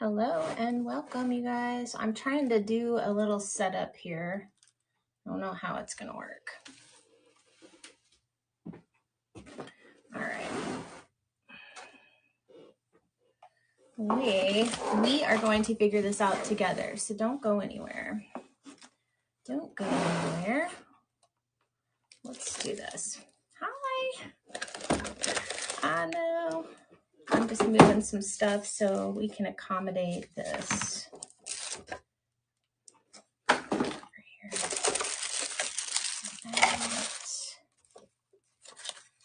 Hello and welcome, you guys. I'm trying to do a little setup here. I don't know how it's going to work. All right. We are going to figure this out together, so don't go anywhere. Don't go anywhere. Let's do this. Hi. I know. I'm just moving some stuff so we can accommodate this.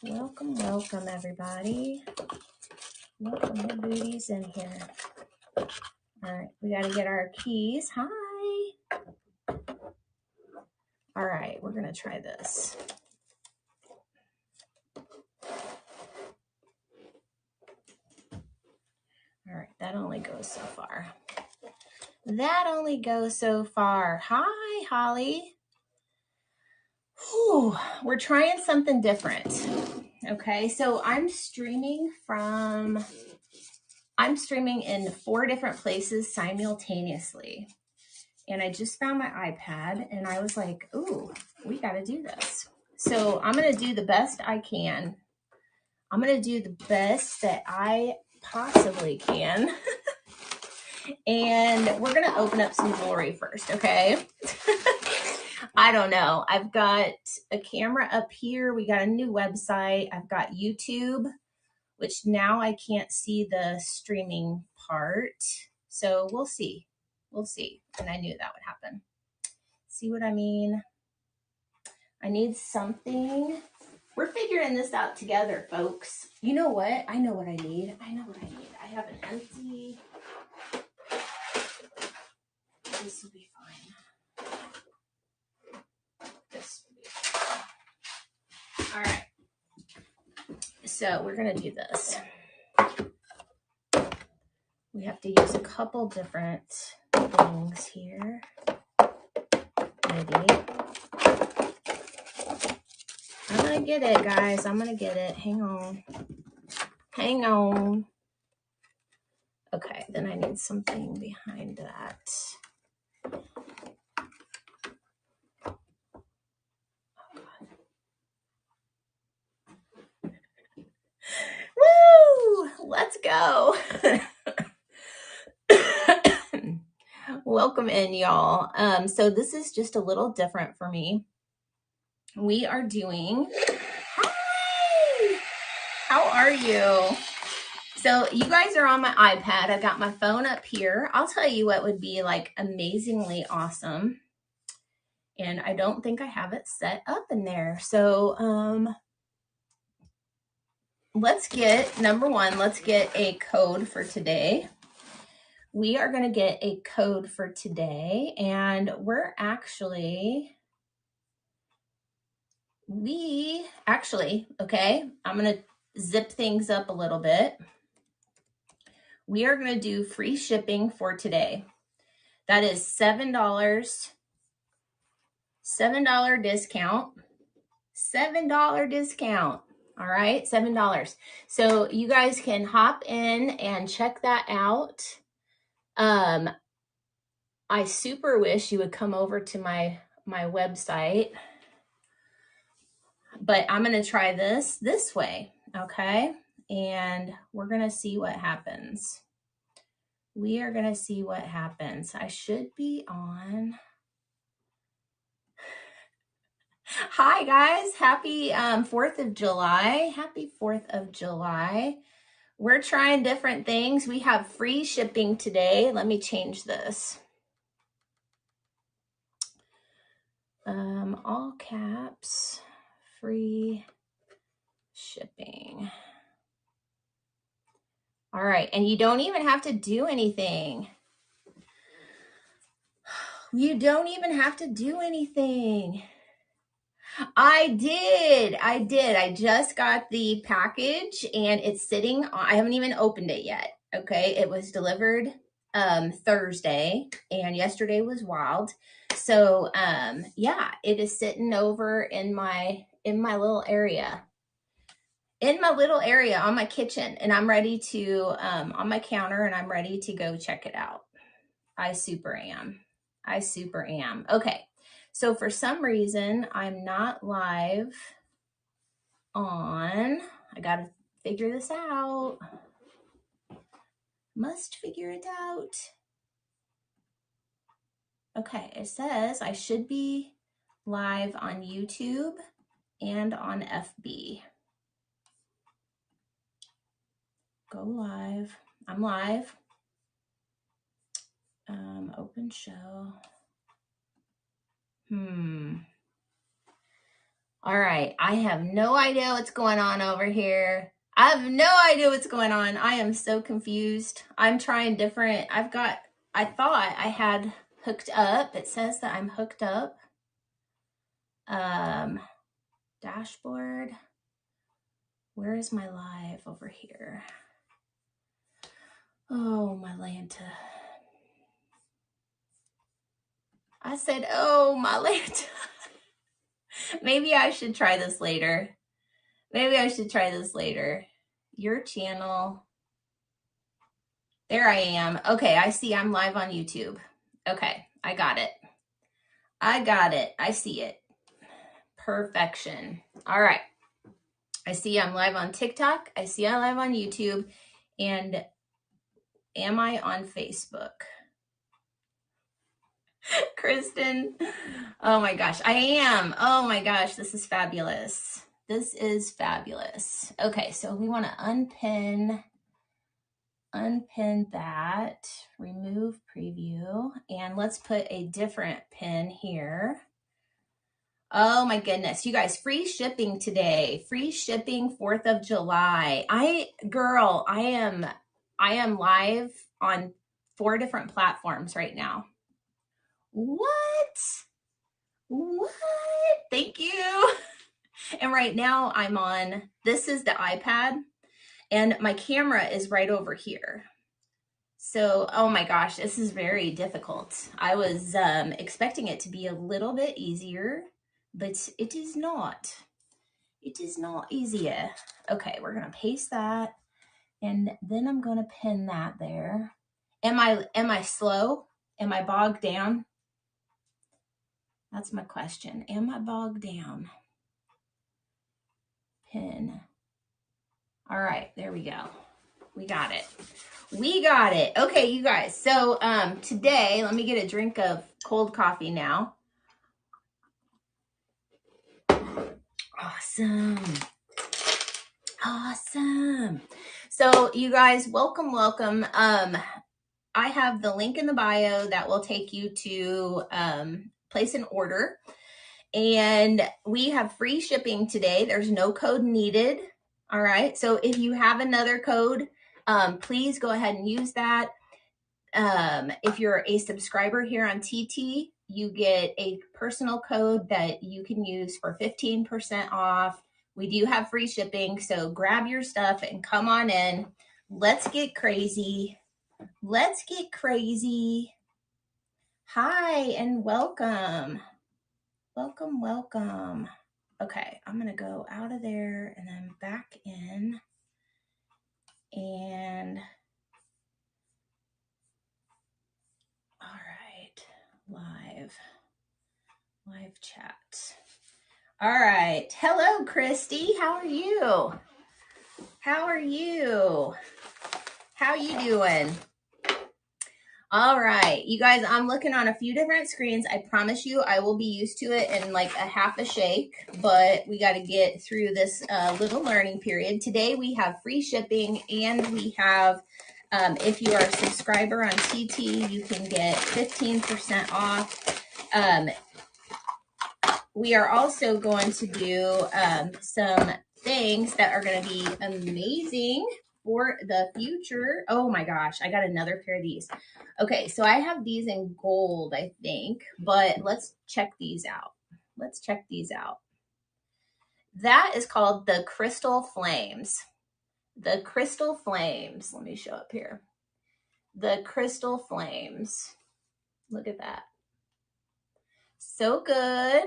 Welcome, everybody. Welcome the booties in here. All right, we got to get our keys. Hi. All right, we're going to try this. All right, that only goes so far. That only goes so far. Hi, Holly. Whew, we're trying something different. Okay, so I'm streaming in 4 different places simultaneously. And I just found my iPad and I was like, ooh, we got to do this. So I'm going to do the best I can. I'm going to do the best that I possibly can. And we're going to open up some jewelry first, okay? I don't know. I've got a camera up here. We got a new website. I've got YouTube, which now I can't see the streaming part. So we'll see. We'll see. And I knew that would happen. See what I mean? I need something. We're figuring this out together, folks. You know what? I know what I need. I have an empty. This will be fine. This will be fine. All right. So we're going to do this. We have to use a couple different things here. Maybe. I'm going to get it, guys. I'm going to get it. Hang on. Hang on. Okay, then I need something behind that. Woo! Let's go. Welcome in, y'all. So this is just a little different for me. We are doing, hi, how are you? So you guys are on my iPad. I got my phone up here. I'll tell you what would be like amazingly awesome. And I don't think I have it set up in there. So let's get, number one, let's get a code for today. We are going to get a code for today, and we're actually, okay, I'm going to zip things up a little bit. We are going to do free shipping for today. That is $7 discount. $7 discount. All right, $7. So you guys can hop in and check that out. I super wish you would come over to my website, but I'm going to try this way, okay? And we're going to see what happens. We are going to see what happens. I should be on. Hi, guys. Happy 4th of July. Happy 4th of July. We're trying different things. We have free shipping today. Let me change this. All caps, free shipping. All right, and you don't even have to do anything. You don't even have to do anything. I did. I just got the package and it's sitting. I haven't even opened it yet. Okay, it was delivered Thursday, and yesterday was wild. So yeah, it is sitting over in my little area. in my little area on my kitchen, and I'm ready to, on my counter, and I'm ready to go check it out. I super am. I super am. Okay. So for some reason, I'm not live on, I got to figure this out. Must figure it out. Okay. It says I should be live on YouTube and on FB. Go live. I'm live. Open show. All right. I have no idea what's going on over here. I have no idea what's going on. I am so confused. I'm trying different. I thought I had hooked up. It says that I'm hooked up. Dashboard. Where is my live over here? Oh, my Lanta. I said, oh, my Lanta. Maybe I should try this later. Your channel. There I am. Okay, I see I'm live on YouTube. Okay, I got it. I see it. Perfection. All right. I see I'm live on TikTok. I see I'm live on YouTube. And am I on Facebook? Kristen. Oh my gosh, I am. Oh my gosh, this is fabulous. This is fabulous. Okay, so we want to unpin that, remove preview, and let's put a different pin here. Oh my goodness, you guys, free shipping today. Free shipping 4th of July. I am live on 4 different platforms right now. What? Thank you. And right now I'm on, this is the iPad, and my camera is right over here. So, oh my gosh, this is very difficult. I was expecting it to be a little bit easier, but it is not. It is not easier. Okay, we're going to paste that, and then I'm going to pin that there. Am I slow? Am I bogged down? That's my question. Am I bogged down? Pin. All right, there we go. We got it. Okay, you guys. So today, let me get a drink of cold coffee now. Awesome. So you guys, welcome. I have the link in the bio that will take you to place an order. And we have free shipping today. There's no code needed. All right. So if you have another code, please go ahead and use that. If you're a subscriber here on TT, you get a personal code that you can use for 15% off. We do have free shipping, so grab your stuff and come on in. Let's get crazy. Hi, and welcome. Welcome. Okay, I'm going to go out of there and then back in. And all right, live chat. All right. Hello, Christy. How are you? How you doing? All right, you guys, I'm looking on a few different screens. I promise you I will be used to it in like a half a shake, but we got to get through this little learning period. Today we have free shipping, and we have, if you are a subscriber on TT, you can get 15% off. We are also going to do some things that are going to be amazing for the future. Oh my gosh, I got another pair of these. Okay, so I have these in gold, I think, but let's check these out. That is called the Crystal Flames. The Crystal Flames. Let me show up here. The Crystal Flames. Look at that. So good.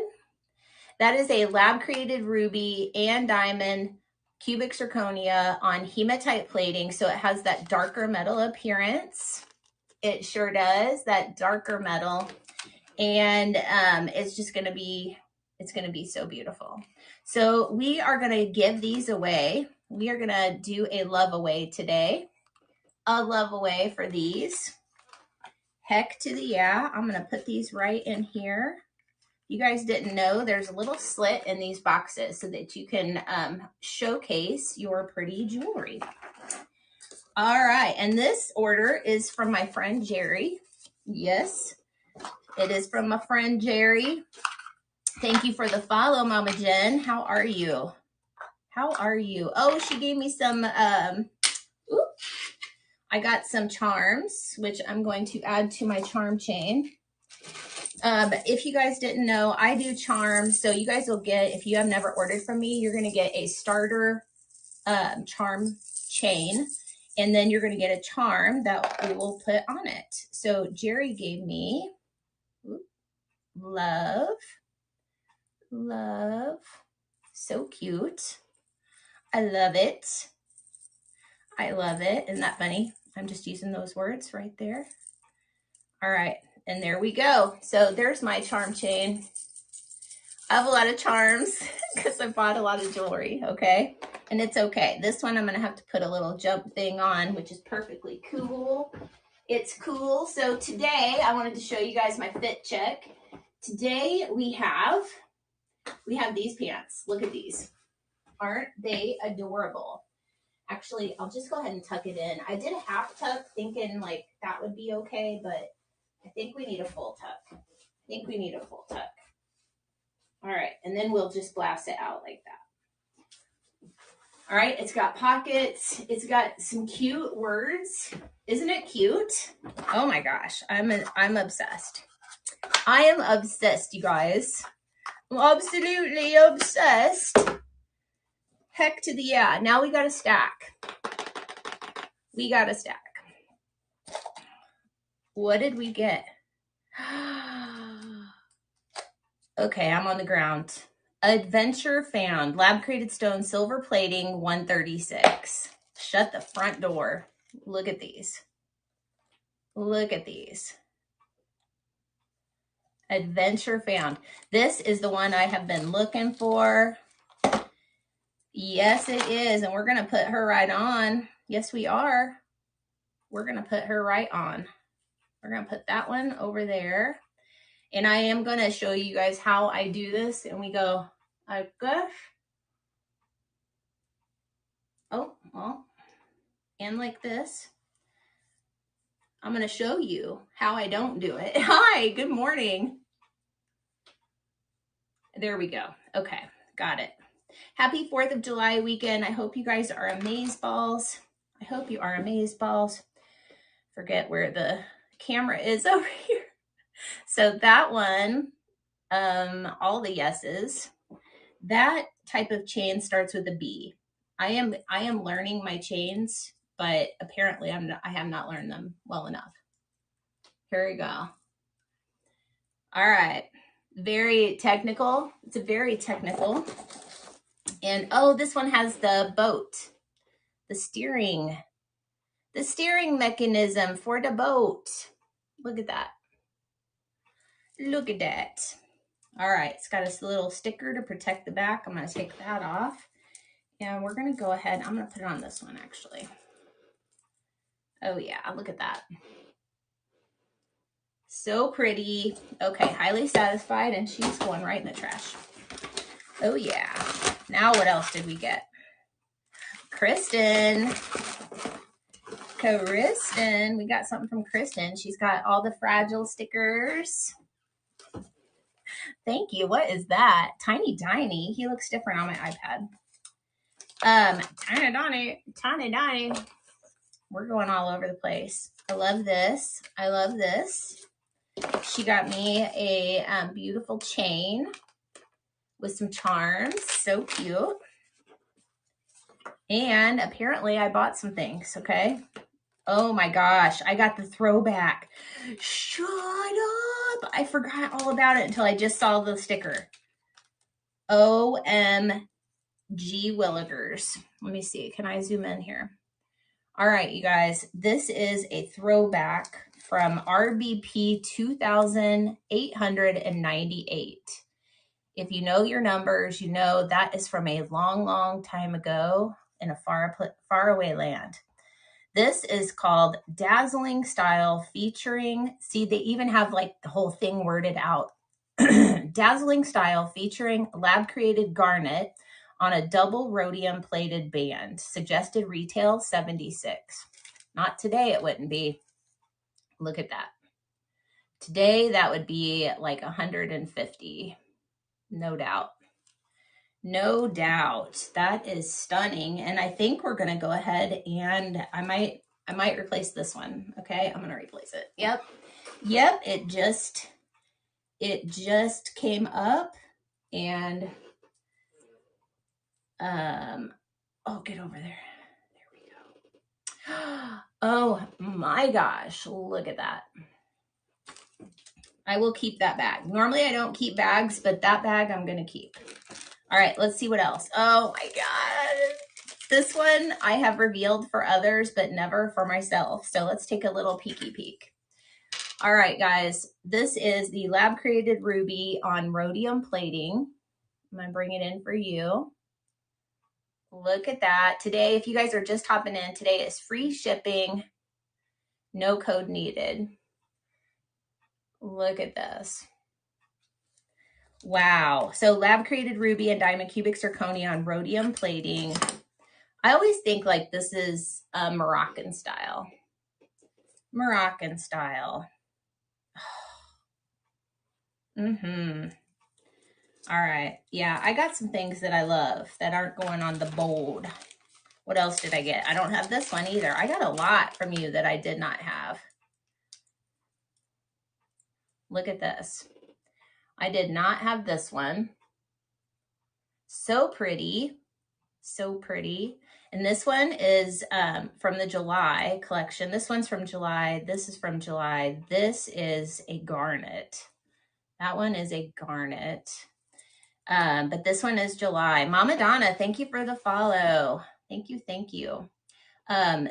That is a lab created ruby and diamond cubic zirconia on hematite plating. So it has that darker metal appearance. It sure does, that darker metal. And it's just going to be, it's going to be so beautiful. So we are going to give these away. We are going to do a love away today. A love away for these. Heck to the yeah. I'm going to put these right in here. You guys didn't know there's a little slit in these boxes so that you can showcase your pretty jewelry. All right. And this order is from my friend Jerry. Yes, it is from my friend Jerry. Thank you for the follow, Mama Jen. How are you? How are you? Oh, she gave me some, I got some charms, which I'm going to add to my charm chain. If you guys didn't know, I do charms. So you guys will get, if you have never ordered from me, you're going to get a starter charm chain. And then you're going to get a charm that we will put on it. So Jerry gave me love. Love. So cute. I love it. I love it. Isn't that funny? I'm just using those words right there. All right. And there we go. So there's my charm chain. I have a lot of charms because I bought a lot of jewelry. Okay. And it's okay. This one I'm going to have to put a little jump thing on, which is perfectly cool. It's cool. So today I wanted to show you guys my fit check. Today we have these pants. Look at these. Aren't they adorable? Actually, I'll just go ahead and tuck it in. I did a half tuck thinking like that would be okay, but I think we need a full tuck. All right, and then we'll just blast it out like that. All right, it's got pockets. It's got some cute words. Isn't it cute? Oh my gosh, I'm obsessed. I am obsessed, you guys. I'm absolutely obsessed. Heck to the yeah. Now we got to stack. What did we get? Okay, I'm on the ground. Adventure found. Lab created stone, silver plating, 136. Shut the front door. Look at these. Adventure found. This is the one I have been looking for. Yes, it is. And we're going to put her right on. Yes, we are. We're going to put her right on. We're going to put that one over there. And I am going to show you guys how I do this. And we go like this. Oh, well, and like this. I'm going to show you how I don't do it. Hi, good morning. There we go. Okay, got it. Happy 4th of July weekend. I hope you guys are amazeballs. Forget where the camera is over here. So that one, all the yeses. That type of chain starts with a B. I am learning my chains, but apparently I have not learned them well enough. Here we go. All right. Very technical. It's a very technical. And oh, this one has the boat, the steering mechanism for the boat. Look at that. All right, it's got a little sticker to protect the back. I'm going to take that off. And we're going to go ahead. I'm going to put it on this one, actually. Oh, yeah, look at that. So pretty. Okay, highly satisfied, and she's going right in the trash. Oh, yeah. Now what else did we get? Kristen. We got something from Kristen. She's got all the fragile stickers. Thank you. What is that? Tiny Diny. He looks different on my iPad. Tiny Diny. We're going all over the place. I love this. She got me a beautiful chain with some charms. So cute. And apparently I bought some things, okay? Oh my gosh, I got the throwback. Shut up. I forgot all about it until I just saw the sticker. OMG. G. Willigers. Let me see. Can I zoom in here? All right, you guys. This is a throwback from RBP 2898. If you know your numbers, you know that is from a long, long time ago in a far away land. This is called Dazzling Style featuring, see, they even have like the whole thing worded out. Dazzling Style featuring lab created garnet on a double rhodium plated band. Suggested retail $76. Not today, it wouldn't be. Look at that. Today, that would be like $150. No doubt. No doubt. That is stunning. And I think we're going to go ahead and I might replace this one. Okay. I'm going to replace it. Yep. It just came up and, oh, get over there. There we go. Oh my gosh. Look at that. I will keep that bag. Normally I don't keep bags, but that bag I'm going to keep. All right, let's see what else. Oh my God. This one I have revealed for others, but never for myself. So let's take a little peeky peek. All right, guys, this is the lab created ruby on rhodium plating. I'm going to bring it in for you. Look at that. Today, if you guys are just hopping in, today is free shipping, no code needed. Look at this. Wow. So lab created ruby and diamond cubic zirconia on rhodium plating. I always think like this is a Moroccan style. Moroccan style. Mm-hmm. All right. Yeah, I got some things that I love that aren't going on the bold. What else did I get? I don't have this one either. I got a lot from you that I did not have. Look at this. I did not have this one. So pretty. So pretty. And this one is from the July collection. This one's from July. This is from July. This is a garnet. That one is a garnet. But this one is July. Mama Donna, thank you for the follow. Thank you. Thank you.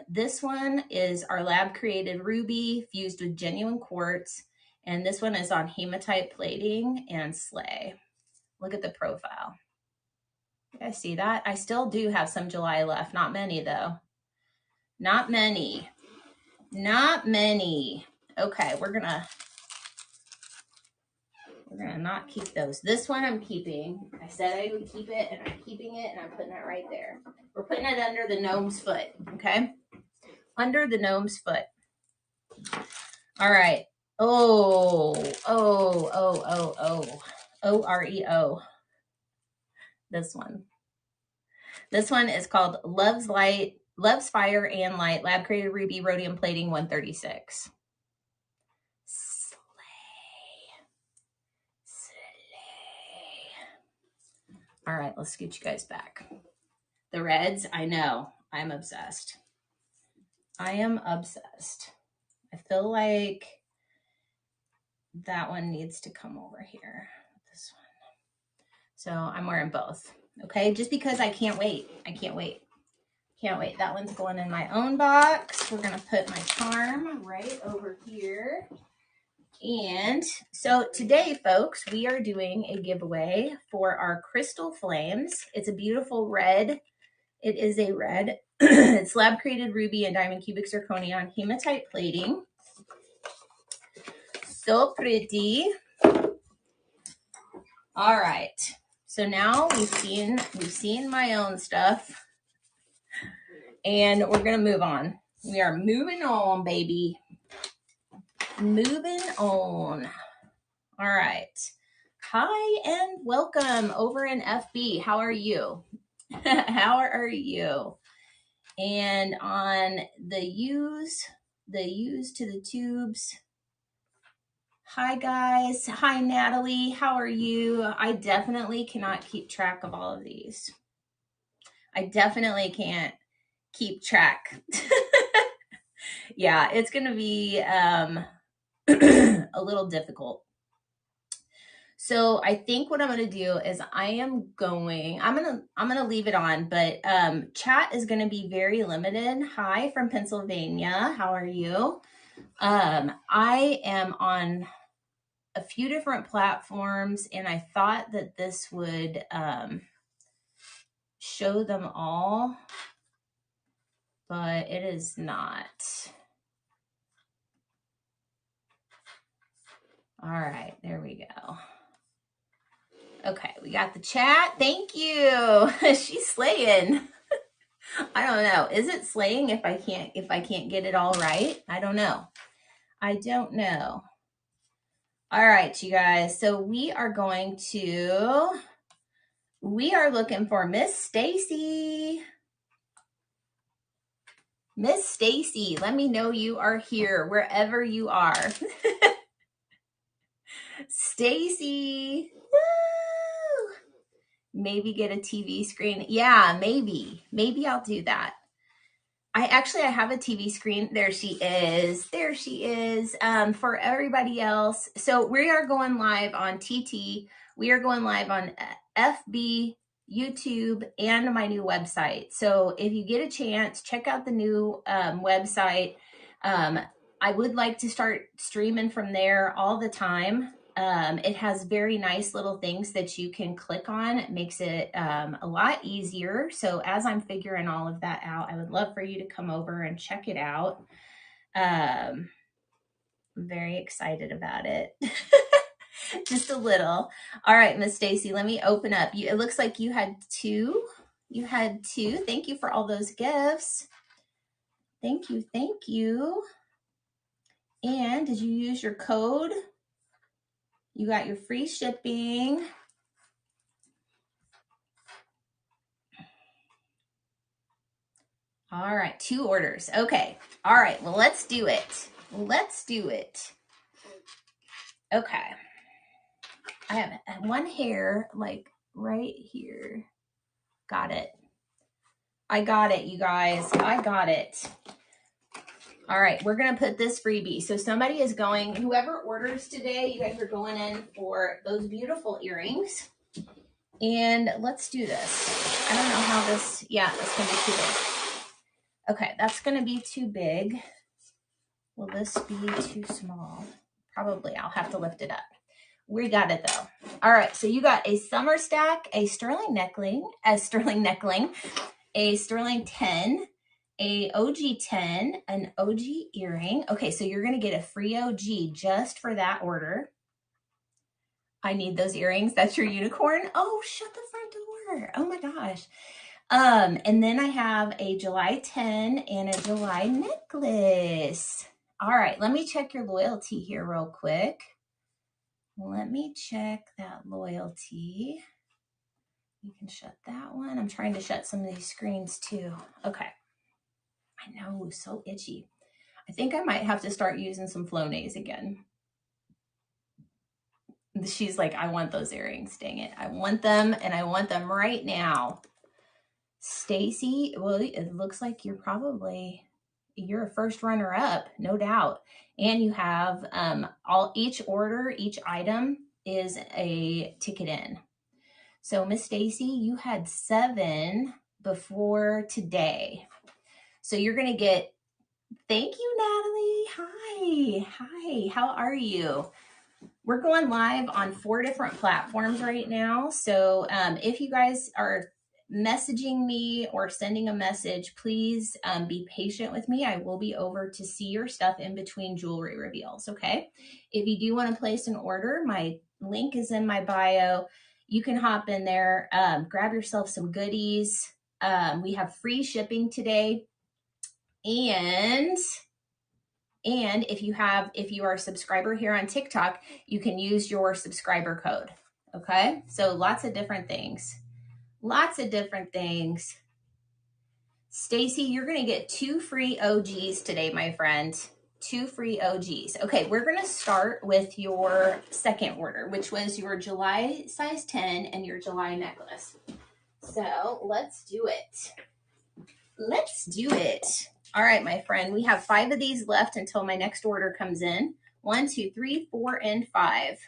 This one is our lab created ruby fused with genuine quartz. And this one is on hematite plating and slay. Look at the profile. You guys see that? I still do have some July left. Not many though. Not many. Not many. Okay, we're gonna not keep those. This one I'm keeping. I said I would keep it, and I'm keeping it, and I'm putting it right there. We're putting it under the gnome's foot, okay? Under the gnome's foot. All right. OREO. This one. This one is called Love's Fire and Light, lab created ruby rhodium plating 136. Slay. All right, let's scoot you guys back. The reds, I know. I'm obsessed. I am obsessed. I feel like that one needs to come over here. This one. So I'm wearing both. Okay, just because I can't wait. I can't wait. Can't wait. That one's going in my own box. We're going to put my charm right over here. And so today, folks, we are doing a giveaway for our Crystal Flames. It's a beautiful red. It is a red. It's lab created ruby and diamond cubic zirconia on hematite plating. So pretty. All right. So now we've seen my own stuff, and we're going to move on. We are moving on, baby. Moving on. All right. Hi and welcome over in FB. How are you? How are you? And on the use to the tubes. Hi guys. Hi Natalie. How are you? I definitely cannot keep track of all of these. I definitely can't keep track. Yeah, it's going to be a little difficult. So I think what I'm going to do is I'm going to leave it on, but chat is going to be very limited. Hi from Pennsylvania. How are you? I am on a few different platforms, and I thought that this would show them all, but it is not. All right, there we go. Okay, we got the chat. Thank you. She's slaying. I don't know. Is it slaying if I can't get it all right? I don't know. I don't know. All right, you guys. So we are looking for Miss Stacy. Miss Stacy, let me know you are here wherever you are. Stacy. Woo! Maybe get a TV screen. Yeah, maybe I'll do that. I have a TV screen. There she is. For everybody else. So we are going live on TT. We are going live on FB, YouTube, and my new website. So if you get a chance, check out the new website. I would like to start streaming from there all the time. It has very nice little things that you can click on. It makes it a lot easier. So as I'm figuring all of that out, I would love for you to come over and check it out. I'm very excited about it. Just a little. All right, Miss Stacy, let me open up. It looks like you had two. Thank you for all those gifts. Thank you. And did you use your code? You got your free shipping. All right, 2 orders. Okay. All right, well, let's do it. Okay. I have one hair like right here. Got it. I got it, you guys. I got it. All right, we're going to put this freebie. So somebody is going, whoever orders today, you guys are going in for those beautiful earrings. And let's do this. I don't know how this, yeah, that's going to be too big. Okay, that's going to be too big. Will this be too small? Probably. I'll have to lift it up. We got it though. All right, so you got a summer stack, a sterling neckling, a sterling 10, a OG 10, an OG earring. Okay, so you're going to get a free OG just for that order. I need those earrings. That's your unicorn. Oh, shut the front door. Oh my gosh. And then I have a July 10 and a July necklace. All right, let me check your loyalty here real quick. Let me check that loyalty. You can shut that one. I'm trying to shut some of these screens too. Okay. I know, so itchy. I think I might have to start using some Flonase again. She's like, I want those earrings. Dang it. I want them, and I want them right now. Stacy, well, it looks like you're a first runner up, no doubt. And you have each item is a ticket in. So Miss Stacy, you had 7 before today. So you're going to get, thank you, Natalie. Hi, how are you? We're going live on 4 different platforms right now. So if you guys are messaging me or sending a message, please be patient with me. I will be over to see your stuff in between jewelry reveals, okay? If you do want to place an order, my link is in my bio. You can hop in there, grab yourself some goodies. We have free shipping today. And if you are a subscriber here on TikTok, you can use your subscriber code. Okay. So lots of different things. Stacy, you're going to get 2 free OGs today, my friend. 2 free OGs. Okay. We're going to start with your second order, which was your July size 10 and your July necklace. So let's do it. All right, my friend, we have 5 of these left until my next order comes in. 1, 2, 3, 4, and 5.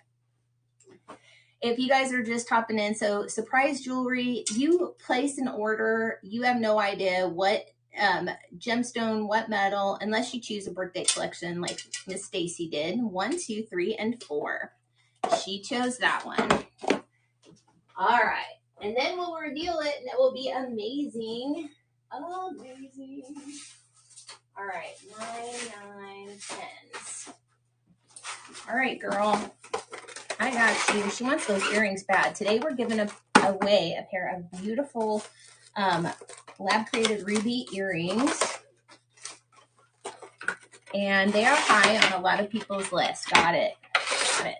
if you guys are just hopping in, so Surprise Jewelry, you place an order, you have no idea what gemstone, what metal, unless you choose a birthday collection like Miss Stacy did. 1, 2, 3, and 4. She chose that one. All right. And then we'll reveal it, and it will be amazing. Amazing. All right. 9, 9, 10s. All right, girl. I got you. She wants those earrings bad. Today we're giving away a pair of beautiful lab-created ruby earrings. And they are high on a lot of people's list. Got it. Got it.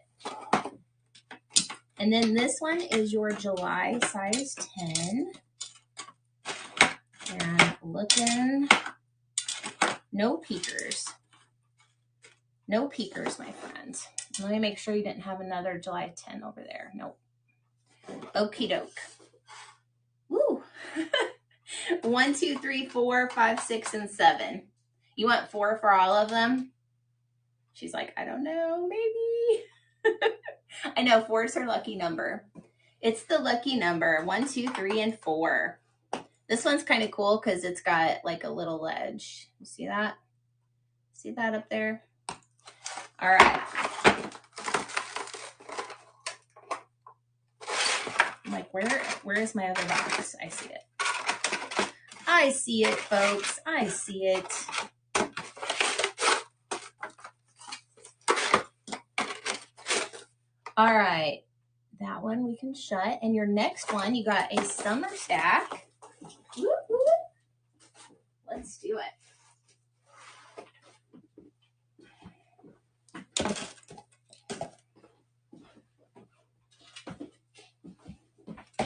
And then this one is your July size 10. And looking, no peekers. No peekers, my friends. Let me make sure you didn't have another July 10 over there. Nope. Okie doke. Woo. 1, 2, 3, 4, 5, 6, and 7. You want 4 for all of them? She's like, I don't know, maybe. I know 4 is her lucky number. It's the lucky number. 1, 2, 3, and 4. This one's kind of cool because it's got like a little ledge. You see that? See that up there? All right. I'm like, where is my other box? I see it. I see it, folks. I see it. All right. That one we can shut. And your next one, you got a summer stack. Woo, woo. Let's do it.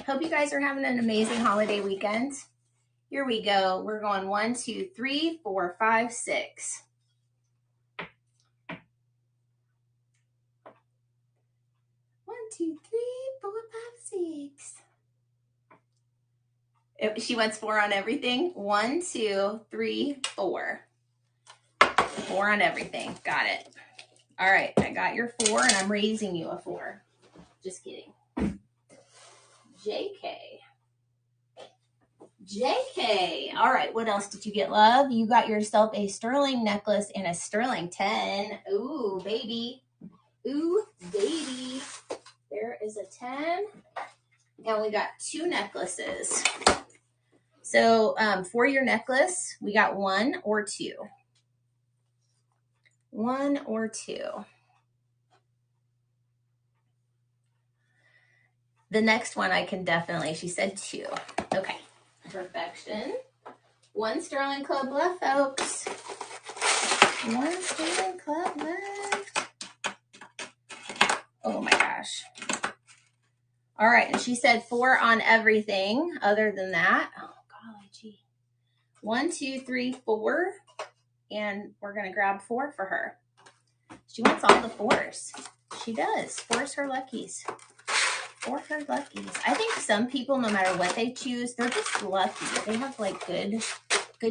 Hope you guys are having an amazing holiday weekend. Here we go. We're going 1, 2, 3, 4, 5, 6. 1, 2, 3, 4, 5, 6. She wants 4 on everything. 1, 2, 3, 4. 4 on everything. Got it. All right. I got your 4 and I'm raising you a 4. Just kidding. JK. JK. All right. What else did you get, love? You got yourself a sterling necklace and a sterling 10. Ooh, baby. Ooh, baby. There is a 10. And we got 2 necklaces. So for your necklace, we got 1 or 2. 1 or 2. The next one I can definitely, she said 2. Okay, perfection. 1 Sterling Club left, folks. 1 Sterling Club left. Oh my gosh. All right, and she said 4 on everything other than that. Oh, golly gee. 1, 2, 3, 4. And we're going to grab 4 for her. She wants all the 4s. She does. 4's her luckies. 4 her luckies. I think some people, no matter what they choose, they're just lucky. They have like good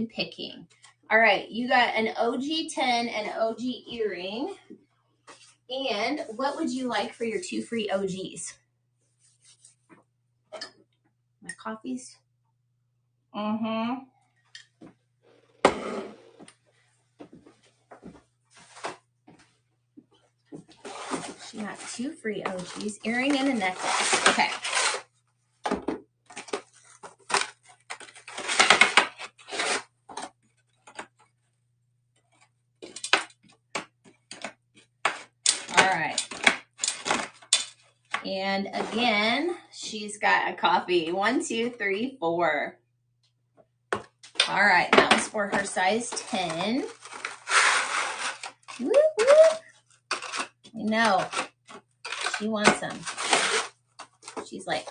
picking. All right, you got an OG 10 and OG earring. And what would you like for your 2 free OGs? My coffees? Mm-hmm. She got 2 free OGs, earring and a necklace. Okay. All right. And again, she's got a coffee. 1, 2, 3, 4. All right. That was for her size 10. Whoop, whoop. No, she wants them. She's like,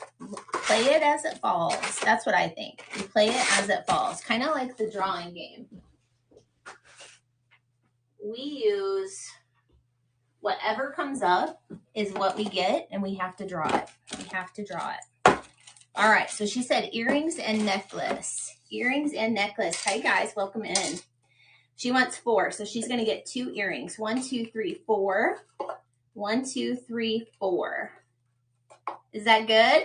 play it as it falls. That's what I think. You play it as it falls. Kind of like the drawing game. We use whatever comes up is what we get, and we have to draw it. We have to draw it. All right, so she said earrings and necklace. Earrings and necklace. Hi, guys. Welcome in. She wants 4, so she's going to get 2 earrings. 1, 2, 3, 4. 1, 2, 3, 4. Is that good?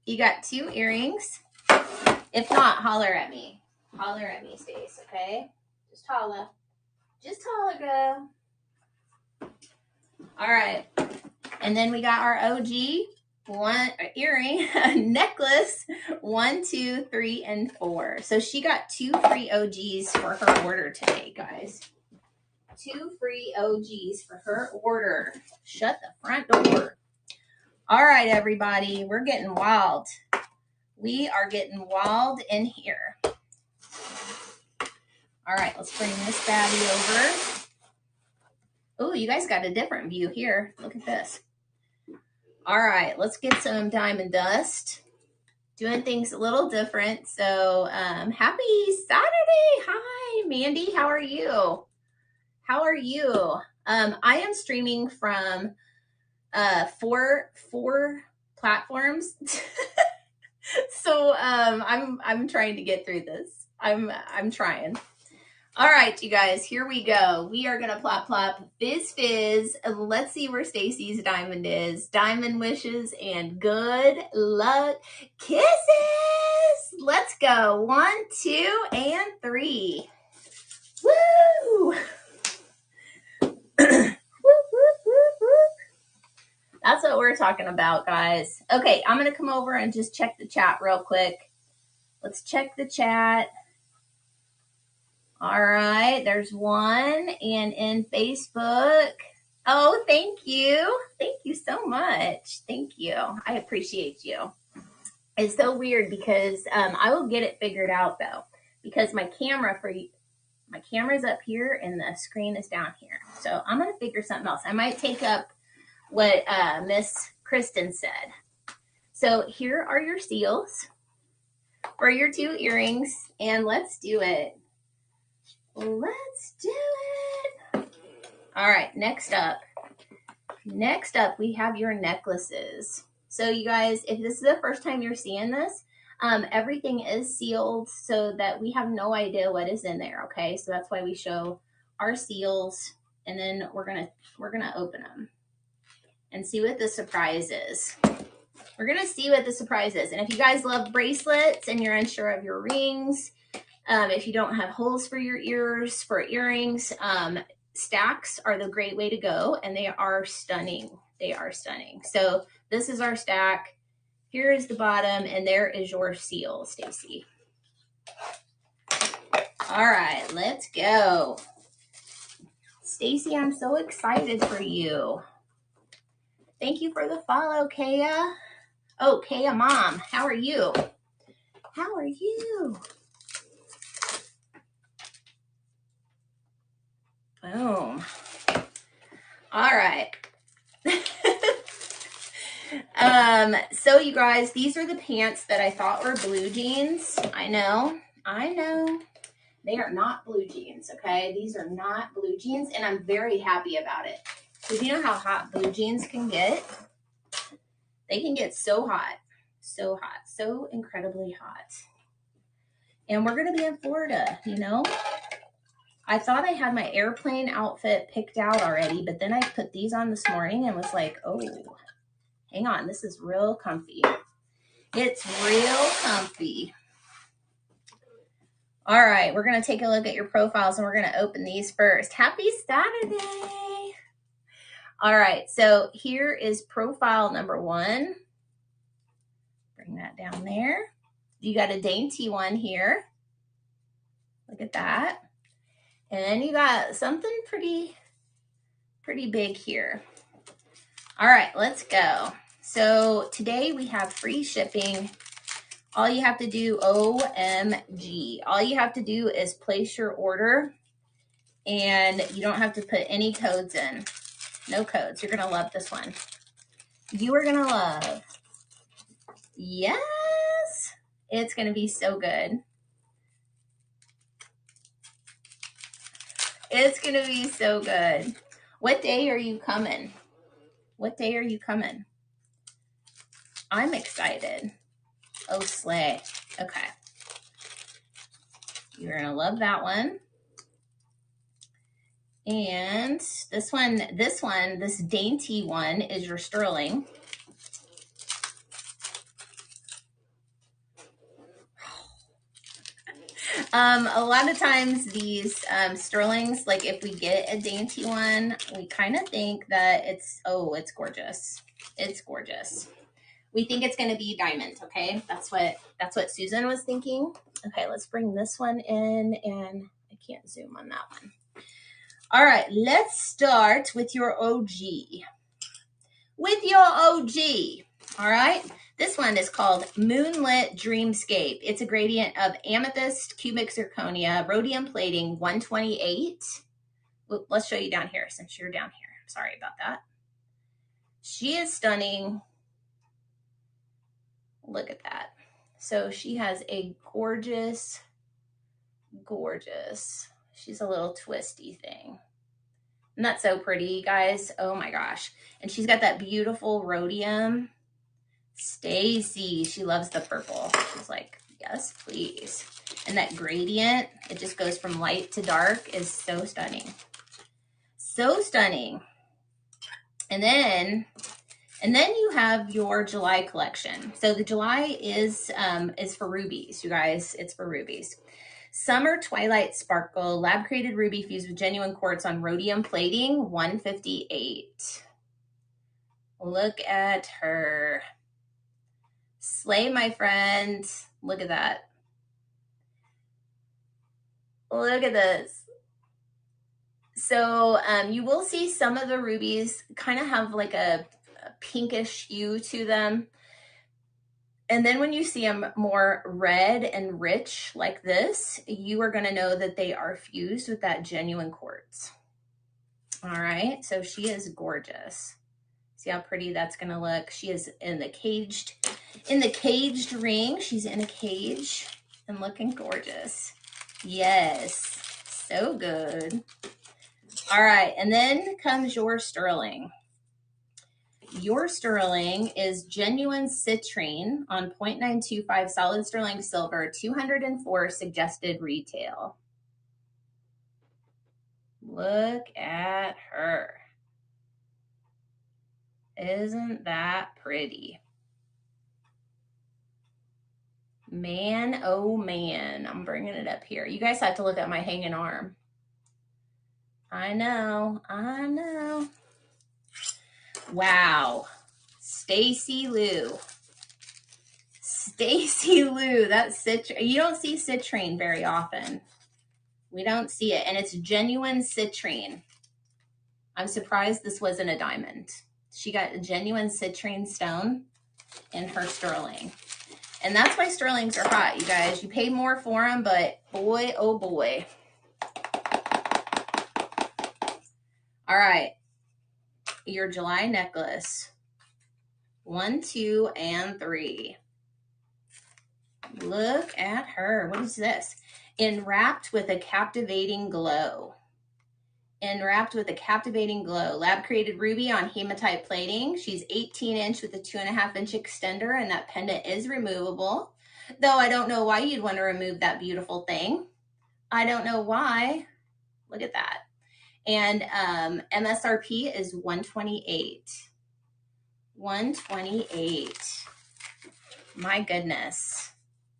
You got 2 earrings. If not, holler at me. Holler at me, Stace, okay? Just holla. Just holla, girl. All right. And then we got our OG earring, necklace, 1, 2, 3, and 4. So she got 2 free OGs for her order today, guys. 2 free OGs for her order. Shut the front door. All right, everybody. We're getting wild. We are getting wild in here. All right, let's bring this baddie over. Oh, you guys got a different view here. Look at this. All right, let's get some diamond dust. Doing things a little different. So happy Saturday. Hi, Mandy. How are you? How are you? I am streaming from 4 platforms. So I'm trying to get through this. I'm trying. All right, you guys, here we go. We are gonna plop plop fizz fizz. Let's see where Stacy's diamond is. Diamond wishes and good luck kisses. Let's go. 1, 2, and 3. Woo! Woo, woo, woo, woo. That's what we're talking about, guys. Okay, I'm gonna come over and just check the chat real quick. Let's check the chat. All right, there's 1, and in Facebook. Oh, thank you. Thank you so much. Thank you. I appreciate you. It's so weird because I will get it figured out though, because my camera's up here and the screen is down here. So I'm gonna figure something else. I might take up what Miss Kristen said. So here are your seals for your 2 earrings, and let's do it. Let's do it. All right, next up, we have your necklaces. So you guys, if this is the first time you're seeing this, everything is sealed so that we have no idea what is in there, okay? So that's why we show our seals, and then we're gonna open them and see what the surprise is. We're gonna see what the surprise is. And if you guys love bracelets and you're unsure of your rings, if you don't have holes for your ears, for earrings, stacks are the great way to go, and they are stunning. They are stunning. So this is our stack. Here is the bottom, and there is your seal, Stacy. All right, let's go. Stacy, I'm so excited for you. Thank you for the follow, Kaya. Oh, Kaya Mom, how are you? How are you? Boom. All right. So you guys, these are the pants that I thought were blue jeans. I know. They are not blue jeans, okay? These are not blue jeans, and I'm very happy about it. Because you know how hot blue jeans can get? They can get so hot, so incredibly hot. And we're going to be in Florida, you know? I thought I had my airplane outfit picked out already, but then I put these on this morning and was like, oh, hang on, this is real comfy. It's real comfy. All right, we're going to take a look at your profiles, and we're going to open these first. Happy Saturday. All right, so here is profile number 1. Bring that down there. You got a dainty one here. Look at that. And then you got something pretty big here. All right, let's go. So today we have free shipping. All you have to do, OMG, all you have to do is place your order, and you don't have to put any codes in. No codes. You're going to love this one. You are going to love. Yes. It's going to be so good. It's going to be so good. What day are you coming? What day are you coming? I'm excited. Oh, slay. Okay. You're going to love that one. And this dainty one is your sterling. A lot of times these sterlings, like if we get a dainty one, we kind of think that it's gorgeous. It's gorgeous. We think it's going to be diamond, okay? That's what Susan was thinking. Okay, let's bring this one in, and I can't zoom on that one. All right, let's start with your OG. With your OG, all right? This one is called Moonlit Dreamscape. It's a gradient of amethyst, cubic zirconia, rhodium plating, 128. Let's show you down here since you're down here. Sorry about that. She is stunning. Look at that. So she has a gorgeous, gorgeous, she's a little twisty thing. Not so pretty, guys. Oh my gosh. And she's got that beautiful rhodium. Stacy, she loves the purple. She's like, yes, please. And that gradient, it just goes from light to dark, is so stunning. So stunning. And then you have your July collection. So the July is for rubies, you guys. It's for rubies. Summer Twilight Sparkle, lab created ruby fused with genuine quartz on rhodium plating, 158. Look at her. Slay, my friend. Look at that. Look at this. So you will see some of the rubies kind of have like a pinkish hue to them. And then when you see them more red and rich like this, you are going to know that they are fused with that genuine quartz. All right, so she is gorgeous. See how pretty that's going to look. She is in the caged ring. She's in a cage and looking gorgeous. Yes, so good. All right, and then comes your sterling. Your sterling is genuine citrine on 0.925 solid sterling silver, 204 suggested retail. Look at her. Isn't that pretty? Man, oh man, I'm bringing it up here. You guys have to look at my hanging arm. I know. Wow. Stacy Lou. Stacy Lou, that's citrine. You don't see citrine very often. We don't see it, and it's genuine citrine. I'm surprised this wasn't a diamond. She got a genuine citrine stone in her sterling. And that's why sterlings are hot, you guys. You pay more for them, but boy, oh boy. All right. Your July necklace. 1, 2, and 3. Look at her. What is this? Enwrapped with a captivating glow. Enwrapped with a captivating glow. Lab created ruby on hematite plating. She's 18-inch with a 2.5-inch extender, and that pendant is removable. Though I don't know why you'd want to remove that beautiful thing. I don't know why. Look at that. And MSRP is $128. $128. My goodness.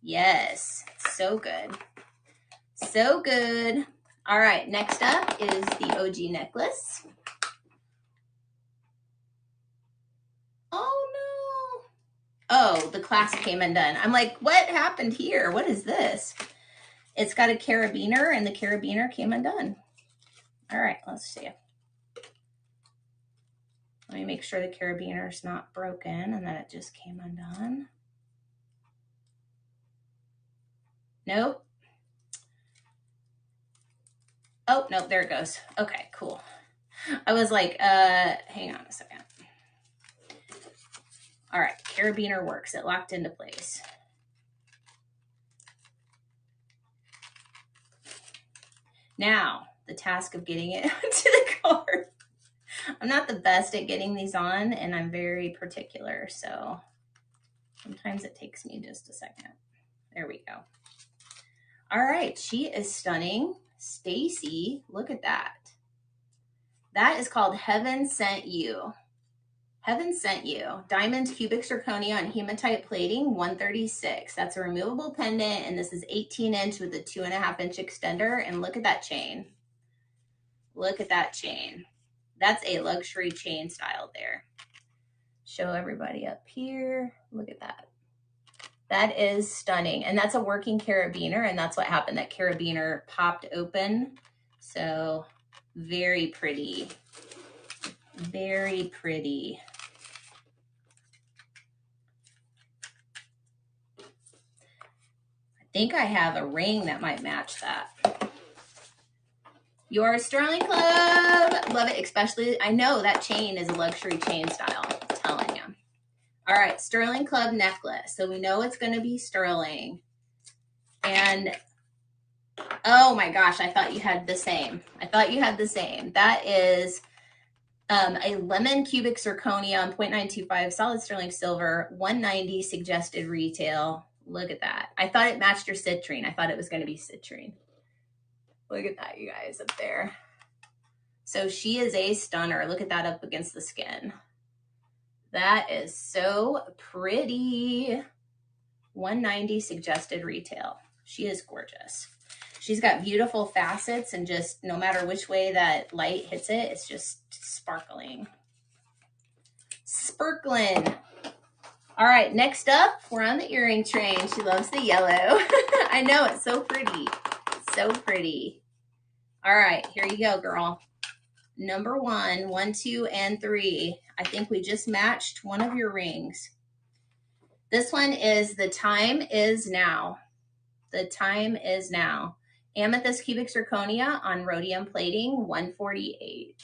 Yes, so good. So good. All right, next up is the OG necklace. Oh no. Oh, the clasp came undone. I'm like, what happened here? What is this? It's got a carabiner, and the carabiner came undone. All right, let's see. Let me make sure the carabiner's not broken and that it just came undone. Nope. Oh, no, there it goes. Okay, cool. I was like, hang on a second. All right, carabiner works. It locked into place. Now, the task of getting it to the card. I'm not the best at getting these on, and I'm very particular, so sometimes it takes me just a second. There we go. All right, she is stunning. Stacy, look at that. That is called Heaven Sent You. Heaven sent you. Diamond cubic zirconia on hematite plating, 136. That's a removable pendant, and this is 18-inch with a 2.5-inch extender. And look at that chain. Look at that chain. That's a luxury chain style there. Show everybody up here. Look at that. That is stunning. And that's a working carabiner, and that's what happened. That carabiner popped open. So very pretty. Very pretty. I think I have a ring that might match that. Your Sterling Club. Love it, especially, I know that chain is a luxury chain style. I'm telling you. All right, Sterling Club necklace. So we know it's going to be sterling. And oh my gosh, I thought you had the same. I thought you had the same. That is a lemon cubic zirconia on 0.925 solid sterling silver, 190 suggested retail. Look at that. I thought it matched your citrine. I thought it was going to be citrine. Look at that, you guys, up there. So she is a stunner. Look at that up against the skin. That is so pretty. 190 suggested retail. She is gorgeous. She's got beautiful facets, and just no matter which way that light hits it, it's just sparkling. Sparkling. All right, next up, we're on the earring train. She loves the yellow. I know, it's so pretty. So pretty. All right, here you go, girl. Number 1, 1, 2, and 3. I think we just matched one of your rings. This one is The Time Is Now. The Time Is Now. Amethyst cubic zirconia on rhodium plating, 148.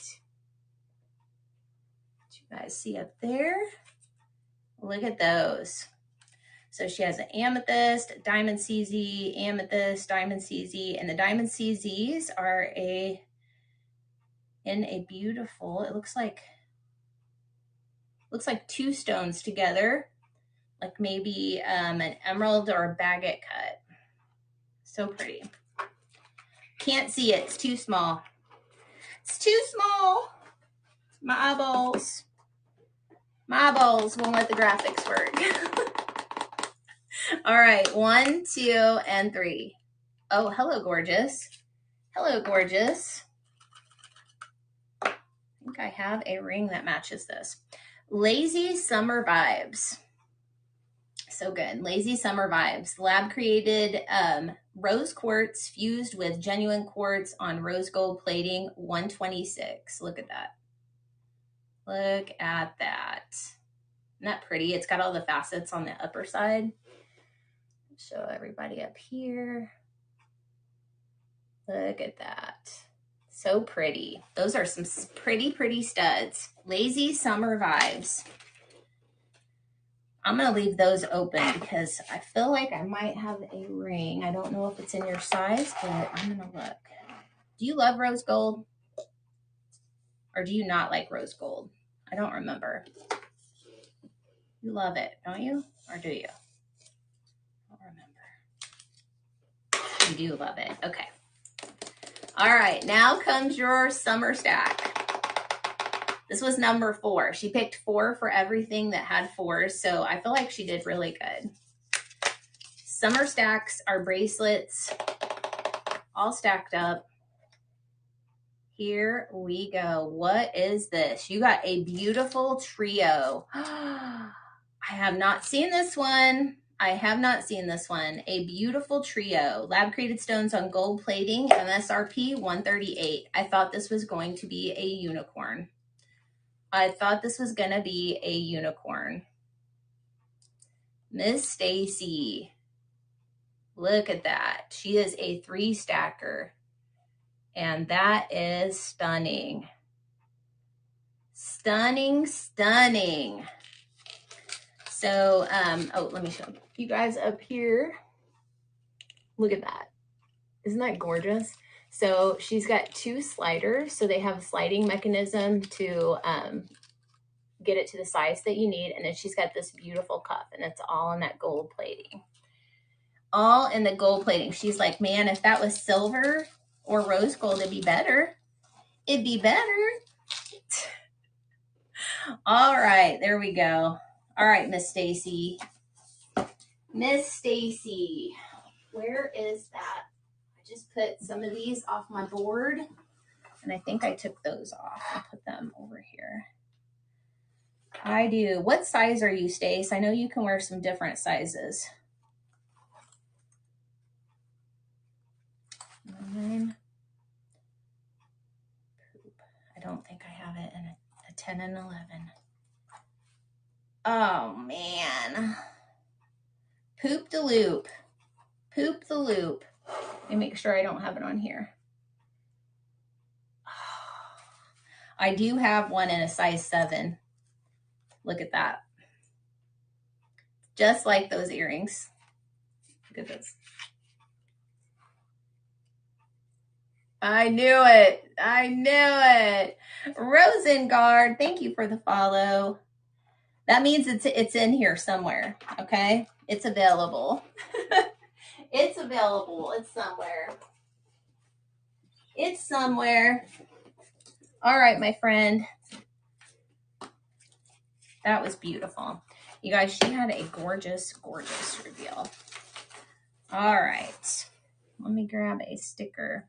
Did you guys see up there? Look at those. So she has an amethyst, diamond CZ, amethyst, diamond CZ, and the diamond CZs are in a beautiful, it looks like 2 stones together, like maybe an emerald or a baguette cut. So pretty. Can't see it, it's too small. It's too small. My eyeballs. My eyeballs won't let the graphics work. All right, 1, 2, and 3. Oh, hello, gorgeous. Hello, gorgeous. I think I have a ring that matches this. Lazy Summer Vibes. So good. Lazy Summer Vibes. Lab created rose quartz fused with genuine quartz on rose gold plating, 126. Look at that. Look at that. Isn't that pretty? It's got all the facets on the upper side. Show everybody up here. Look at that. So pretty. Those are some pretty, pretty studs. Lazy Summer Vibes. I'm going to leave those open because I feel like I might have a ring. I don't know if it's in your size, but I'm going to look. Do you love rose gold? Or do you not like rose gold? I don't remember. You love it, don't you? Or do you? I don't remember. You do love it. Okay. All right. Now comes your summer stack. This was number 4. She picked 4 for everything that had 4s, so I feel like she did really good. Summer stacks are bracelets, all stacked up. Here we go. What is this? You got a beautiful trio. I have not seen this one. I have not seen this one. A beautiful trio. Lab created stones on gold plating, MSRP 138. I thought this was going to be a unicorn. I thought this was going to be a unicorn. Miss Stacy. Look at that. She is a 3-stacker. And that is stunning. Stunning, stunning. So, oh, let me show you guys up here. Look at that. Isn't that gorgeous? So she's got 2 sliders. So they have a sliding mechanism to get it to the size that you need. And then she's got this beautiful cuff, and it's all in that gold plating. All in the gold plating. She's like, man, if that was silver or rose gold, it'd be better. It'd be better. All right, there we go. All right, Miss Stacy. Miss Stacy, where is that? I just put some of these off my board, and I think I took those off and put them over here. I do. What size are you, Stace? I know you can wear some different sizes. 9. I don't think I have it in a 10 and 11. Oh, man. Poop the loop. Poop the loop. Let me make sure I don't have it on here. I do have one in a size 7. Look at that. Just like those earrings. Look at this. I knew it. I knew it. Rosengard, thank you for the follow. That means it's in here somewhere, okay? It's available. It's available. It's somewhere. It's somewhere. All right, my friend. That was beautiful. You guys, she had a gorgeous, gorgeous reveal. All right. Let me grab a sticker.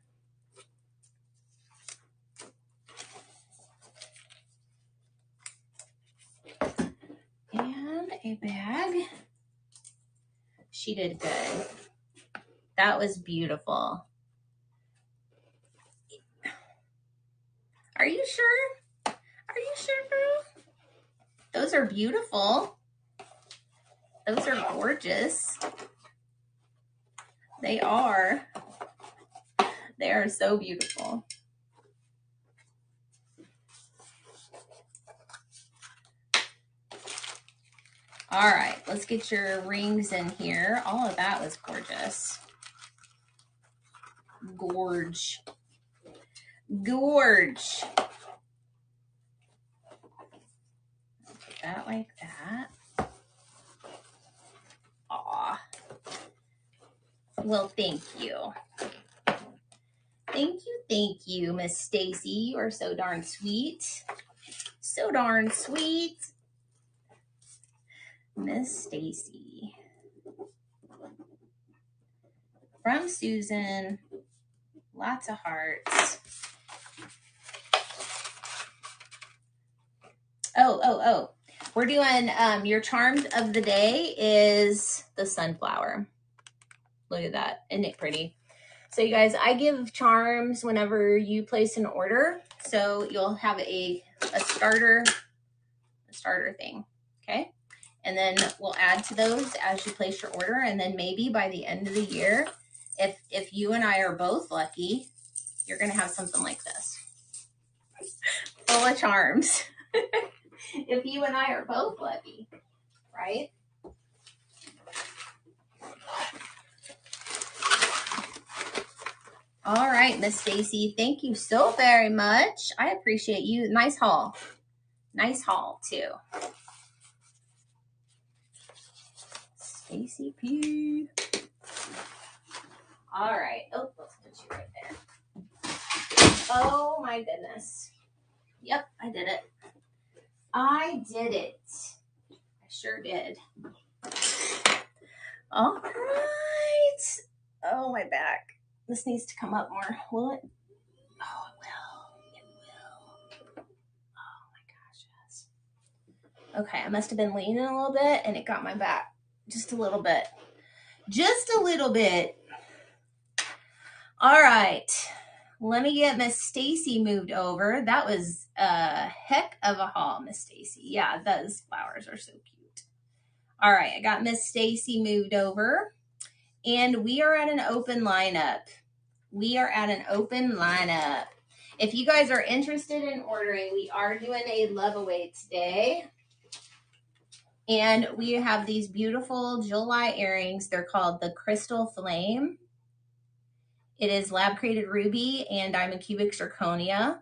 And a bag. She did good. That was beautiful. Are you sure? Are you sure, girl? Those are beautiful. Those are gorgeous. They are. They are so beautiful. All right, let's get your rings in here. All of that was gorgeous. Gorge. Gorge. Put that like that. Aw. Well, thank you. Thank you, Miss Stacy. You are so darn sweet. So darn sweet. Miss Stacy. From Susan. Lots of hearts. Oh. We're doing your charms of the day is the sunflower. Look at that. Isn't it pretty? So you guys, I give charms whenever you place an order. So you'll have a starter thing. Okay. And then we'll add to those as you place your order. And then maybe by the end of the year, if you and I are both lucky, you're going to have something like this. Full of charms. If you and I are both lucky, right? All right, Miss Stacy, thank you so very much. I appreciate you. Nice haul. Nice haul, too. Stacy P. All right. Oh, let's put you right there. Oh, my goodness. Yep, I did it. I did it. I sure did. All right. Oh, my back. This needs to come up more. Will it? Oh, it will. It will. Oh, my gosh, yes. Okay, I must have been leaning a little bit, and it got my back. Just a little bit. Just a little bit. All right. Let me get Miss Stacy moved over. That was a heck of a haul, Miss Stacy. Yeah, those flowers are so cute. All right, I got Miss Stacy moved over. And we are at an open lineup. We are at an open lineup. If you guys are interested in ordering, we are doing a love away today. And we have these beautiful July earrings. They're called the Crystal Flame. It is lab created ruby and diamond cubic zirconia.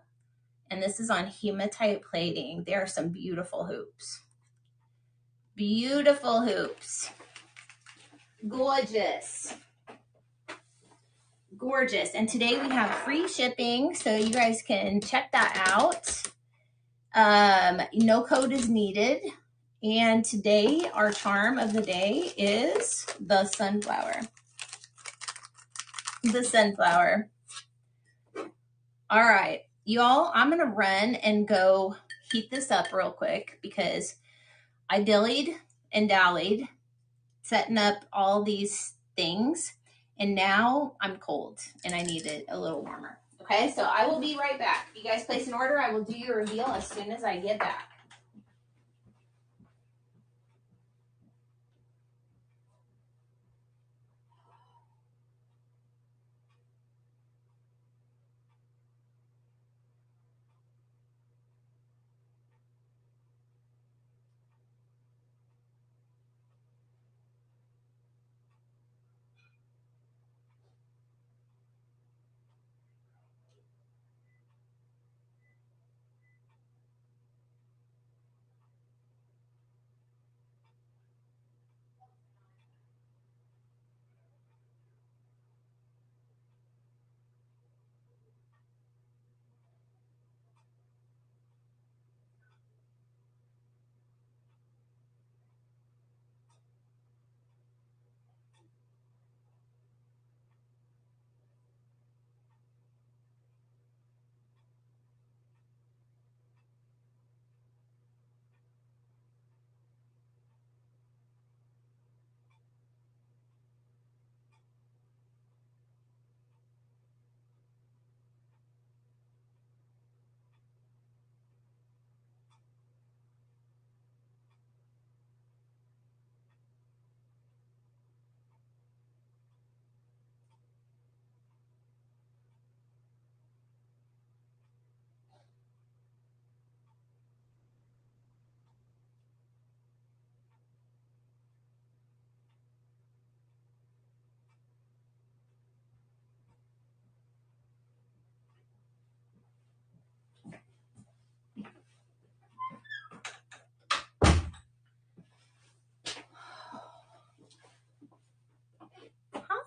And this is on hematite plating. There are some beautiful hoops. Beautiful hoops. Gorgeous. Gorgeous. And today we have free shipping, so you guys can check that out. No code is needed. And today, our charm of the day is the sunflower. The sunflower. All right, y'all, I'm going to run and go heat this up real quick because I dillied and dallied setting up all these things. And now I'm cold and I need it a little warmer. Okay, so I will be right back. If you guys place an order, I will do your reveal as soon as I get back.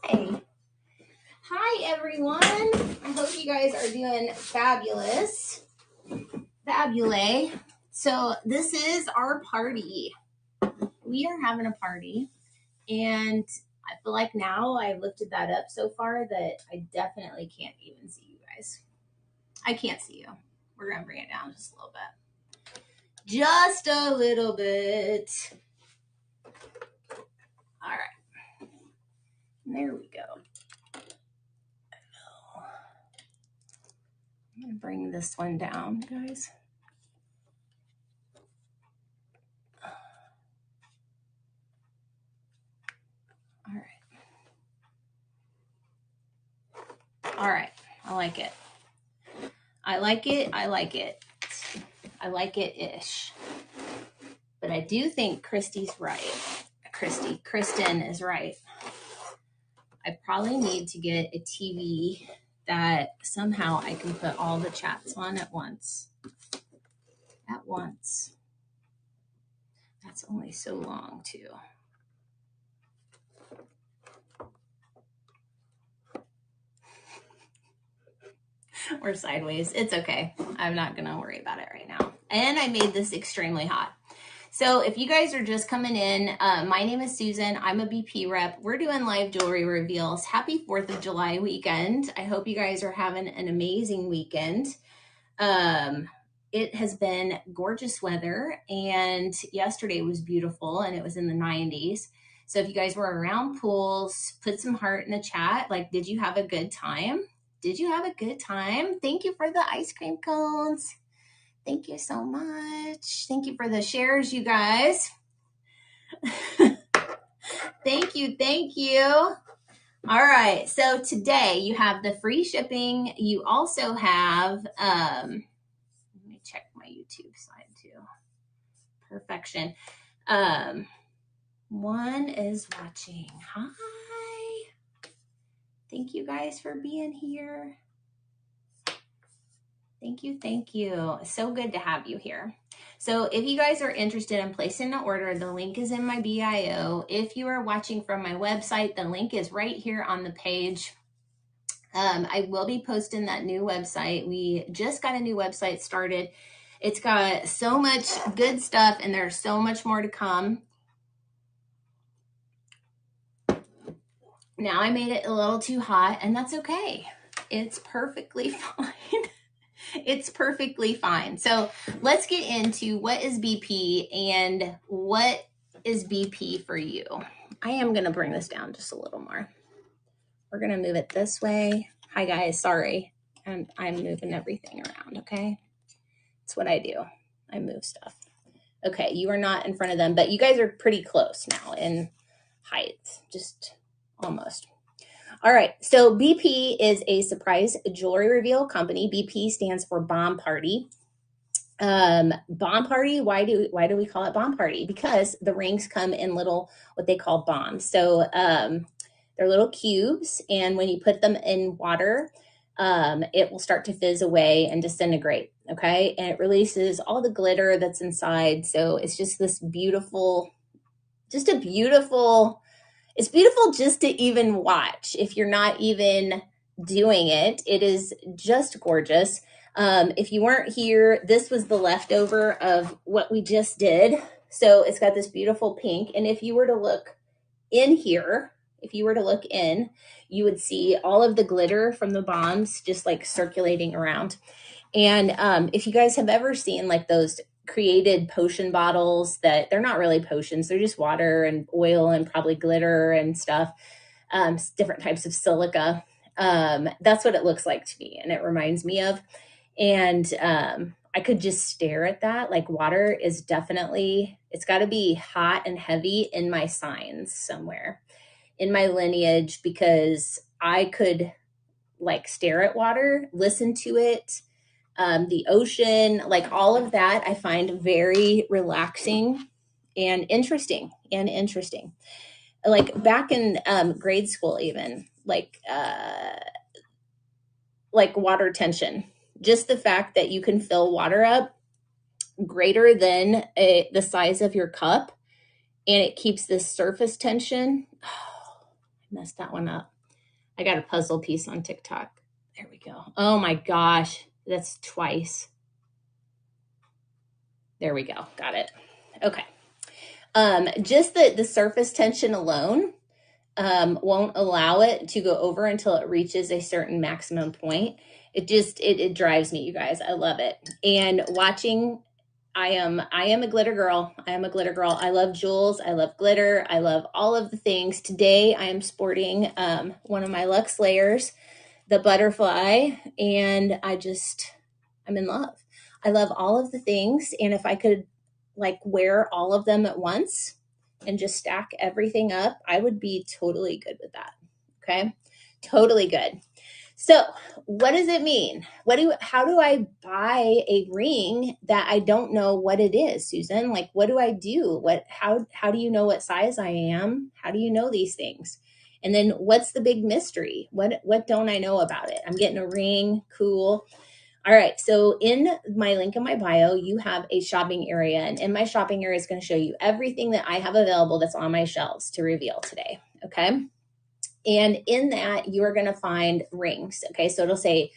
Hi. Hi, everyone. I hope you guys are doing fabulous. Fabulous. So this is our party. We are having a party. And I feel like now I've lifted that up so far that I definitely can't even see you guys. I can't see you. We're going to bring it down just a little bit. Just a little bit. All right. There we go. I'm going to bring this one down, guys. All right. All right. I like it. I like it. I like it. I like it-ish. But I do think Kristen's is right. I probably need to get a TV that somehow I can put all the chats on at once. That's only so long, too. We're sideways. It's okay. I'm not going to worry about it right now. And I made this extremely hot. So if you guys are just coming in, my name is Susan. I'm a BP rep. We're doing live jewelry reveals. Happy 4th of July weekend. I hope you guys are having an amazing weekend. It has been gorgeous weather, and yesterday was beautiful, and it was in the 90s. So if you guys were around pools, put some heart in the chat. Like, did you have a good time? Did you have a good time? Thank you for the ice cream cones. Thank you so much. Thank you for the shares, you guys. Thank you. Thank you. All right. So today you have the free shipping. You also have, let me check my YouTube slide too. Perfection. One is watching. Hi. Thank you guys for being here. Thank you. Thank you. So good to have you here. So if you guys are interested in placing an order, the link is in my bio. If you are watching from my website, the link is right here on the page. I will be posting that new website. We just got a new website started. It's got so much good stuff, and there's so much more to come. Now I made it a little too hot, and that's okay. It's perfectly fine. It's perfectly fine. So let's get into what is BP and what is BP for you. I am going to bring this down just a little more. We're going to move it this way. Hi guys, sorry. I'm moving everything around, okay? That's what I do. I move stuff. Okay, you are not in front of them, but you guys are pretty close now in height, just almost. All right, so BP is a surprise jewelry reveal company. BP stands for Bomb Party. Bomb Party, why do we call it Bomb Party? Because the rings come in little, what they call bombs. So they're little cubes, and when you put them in water, it will start to fizz away and disintegrate, okay? And it releases all the glitter that's inside. So it's just this beautiful, it's beautiful just to even watch. If you're not even doing it, it is just gorgeous. If you weren't here, this was the leftover of what we just did. So it's got this beautiful pink. And if you were to look in here, you would see all of the glitter from the bombs just like circulating around. And if you guys have ever seen like those created potion bottles, that they're not really potions, they're just water and oil and probably glitter and stuff, different types of silica. That's what it looks like to me, and it reminds me of. And I could just stare at that. Like, water is definitely, it's got to be hot and heavy in my signs somewhere in my lineage, because I could like stare at water, listen to it, the ocean, like all of that, I find very relaxing and interesting. Like back in grade school, even like water tension, just the fact that you can fill water up greater than the size of your cup, and it keeps this surface tension. Oh, I messed that one up. I got a puzzle piece on TikTok. There we go. Oh my gosh, that's twice. There we go. Got it. Okay. Just the surface tension alone won't allow it to go over until it reaches a certain maximum point. It drives me, you guys. I love it. And watching, I am a glitter girl. I love jewels. I love glitter. I love all of the things. Today I am sporting one of my Luxe layers, the butterfly, and I'm in love. I love all of the things, and if I could like wear all of them at once and just stack everything up, I would be totally good with that. Okay? Totally good. So, what does it mean? How do I buy a ring that I don't know what it is, Susan? Like, what do I do? How do you know what size I am? How do you know these things? And then what's the big mystery? What don't I know about it? I'm getting a ring, cool. All right, so in my link in my bio, you have a shopping area, and in my shopping area is going to show you everything that I have available that's on my shelves to reveal today, okay? And in that, you are going to find rings, okay? So it'll say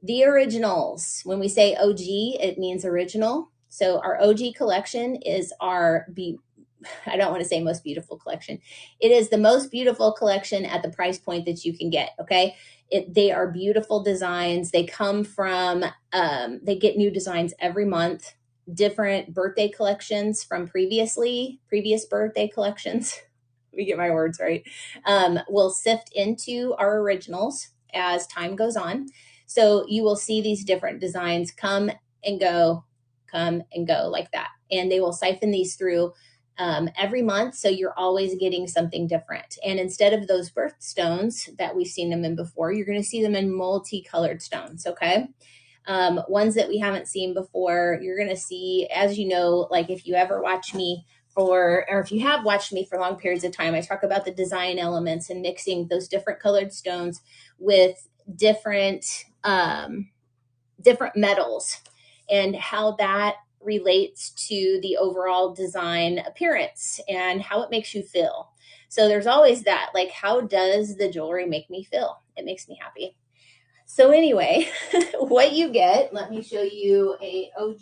the originals. When we say OG, it means original. So our OG collection is I don't want to say most beautiful collection. It is the most beautiful collection at the price point that you can get, okay? They are beautiful designs. They come from, they get new designs every month, different birthday collections from previous birthday collections. Let me get my words right. We'll sift into our originals as time goes on. So you will see these different designs come and go like that. And they will siphon these through every month. So you're always getting something different. And instead of those birthstones that we've seen them in before, you're going to see them in multicolored stones. Okay. Ones that we haven't seen before, you're going to see, as you know, like if you ever watch me or if you have watched me for long periods of time, I talk about the design elements and mixing those different colored stones with different metals and how that relates to the overall design appearance and how it makes you feel. So there's always that, like, how does the jewelry make me feel? It makes me happy. So anyway, what you get, let me show you an OG.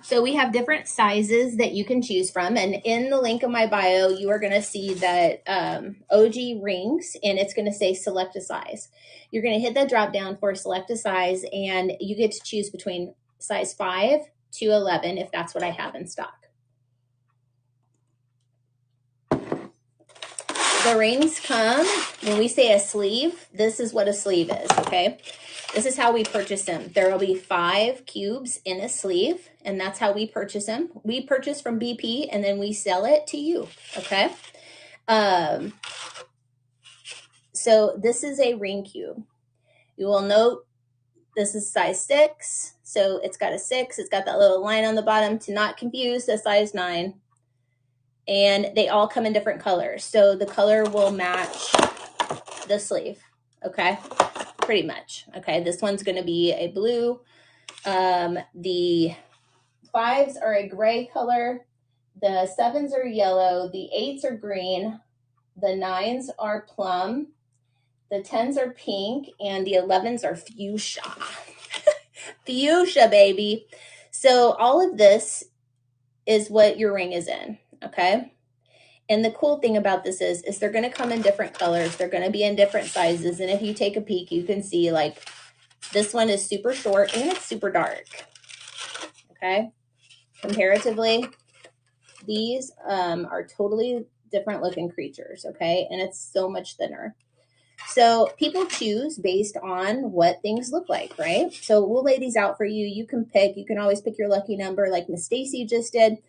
So we have different sizes that you can choose from. And in the link of my bio, you are going to see that OG rings, and it's going to say select a size. You're going to hit the drop down for select a size, and you get to choose between size 5 to 11 if that's what I have in stock. The rings come, when we say a sleeve, this is what a sleeve is, okay? This is how we purchase them. There will be 5 cubes in a sleeve, and that's how we purchase them. We purchase from BP, and then we sell it to you, okay? So this is a ring cube. You will note this is size 6, so it's got a 6. It's got that little line on the bottom to not confuse the size 9. And they all come in different colors. So the color will match the sleeve, okay? Pretty much, okay? This one's gonna be a blue. The 5s are a gray color. The 7s are yellow. The 8s are green. The 9s are plum. The 10s are pink. And the 11s are fuchsia. Fuchsia, baby. So all of this is what your ring is in, okay? And the cool thing about this is they're going to come in different colors. They're going to be in different sizes. And if you take a peek, you can see like this one is super short and it's super dark. Okay. Comparatively, these are totally different looking creatures. Okay. And it's so much thinner. So people choose based on what things look like, right? So we'll lay these out for you. You can pick. You can always pick your lucky number like Miss Stacy just did.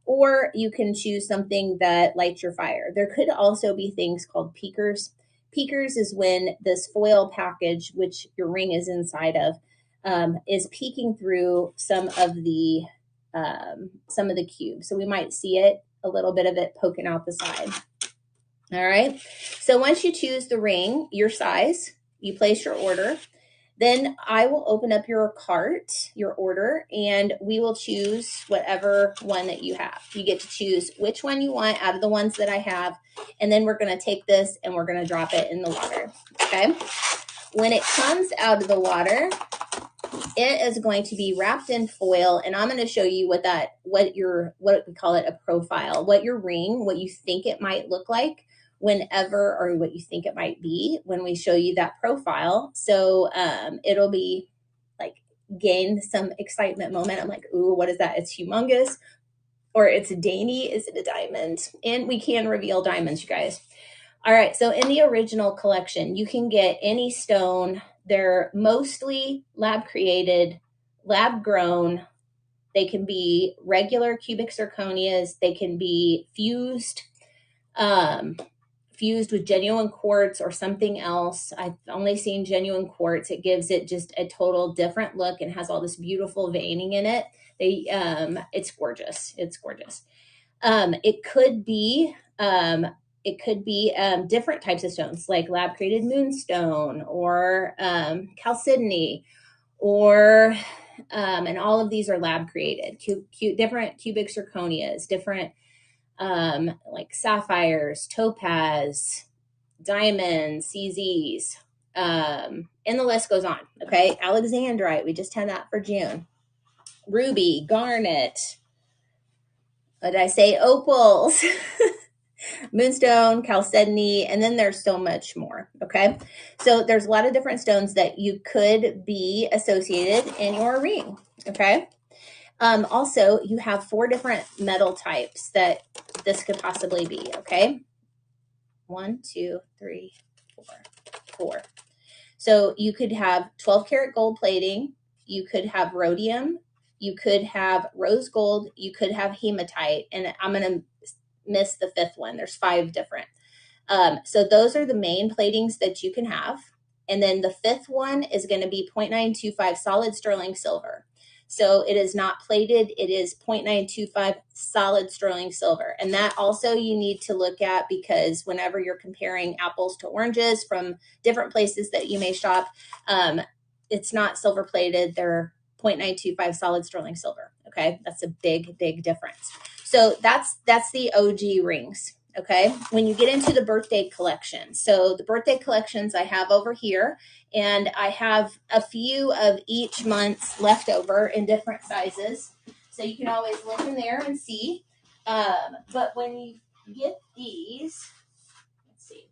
Or you can choose something that lights your fire. There could also be things called peakers. Peakers is when this foil package, which your ring is inside of, is peeking through some of the cubes. So we might see it, a little bit of it poking out the side. All right. So once you choose the ring, your size, you place your order. Then I will open up your cart, your order, and we will choose whatever one that you have. You get to choose which one you want out of the ones that I have. And then we're going to take this and we're going to drop it in the water. Okay. When it comes out of the water, it is going to be wrapped in foil. And I'm going to show you what we call it, a profile, what your ring, what you think it might look like whenever, or what you think it might be when we show you that profile. So it'll be like gain some excitement moment. I'm like, ooh, what is that? It's humongous, or it's dainty. Is it a diamond? And we can reveal diamonds, you guys. All right. So in the original collection, you can get any stone. They're mostly lab created, lab grown. They can be regular cubic zirconias. They can be fused with genuine quartz or something else. I've only seen genuine quartz. It gives it just a total different look and has all this beautiful veining in it. It's gorgeous. It's gorgeous. It could be different types of stones, like lab created moonstone or chalcedony, or and all of these are lab created. Different cubic zirconias, different like sapphires, topaz, diamonds, CZs, and the list goes on. Okay, alexandrite, we just had that for June. Ruby, garnet. What did I say? Opals. Moonstone, chalcedony, and then there's so much more. Okay, so there's a lot of different stones that you could be associated in your ring. Okay, also you have 4 different metal types that this could possibly be. Okay, 1, 2, 3, 4. So you could have 12 karat gold plating. You could have rhodium. You could have rose gold. You could have hematite, and I'm going to miss the 5th one. There's 5 different. So those are the main platings that you can have. And then the 5th one is going to be 0.925 solid sterling silver. So it is not plated. It is 0.925 solid sterling silver. And that also you need to look at, because whenever you're comparing apples to oranges from different places that you may shop, it's not silver plated. They're 0.925 solid sterling silver. Okay. That's a big, big difference. So that's the OG rings. okay, when you get into the birthday collection. So the birthday collections I have over here, and I have a few of each month's left over in different sizes. So you can always look in there and see. But when you get these, let's see,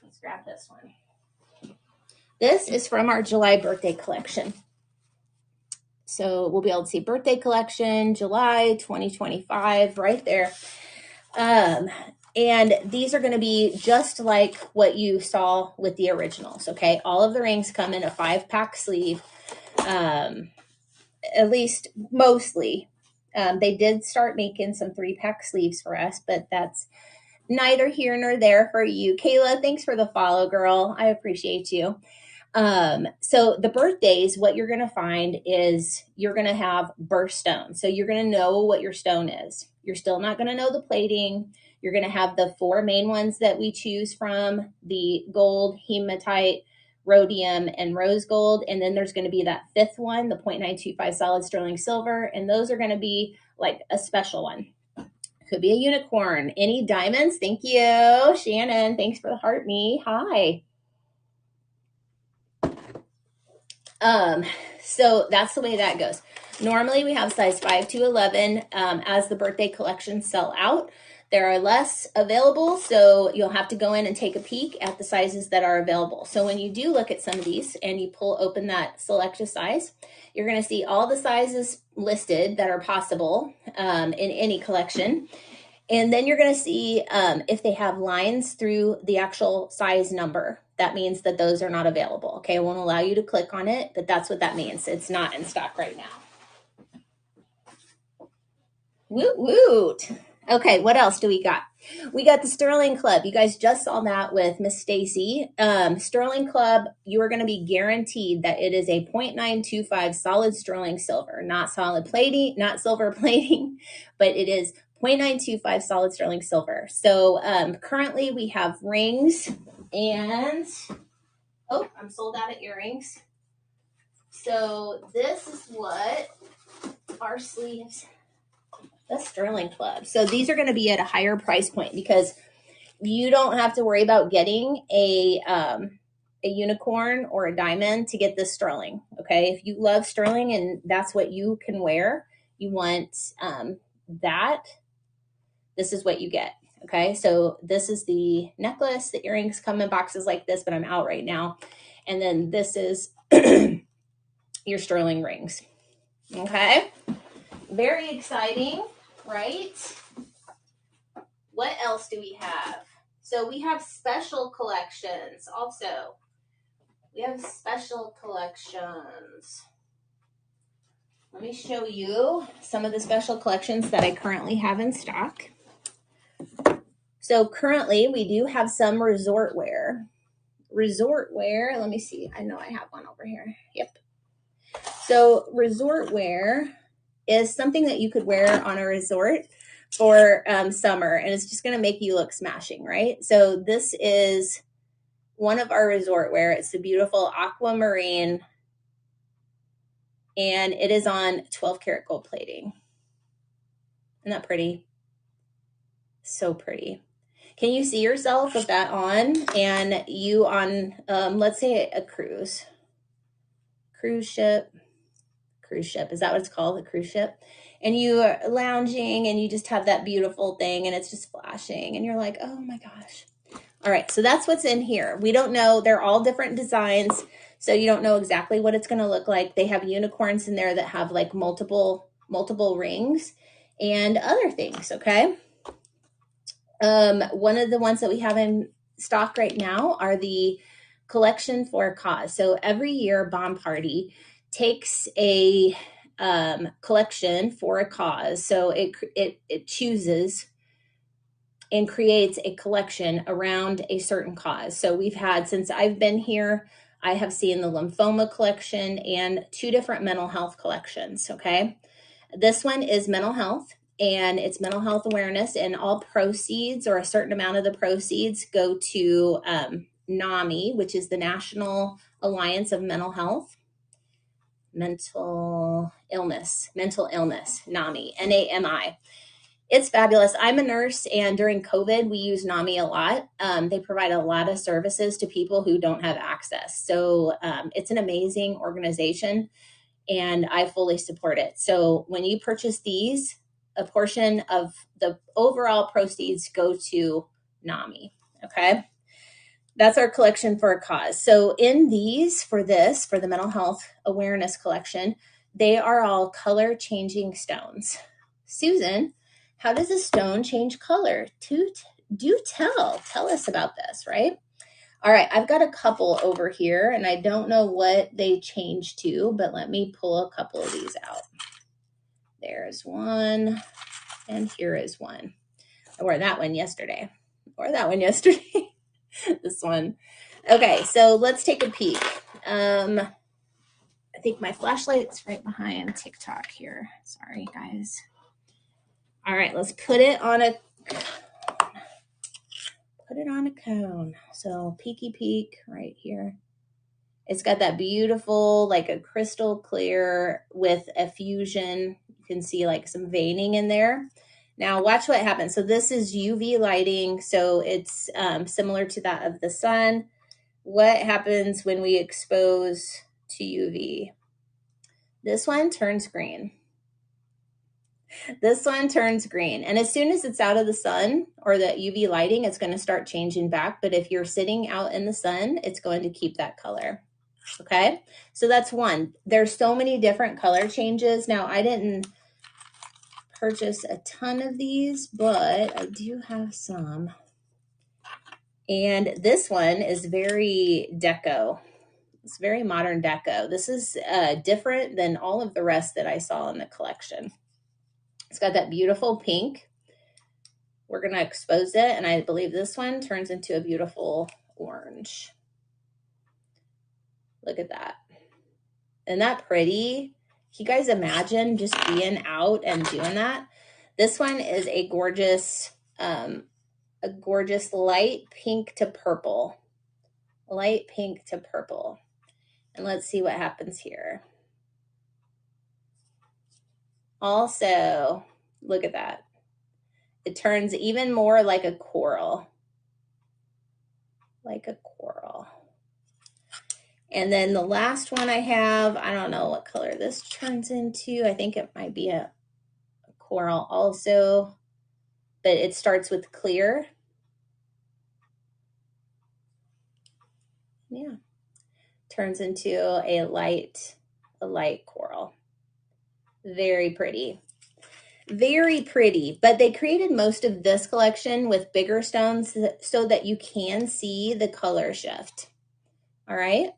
let's grab this one. This is from our July birthday collection. So we'll be able to see birthday collection, July 2025, right there. And these are going to be just like what you saw with the originals, okay? All of the rings come in a 5-pack sleeve, at least mostly. They did start making some 3-pack sleeves for us, but that's neither here nor there for you. Kayla, thanks for the follow, girl. I appreciate you. So the birthdays, what you're going to find is you're going to have birthstones. So you're going to know what your stone is. You're still not going to know the plating. You're going to have the 4 main ones that we choose from, the gold, hematite, rhodium, and rose gold. And then there's going to be that 5th one, the 0.925 solid sterling silver. And those are going to be like a special one. Could be a unicorn. Any diamonds? Thank you. Shannon, thanks for the heart me. Hi. So that's the way that goes. Normally we have size 5 to 11. As the birthday collections sell out, there are less available. So you'll have to go in and take a peek at the sizes that are available. So when you do look at some of these and you pull open that select a size, you're going to see all the sizes listed that are possible, in any collection. And then you're going to see, if they have lines through the actual size number. That means that those are not available. Okay, it won't allow you to click on it, but that's what that means. It's not in stock right now. Woot woot. Okay, what else do we got? We got the Sterling Club. You guys just saw that with Miss Stacy. Sterling Club, you are going to be guaranteed that it is a 0.925 solid sterling silver, not solid plating, not silver plating, but it is 0.925 solid sterling silver. So currently we have rings and, oh, I'm sold out of earrings. So this is what our sleeves, the Sterling Club. So these are going to be at a higher price point because you don't have to worry about getting a unicorn or a diamond to get this sterling. Okay, if you love sterling and that's what you can wear, you want that. This is what you get. Okay, so this is the necklace. The earrings come in boxes like this, but I'm out right now. And then this is your sterling rings. Okay, very exciting, right? What else do we have? So we have special collections also. We have special collections. Let me show you some of the special collections that I currently have in stock. So currently we do have some resort wear. Resort wear, let me see. I know I have one over here. Yep. So resort wear is something that you could wear on a resort for summer, and it's just going to make you look smashing, right? So this is one of our resort wear. It's the beautiful aquamarine, and it is on 12 karat gold plating. Isn't that pretty? So pretty. Can you see yourself with that on and you on, let's say a cruise ship, is that what it's called? A cruise ship? And you are lounging and you just have that beautiful thing and it's just flashing and you're like, oh my gosh. All right, so that's what's in here. We don't know. They're all different designs, so you don't know exactly what it's going to look like. They have unicorns in there that have like multiple rings and other things, okay? One of the ones that we have in stock right now are the collection for a cause. So every year Bomb Party takes a collection for a cause. So it chooses and creates a collection around a certain cause. So we've had, since I've been here, I have seen the lymphoma collection and 2 different mental health collections, okay? This one is mental health, and it's mental health awareness, and all proceeds, or a certain amount of the proceeds, go to NAMI, which is the National Alliance of Mental Health, Mental Illness, NAMI, NAMI. It's fabulous. I'm a nurse, and during COVID, we use NAMI a lot. They provide a lot of services to people who don't have access. So it's an amazing organization, and I fully support it. So when you purchase these, a portion of the overall proceeds go to NAMI. Okay. That's our collection for a cause. So in these, for the mental health awareness collection, they are all color changing stones. Susan, how does a stone change color? Do tell us about this, right? All right, I've got a couple over here, and I don't know what they change to, but let me pull a couple of these out. There's one, and here is one. I wore that one yesterday. This one. Okay, so let's take a peek. I think my flashlight's right behind TikTok here. Sorry, guys. All right, let's put it on a cone. So peeky peek right here. It's got that beautiful, like a crystal clear with a fusion. You can see like some veining in there. Now watch what happens. So this is UV lighting. So it's similar to that of the sun. What happens when we expose to UV? This one turns green. This one turns green. And as soon as it's out of the sun or the UV lighting, it's going to start changing back. But if you're sitting out in the sun, it's going to keep that color. Okay, so that's one. There's so many different color changes. Now, I didn't purchase a ton of these, but I do have some. And this one is very deco. It's very modern deco. This is different than all of the rest that I saw in the collection. It's got that beautiful pink. We're going to expose it, and I believe this one turns into a beautiful orange. Look at that. Isn't that pretty? Can you guys imagine just being out and doing that? This one is a gorgeous light pink to purple. Light pink to purple. And let's see what happens here. Also, look at that. It turns even more like a coral. Like a coral. And then the last one I have, I don't know what color this turns into. I think it might be a coral also, but it starts with clear. Yeah. Turns into a light coral. Very pretty. Very pretty, but they created most of this collection with bigger stones so that you can see the color shift. All right.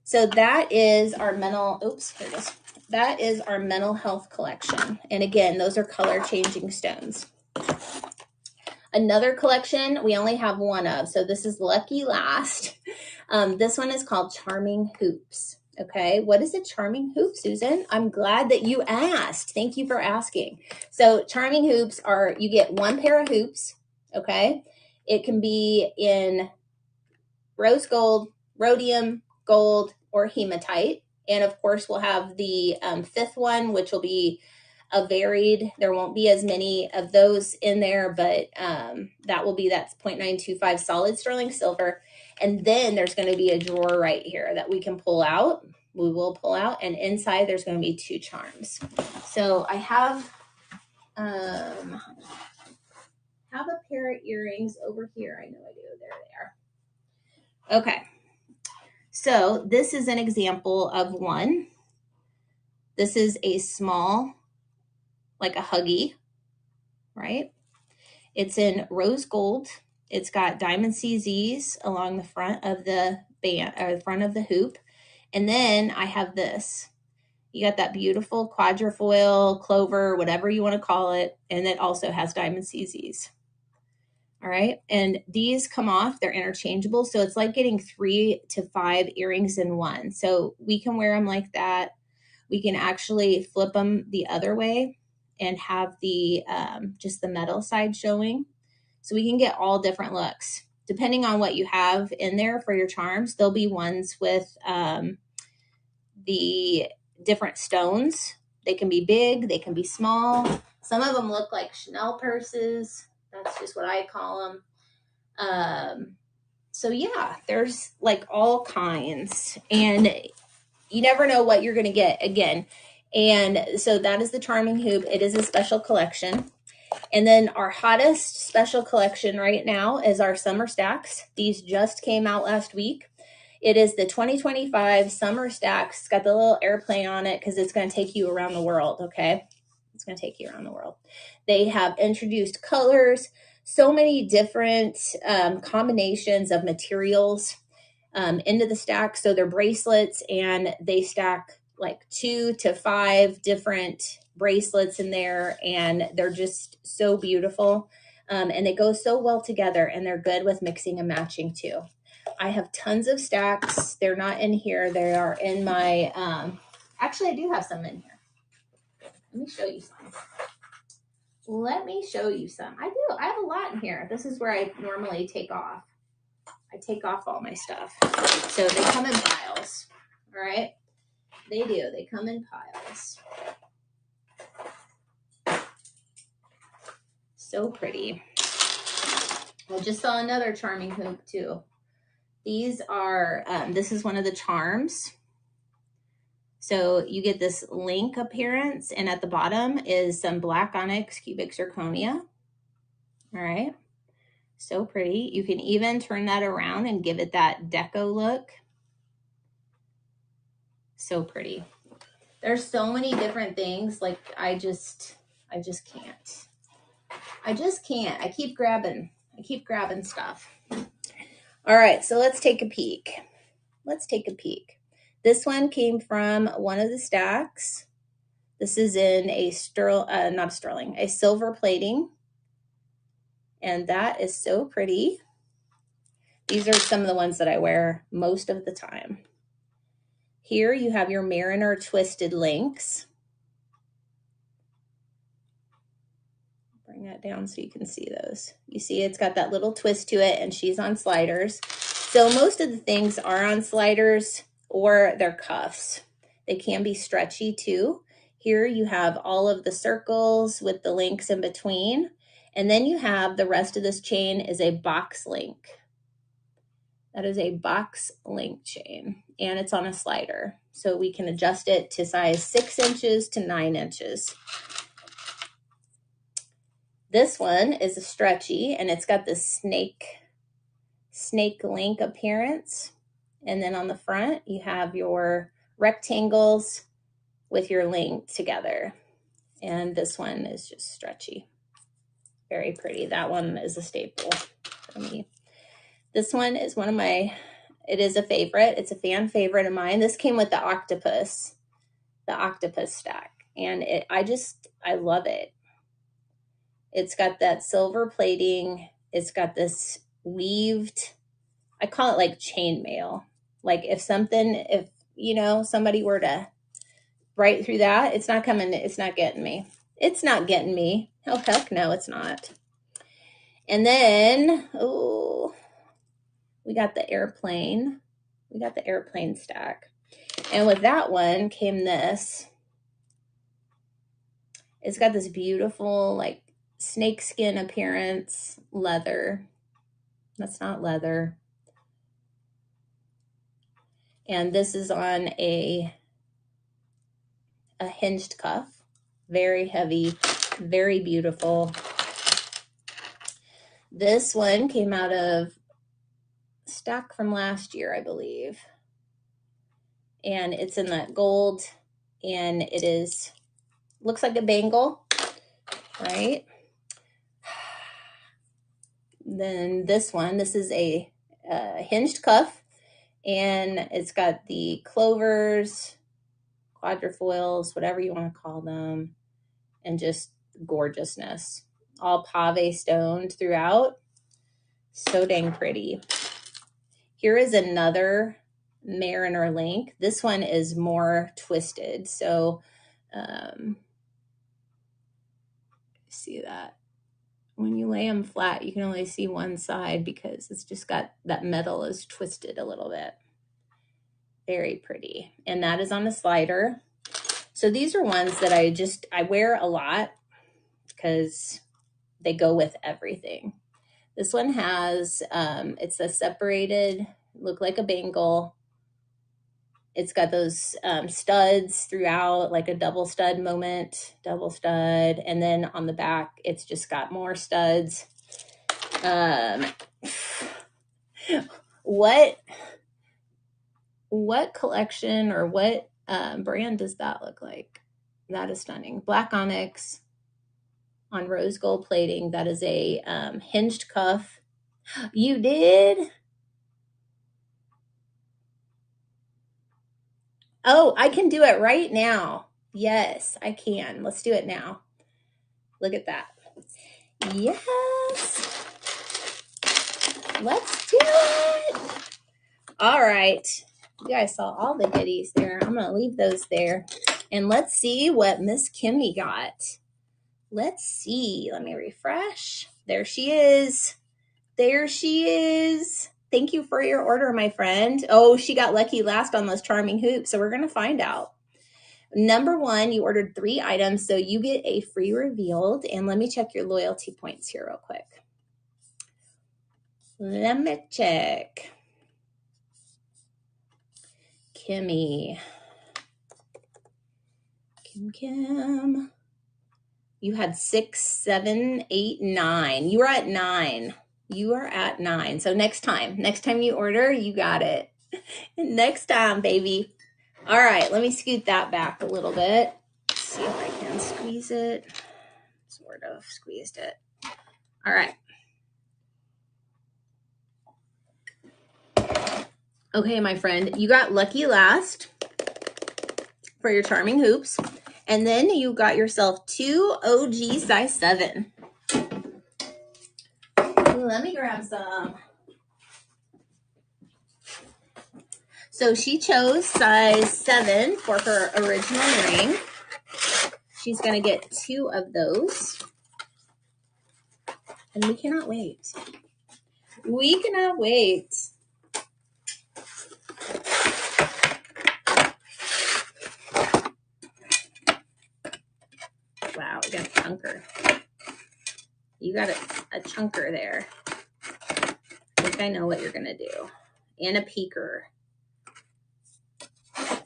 So that is our mental, here it is. That is our mental health collection. And again, those are color changing stones. Another collection we only have one of. So this is lucky last. This one is called Charming Hoops. Okay, what is a charming hoop, Susan? I'm glad that you asked. Thank you for asking. So charming hoops are, you get one pair of hoops, okay? It can be in rose gold, rhodium, gold, or hematite. And of course, we'll have the fifth one, which will be a varied, there won't be as many of those in there, but that will be, that's 0.925 solid sterling silver. And then there's going to be a drawer right here that we can pull out. We will pull out, and inside there's going to be 2 charms. So I have a pair of earrings over here. I know I do. There they are. Okay. So this is an example of one. This is a small, like a Huggy, right? It's in rose gold. It's got diamond CZs along the front of the band, or the front of the hoop. And then I have this. You got that beautiful quadrifoil, clover, whatever you want to call it. And it also has diamond CZs. All right. And these come off, they're interchangeable. So it's like getting 3 to 5 earrings in one. So we can wear them like that. We can actually flip them the other way and have the just the metal side showing. So we can get all different looks. Depending on what you have in there for your charms, there'll be ones with the different stones. They can be big, they can be small. Some of them look like Chanel purses. That's just what I call them. So yeah, there's like all kinds, and you never know what you're going to get again. And so that is the Charming Hoop. It is a special collection. And then our hottest special collection right now is our summer stacks. These just came out last week. It is the 2025 summer stacks. It's got the little airplane on it because it's going to take you around the world, okay? It's going to take you around the world. They have introduced colors, so many different combinations of materials into the stack. So they're bracelets, and they stack like 2 to 5 different bracelets in there, and they're just so beautiful. And they go so well together, and they're good with mixing and matching too. I have tons of stacks. They're not in here. They are in my, actually I do have some in here. Let me show you some. Let me show you some. I do. I have a lot in here. This is where I normally take off. I take off all my stuff. So they come in piles. All right. They do. They come in piles. So pretty. I just saw another Charming Hoop too. These are, this is one of the charms. So you get this link appearance, and at the bottom is some black onyx cubic zirconia. All right. So pretty. You can even turn that around and give it that deco look. So pretty. There's so many different things. Like I just can't. I just can't. I keep grabbing stuff. All right, so let's take a peek. Let's take a peek. This one came from one of the stacks. This is in a a silver plating. And that is so pretty. These are some of the ones that I wear most of the time. Here you have your Mariner twisted links. Bring that down so you can see those. You see it's got that little twist to it, and she's on sliders. So most of the things are on sliders, or they're cuffs. They can be stretchy too. Here you have all of the circles with the links in between. And then you have the rest of this chain is a box link. That is a box link chain, and it's on a slider. So we can adjust it to size 6 inches to 9 inches. This one is a stretchy, and it's got this snake link appearance. And then on the front, you have your rectangles with your link together. And this one is just stretchy. Very pretty. That one is a staple for me. This one is one of my, it is a favorite. It's a fan favorite of mine. This came with the octopus stack. And I love it. It's got that silver plating. It's got this weaved, I call it like chainmail. Like if somebody were to right through that, it's not getting me. It's not getting me. Oh, heck no, it's not. And then, we got the airplane. We got the airplane stack. And with that one came this. It's got this beautiful like snakeskin appearance, leather. That's not leather. And this is on a hinged cuff. Very heavy, very beautiful. This one came out of stack from last year, I believe. And it's in that gold, and it looks like a bangle, right? Then this is a hinged cuff, and it's got the clovers, quadrifoils, whatever you want to call them, and just gorgeousness. All pave stoned throughout. So dang pretty. Here is another Mariner link. This one is more twisted. So see that? When you lay them flat, you can only see one side because it's just got that metal is twisted a little bit. Very pretty. And that is on a slider. So these are ones that I wear a lot because they go with everything. This one has, it's a separated, look like a bangle. It's got those studs throughout, like a double stud moment, double stud. And then on the back, it's just got more studs. What collection or what brand does that look like? That is stunning. Black onyx on rose gold plating. That is a hinged cuff. You did? Oh, I can do it right now. Yes, I can. Let's do it now. Look at that. Yes. Let's do it. All right. You guys saw all the goodies there. I'm going to leave those there. And let's see what Miss Kimmy got. Let's see. Let me refresh. There she is. There she is. Thank you for your order, my friend. Oh, she got lucky last on those charming hoops. So we're going to find out. Number one, you ordered 3 items. So you get a free revealed. And let me check your loyalty points here real quick. Let me check. Kimmy. Kim. You had 6, 7, 8, 9. You were at 9. You are at 9. So next time you order, you got it. Next time, baby. All right, let me scoot that back a little bit. Let's see if I can squeeze it. Sort of squeezed it. All right. Okay, my friend, you got lucky last for your charming hoops. And then you got yourself 2 OG size 7. Let me grab some. So she chose size 7 for her original ring. She's going to get 2 of those. And we cannot wait. We cannot wait. Wow, we got a chunker. You got a chunker there. I think I know what you're going to do. And a peeker. Oh,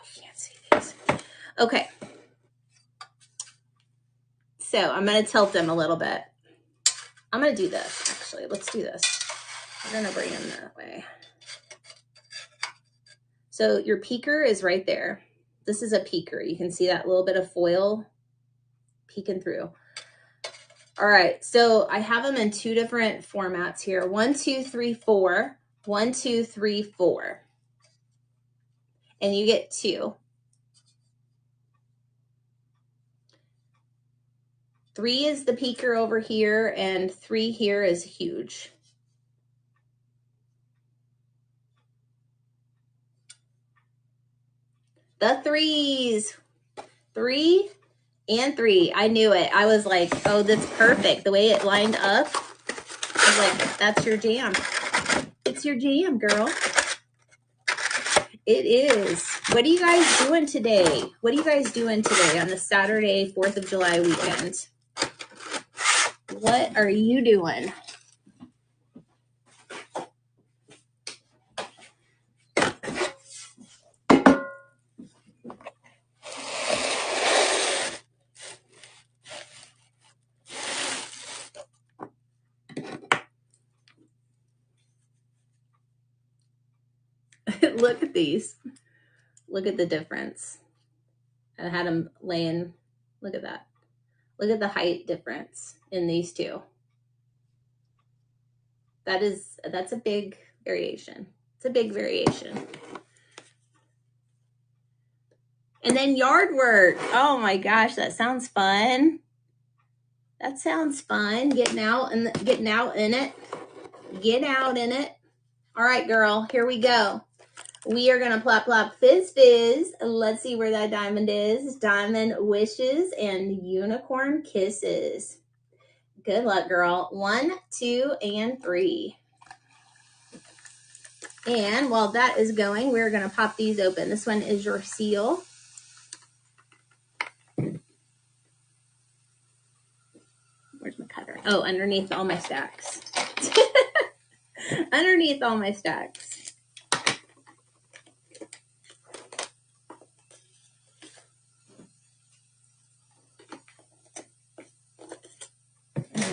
you can't see these. Okay. So I'm going to tilt them a little bit. I'm going to do this, actually. Let's do this. We're going to bring them that way. So your peeker is right there. This is a peeker. You can see that little bit of foil peeking through. All right, so I have them in 2 different formats here. 1, 2, 3, 4. 1, 2, 3, 4. And you get 2. 3 is the peeker over here, and 3 here is huge. The 3s. 3 and 3. I knew it. I was like, oh, that's perfect. The way it lined up, I was like, that's your jam. It's your jam, girl. It is. What are you guys doing today? What are you guys doing today on the Saturday, 4th of July weekend? What are you doing? Look at these. Look at the difference. I had them laying. Look at that. Look at the height difference in these 2. That's a big variation. It's a big variation. And then yard work. Oh my gosh, that sounds fun. That sounds fun. Getting out in it. Get out in it. All right, girl, here we go. We are going to plop, plop, fizz, fizz. Let's see where that diamond is. Diamond wishes and unicorn kisses. Good luck, girl. 1, 2, and 3. And while that is going, we're going to pop these open. This one is your seal. cover. Oh, underneath all my stacks. Underneath all my stacks.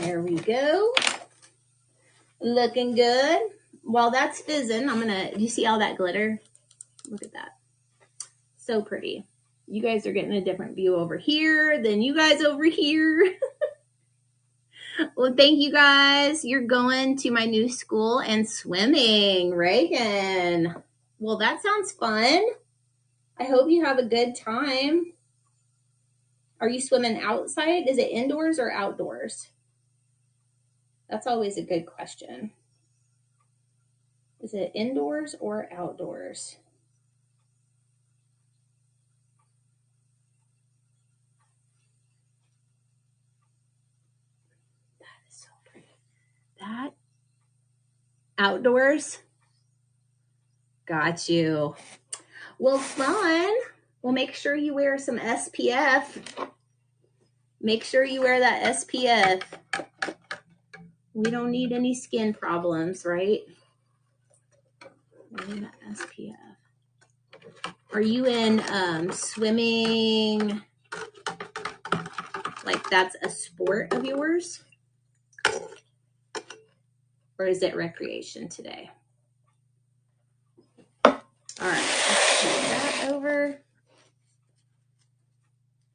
There we go. Looking good. While that's fizzing, do you see all that glitter? Look at that. So pretty. You guys are getting a different view over here than you guys over here. Well, thank you guys. You're going to my new school and swimming, Reagan. Well, that sounds fun. I hope you have a good time. Are you swimming outside? Is it indoors or outdoors? That's always a good question. Is it indoors or outdoors? That is so pretty. That outdoors? Got you. Well, fun. Well, make sure you wear some SPF. Make sure you wear that SPF. We don't need any skin problems, right? Wear that SPF. Are you in swimming? Like that's a sport of yours? Or is it recreation today? All right, let's put that over.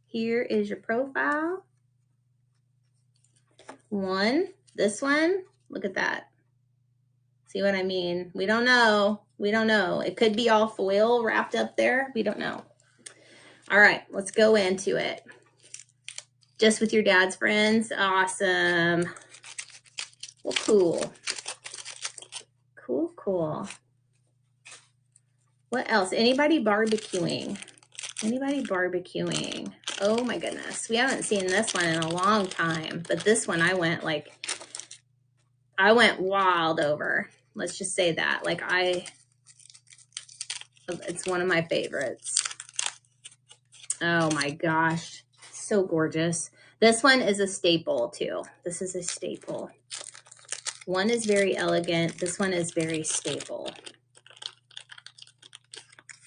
Here is your profile. This one, look at that. See what I mean? We don't know. We don't know. It could be all foil wrapped up there. We don't know. All right, let's go into it. Just with your dad's friends? Awesome. Well, cool. Cool, cool. What else? Anybody barbecuing? Anybody barbecuing? Oh my goodness. We haven't seen this one in a long time, but this one I went wild over. Let's just say that. It's one of my favorites. Oh my gosh. So gorgeous. This one is a staple too. This is a staple. One is very elegant. This one is very staple.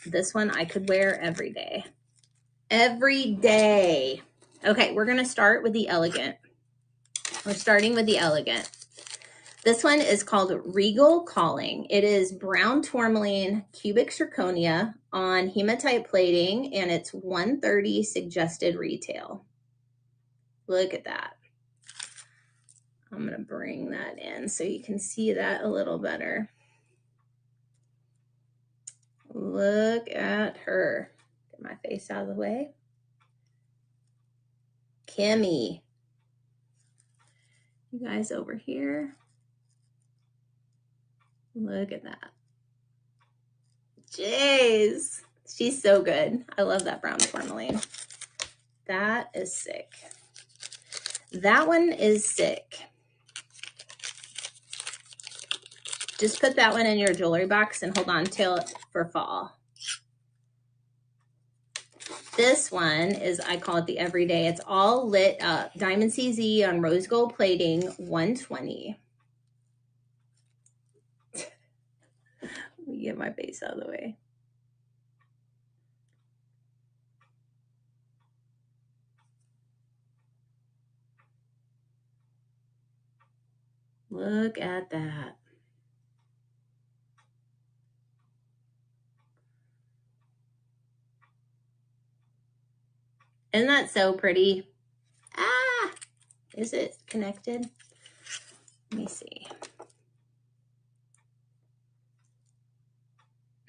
This one I could wear every day. Every day. Okay, we're going to start with the elegant. We're starting with the elegant. This one is called Regal Calling. It is brown tourmaline cubic zirconia on hematite plating, and it's $130 suggested retail. Look at that. I'm going to bring that in so you can see that a little better. Look at her. Get my face out of the way. Kimmy. You guys over here. Look at that. Jeez. She's so good. I love that brown tourmaline. That is sick. That one is sick. Just put that one in your jewelry box and hold on till for fall. This one is, I call it the everyday. It's all lit up. Diamond CZ on rose gold plating, $120. Let me get my face out of the way. Look at that. Isn't that so pretty? Ah, is it connected? Let me see.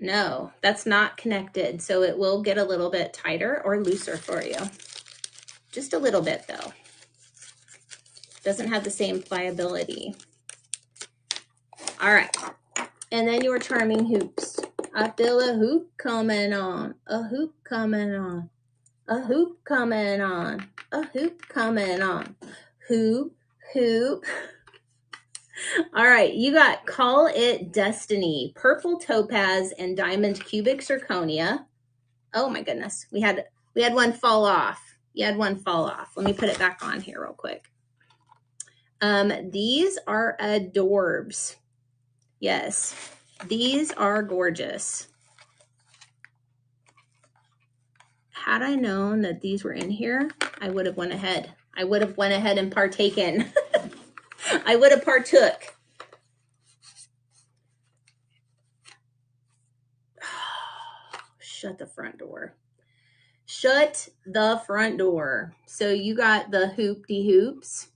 No, that's not connected. So it will get a little bit tighter or looser for you. Just a little bit though. Doesn't have the same pliability. All right. And then your charming hoops. I feel a hoop coming on. A hoop coming on. A hoop coming on. A hoop coming on. Hoop, hoop. All right, you got Call It Destiny, purple topaz and diamond cubic zirconia. Oh my goodness, we had one fall off. You had one fall off. Let me put it back on here real quick. These are adorbs. Yes, these are gorgeous. Had I known that these were in here, I would have went ahead. I would have went ahead and partaken. I would have partook. Shut the front door. Shut the front door. So you got the hoop-de-hoops,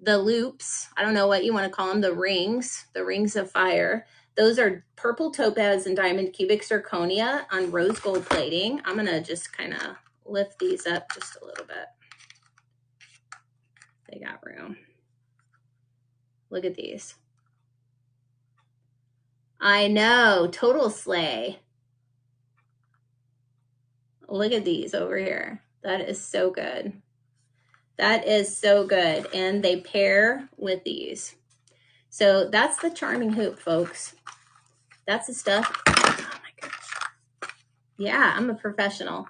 the loops. I don't know what you want to call them. The rings of fire. Those are purple topaz and diamond cubic zirconia on rose gold plating. I'm going to just kind of lift these up just a little bit. They got room. Look at these. I know, total slay. Look at these over here. That is so good. That is so good. And they pair with these. So that's the charming hoop, folks. That's the stuff. Oh my gosh. Yeah, I'm a professional.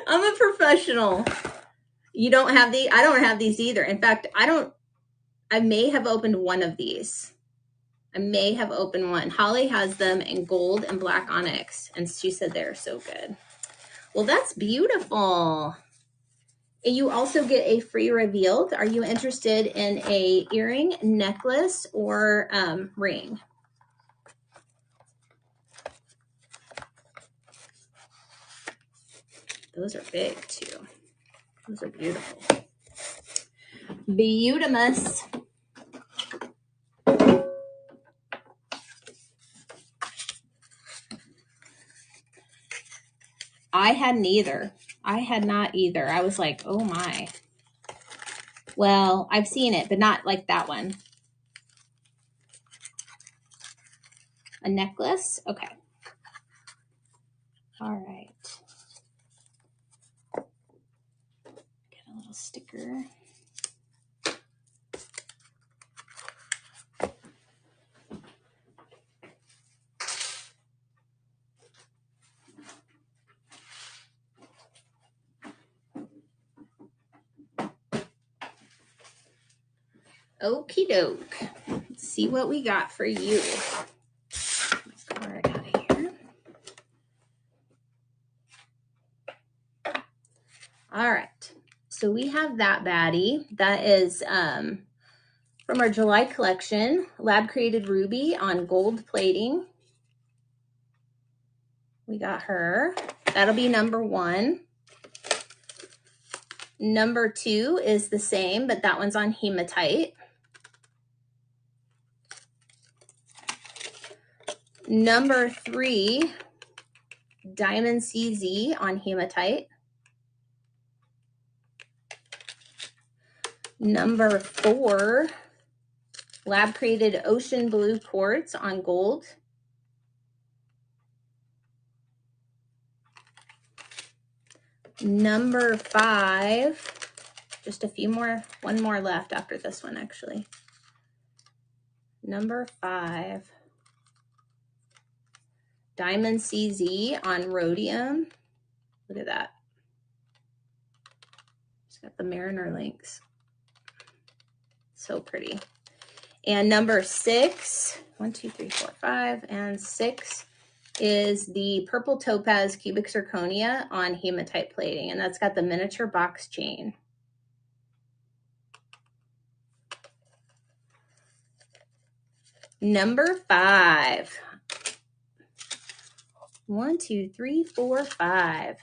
I'm a professional. You don't have the, I don't have these either. In fact, I may have opened one of these. I may have opened one. Holly has them in gold and black onyx, and she said they're so good. Well, that's beautiful. And you also get a free revealed. Are you interested in a earring, necklace, or ring? Those are big too. Those are beautiful. Beautimous. I hadn't either. I had not either. I was like, oh my. Well, I've seen it, but not like that one. A necklace? Okay. All right. Get a little sticker. Okie doke. Let's see what we got for you. Card out of here. All right. So we have that baddie. That is from our July collection, Lab Created Ruby on gold plating. We got her. That'll be number 1. Number 2 is the same, but that one's on hematite. Number 3, Diamond CZ on hematite. Number 4, Lab Created Ocean Blue Quartz on gold. Number 5, just a few more, one more left after this one actually. Number 5, Diamond CZ on rhodium. Look at that. It's got the Mariner links. So pretty. And number 6, 1, 2, 3, 4, 5, and 6 is the purple topaz cubic zirconia on hematite plating, and that's got the miniature box chain. Number 5. 1, 2, 3, 4, 5.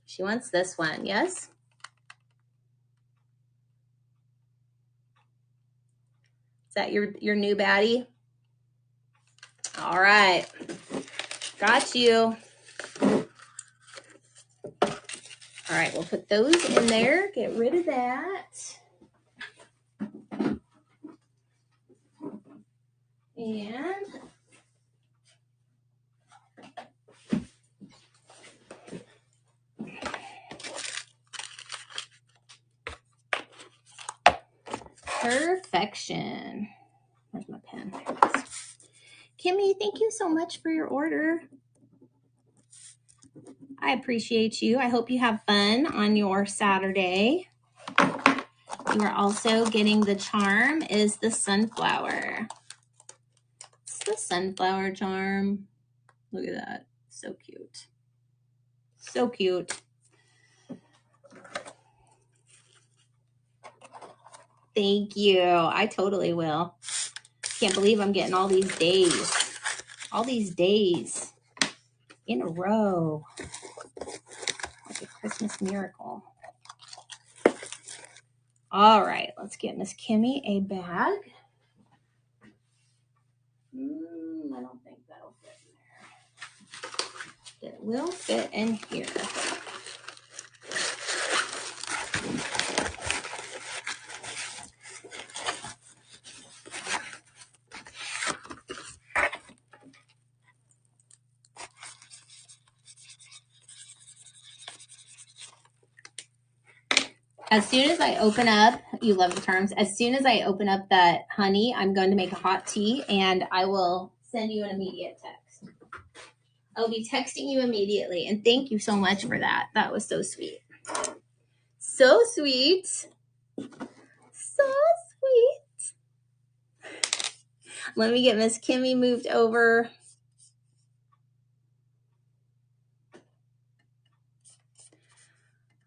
She wants this one, yes? Is that your new baddie? All right. Got you. All right, we'll put those in there. Get rid of that. And perfection. Where's my pen? There it is. Kimmy, thank you so much for your order. I appreciate you. I hope you have fun on your Saturday. you are also getting the charm is the sunflower. It's the sunflower charm. Look at that. So cute. So cute. Thank you. I totally will. Can't believe I'm getting all these days. All these days in a row. Like a Christmas miracle. All right, let's get Miss Kimmy a bag. I don't think that'll fit in there. It will fit in here. As soon as I open up, you love the terms, as soon as I open up that honey, I'm going to make a hot tea and I will send you an immediate text. I'll be texting you immediately. And thank you so much for that. That was so sweet. So sweet. So sweet. Let me get Miss Kimmy moved over.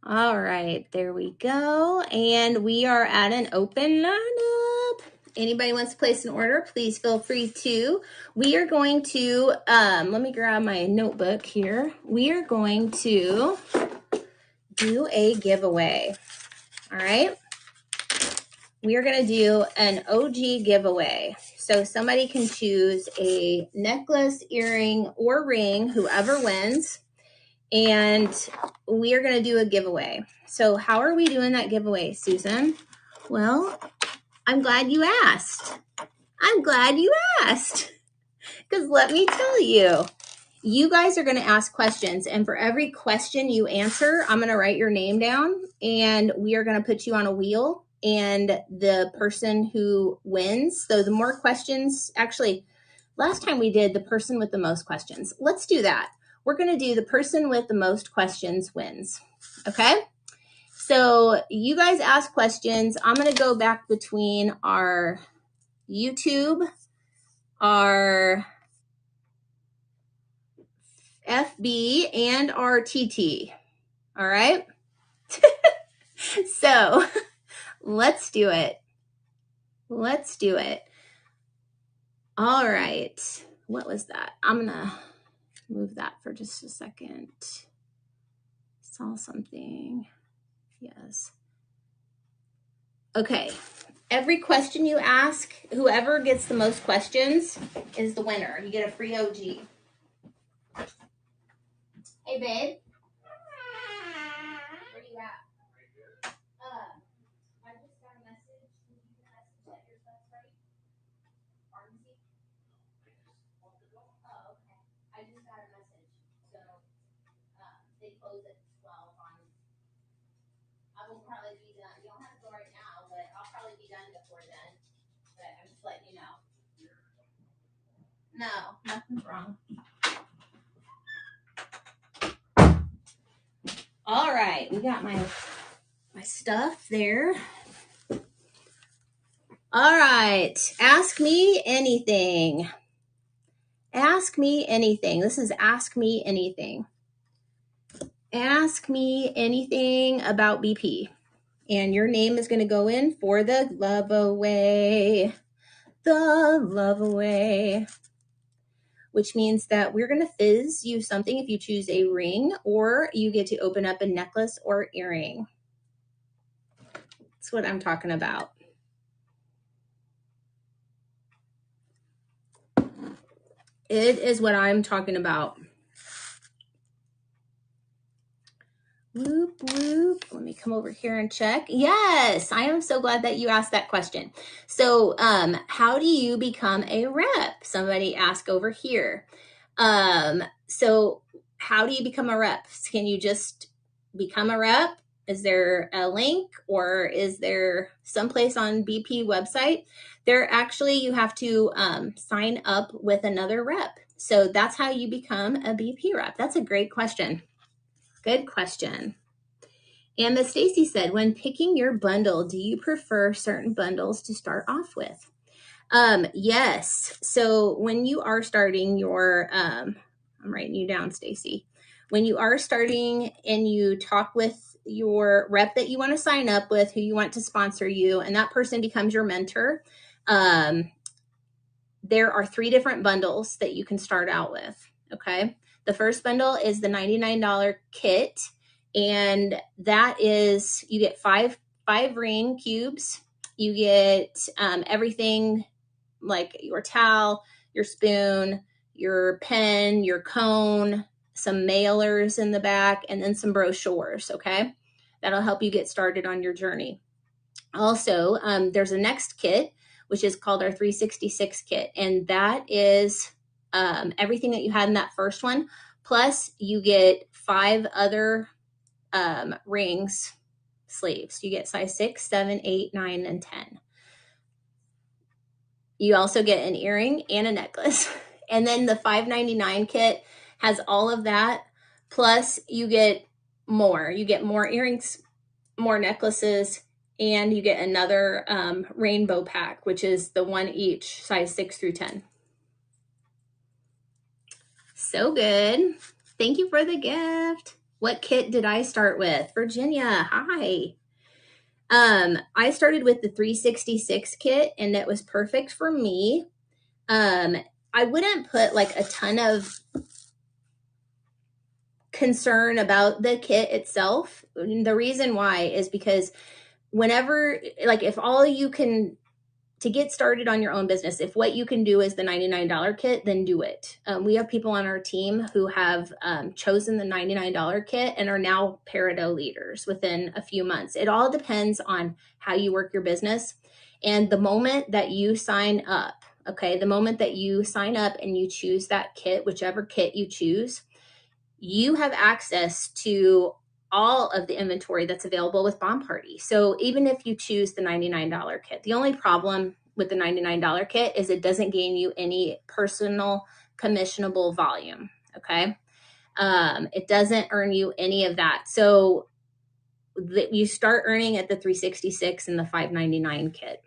All right, there we go. And we are at an open lineup. Anybody wants to place an order, please feel free to. We are going to, let me grab my notebook here. We are going to do a giveaway. All right. We are going to do an OG giveaway. So somebody can choose a necklace, earring, or ring, whoever wins. And we are going to do a giveaway. So how are we doing that giveaway, Susan? Well, I'm glad you asked. I'm glad you asked. Because let me tell you, you guys are going to ask questions. And for every question you answer, I'm going to write your name down. And we are going to put you on a wheel. And the person who wins, so the more questions, actually, last time we did the person with the most questions. Let's do that. We're going to do the person with the most questions wins. Okay? So you guys ask questions. I'm going to go back between our YouTube, our FB, and our TT. All right? So let's do it. Let's do it. All right. What was that? I'm going to move that for just a second. Saw something. Yes. Okay. Every question you ask, whoever gets the most questions is the winner. You get a free OG. Hey, babe. Where you at? I just got a message. Did you get a message that your stuff's ready? Pharmacy? Oh, okay. I just got a message. So, they close at 12 on. I will probably be done. You don't have to go right now, but I'll probably be done before then. But I'm just letting you know. No, nothing's wrong. All right, we got my stuff there. All right, ask me anything. Ask me anything. This is ask me anything. Ask me anything about BP. And your name is going to go in for the love away. The love away. Which means that we're going to fizz you something if you choose a ring, or you get to open up a necklace or earring. That's what I'm talking about. It is what I'm talking about. Whoop, whoop. Let me come over here and check. Yes, I am so glad that you asked that question. So how do you become a rep? Somebody asked over here. So how do you become a rep? Can you just become a rep? Is there a link, or is there someplace on BP website? There actually, you have to sign up with another rep. So that's how you become a BP rep. That's a great question. Good question. And Miss Stacy said, when picking your bundle, do you prefer certain bundles to start off with? Yes. So when you are starting your, I'm writing you down, Stacy. When you are starting and you talk with your rep that you want to sign up with, who you want to sponsor you, and that person becomes your mentor, there are 3 different bundles that you can start out with. Okay. The first bundle is the $99 kit. And that is, you get five ring cubes. You get everything like your towel, your spoon, your pen, your cone, some mailers in the back, and then some brochures. Okay. That'll help you get started on your journey. Also, there's a next kit, which is called our 366 kit. And that is everything that you had in that first one. Plus, you get 5 other rings, sleeves. You get size 6, 7, 8, 9, and 10. You also get an earring and a necklace. And then the $5.99 kit has all of that. Plus, you get more. You get more earrings, more necklaces, and you get another rainbow pack, which is the one each, size 6 through 10. So good. Thank you for the gift. What kit did I start with? Virginia, hi. I started with the 366 kit, and that was perfect for me. I wouldn't put like a ton of concern about the kit itself. The reason why is because whenever, like, if all you can, to get started on your own business, if what you can do is the $99 kit, then do it. We have people on our team who have chosen the $99 kit and are now Peridot leaders within a few months. It all depends on how you work your business. And the moment that you sign up, okay, the moment that you sign up and you choose that kit, whichever kit you choose, you have access to all of the inventory that's available with Bomb Party. So even if you choose the $99 kit, the only problem with the $99 kit is it doesn't gain you any personal commissionable volume. Okay. It doesn't earn you any of that. So you start earning at the 366 and the $5.99 kit.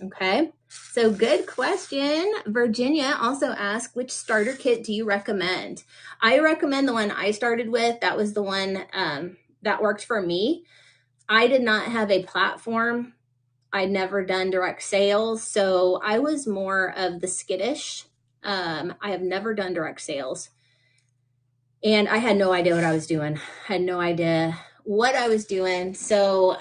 Okay. So good question. Virginia also asked, which starter kit do you recommend? I recommend the one I started with. That was the one that worked for me. I did not have a platform. I'd never done direct sales. So I was more of the skittish. I have never done direct sales. And I had no idea what I was doing. I had no idea what I was doing. So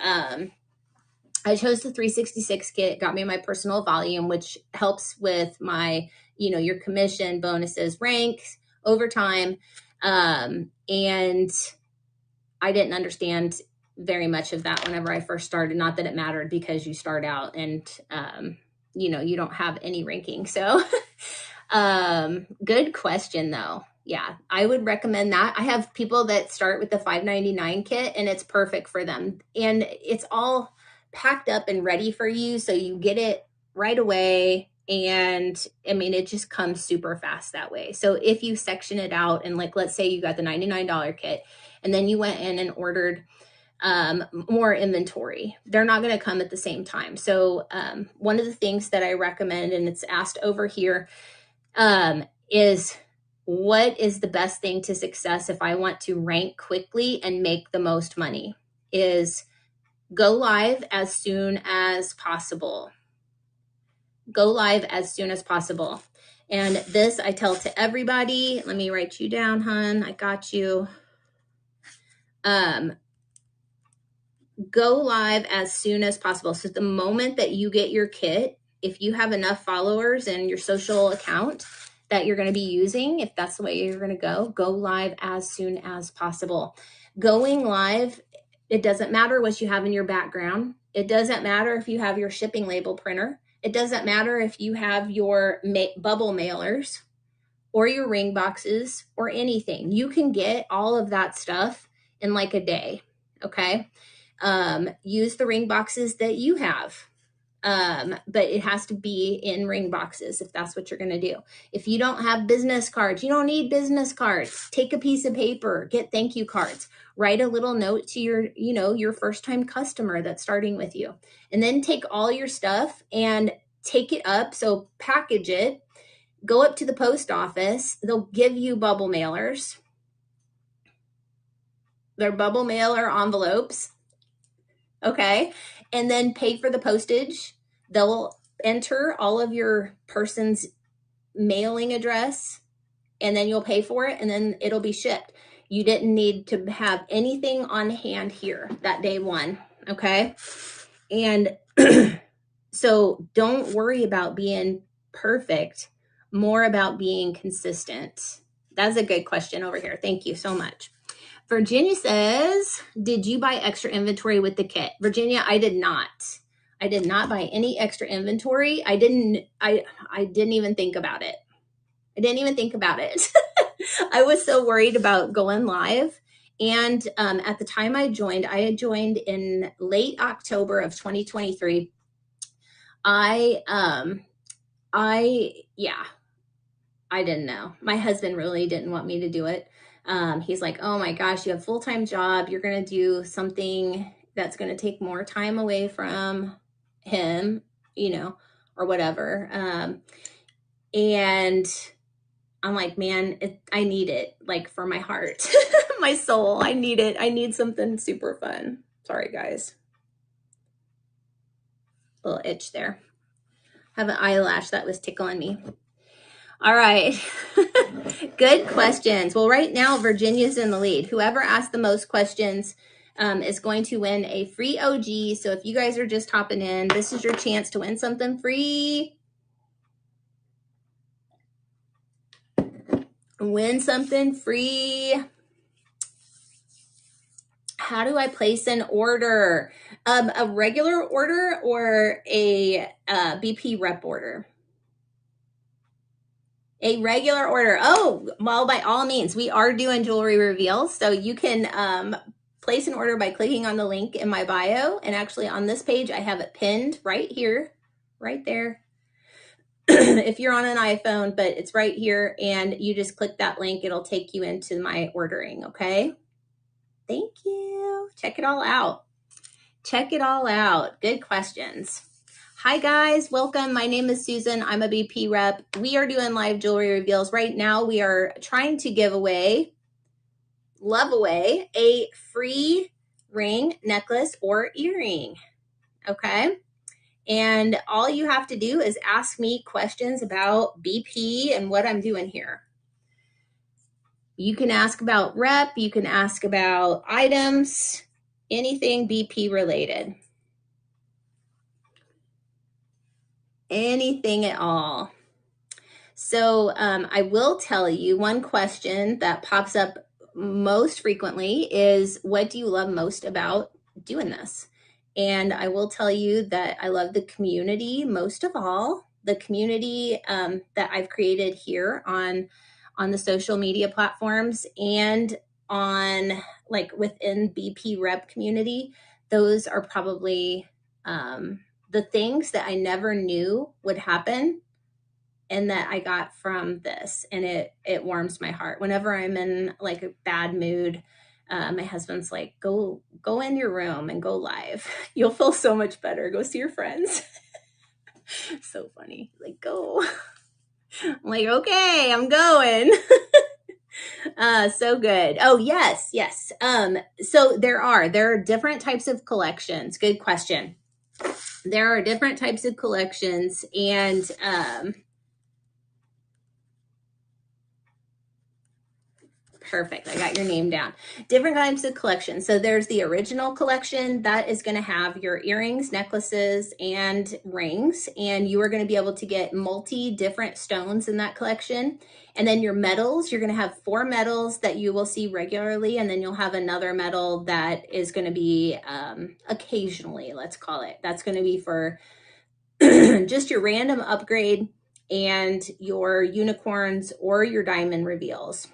I chose the 366 kit, got me my personal volume, which helps with my, your commission, bonuses, ranks, overtime. And I didn't understand very much of that whenever I first started. Not that it mattered, because you start out and, you don't have any ranking. So good question though. Yeah, I would recommend that. I have people that start with the $5.99 kit and it's perfect for them. And it's all packed up and ready for you. So you get it right away. And I mean, it just comes super fast that way. So if you section it out and, like, let's say you got the $99 kit and then you went in and ordered more inventory, they're not going to come at the same time. So one of the things that I recommend, and it's asked over here, is what is the best thing to success if I want to rank quickly and make the most money? Is go live as soon as possible. Go live as soon as possible. And this I tell to everybody. Let me write you down, hon. I got you. Go live as soon as possible. So the moment that you get your kit, if you have enough followers in your social account that you're going to be using, if that's the way you're going to go live as soon as possible. Going live, it doesn't matter what you have in your background. It doesn't matter if you have your shipping label printer. It doesn't matter if you have your bubble mailers or your ring boxes or anything. You can get all of that stuff in like a day. Okay. Use the ring boxes that you have. but it has to be in ring boxes if that's what you're going to do. If you don't have business cards, you don't need business cards. Take a piece of paper, get thank you cards, write a little note to your, your first time customer that's starting with you, and then take all your stuff and take it up. So package it, go up to the post office. They'll give you bubble mailers. They're bubble mailer envelopes. Okay. And then pay for the postage. They'll enter all of your person's mailing address, and then you'll pay for it, and then it'll be shipped. You didn't need to have anything on hand here that day one. Okay. And so don't worry about being perfect, more about being consistent. That's a good question over here. Thank you so much. Virginia says, did you buy extra inventory with the kit? Virginia, I did not. I did not buy any extra inventory. I didn't even think about it. I was so worried about going live. And at the time I had joined in late October of 2023. I didn't know. My husband really didn't want me to do it. He's like, oh my gosh, you have a full-time job. You're going to do something that's going to take more time away from him, or whatever. And I'm like, man, I need it, like, for my heart, my soul. I need it. I need something super fun. Sorry, guys. Little itch there. Have an eyelash that was tickling me. All right. Good questions. Well, right now, Virginia's in the lead. Whoever asked the most questions is going to win a free OG. So if you guys are just hopping in, this is your chance to win something free. Win something free. How do I place an order? A regular order or a BP rep order? A regular order. Oh, well, by all means, we are doing jewelry reveals. So you can place an order by clicking on the link in my bio. And actually on this page, I have it pinned right here, right there. If you're on an iPhone, but it's right here, and you just click that link, it'll take you into my ordering. Okay. Thank you. Check it all out. Check it all out. Good questions. Hi guys, welcome. My name is Susan. I'm a BP rep. We are doing live jewelry reveals. Right now we are trying to give away, love away, a free ring, necklace, or earring. Okay. And all you have to do is ask me questions about BP and what I'm doing here. You can ask about rep. You can ask about items, anything BP related. Anything at all. So I will tell you one question that pops up most frequently is, what do you love most about doing this? And I will tell you that I love the community most of all. The community that I've created here on the social media platforms and on, like, within BP rep community. Those are probably the things that I never knew would happen and that I got from this. And it warms my heart. Whenever I'm in like a bad mood, my husband's like, go in your room and go live. You'll feel so much better. Go see your friends. So funny. Like, go. I'm like, okay, I'm going. So good. Oh, yes. So there are different types of collections. Good question. There are different types of collections, and perfect. I got your name down. Different types of collections. So there's the original collection that is going to have your earrings, necklaces, and rings. And you are going to be able to get different stones in that collection. And then your medals, you're going to have 4 medals that you will see regularly. And then you'll have another medal that is going to be occasionally, let's call it. That's going to be for just your random upgrade and your unicorns or your diamond reveals.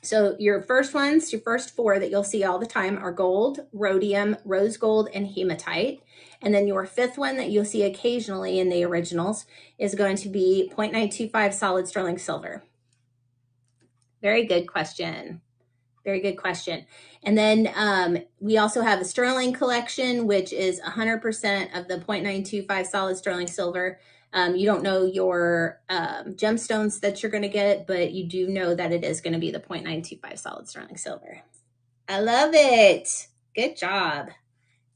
So your first ones, your first 4 that you'll see all the time are gold, rhodium, rose gold, and hematite. And then your 5th one that you'll see occasionally in the originals is going to be 0.925 solid sterling silver. Very good question. Very good question. And then we also have a sterling collection, which is 100% of the 0.925 solid sterling silver. You don't know your gemstones that you're going to get, but you do know that it is going to be the 0.925 solid sterling silver. I love it. Good job.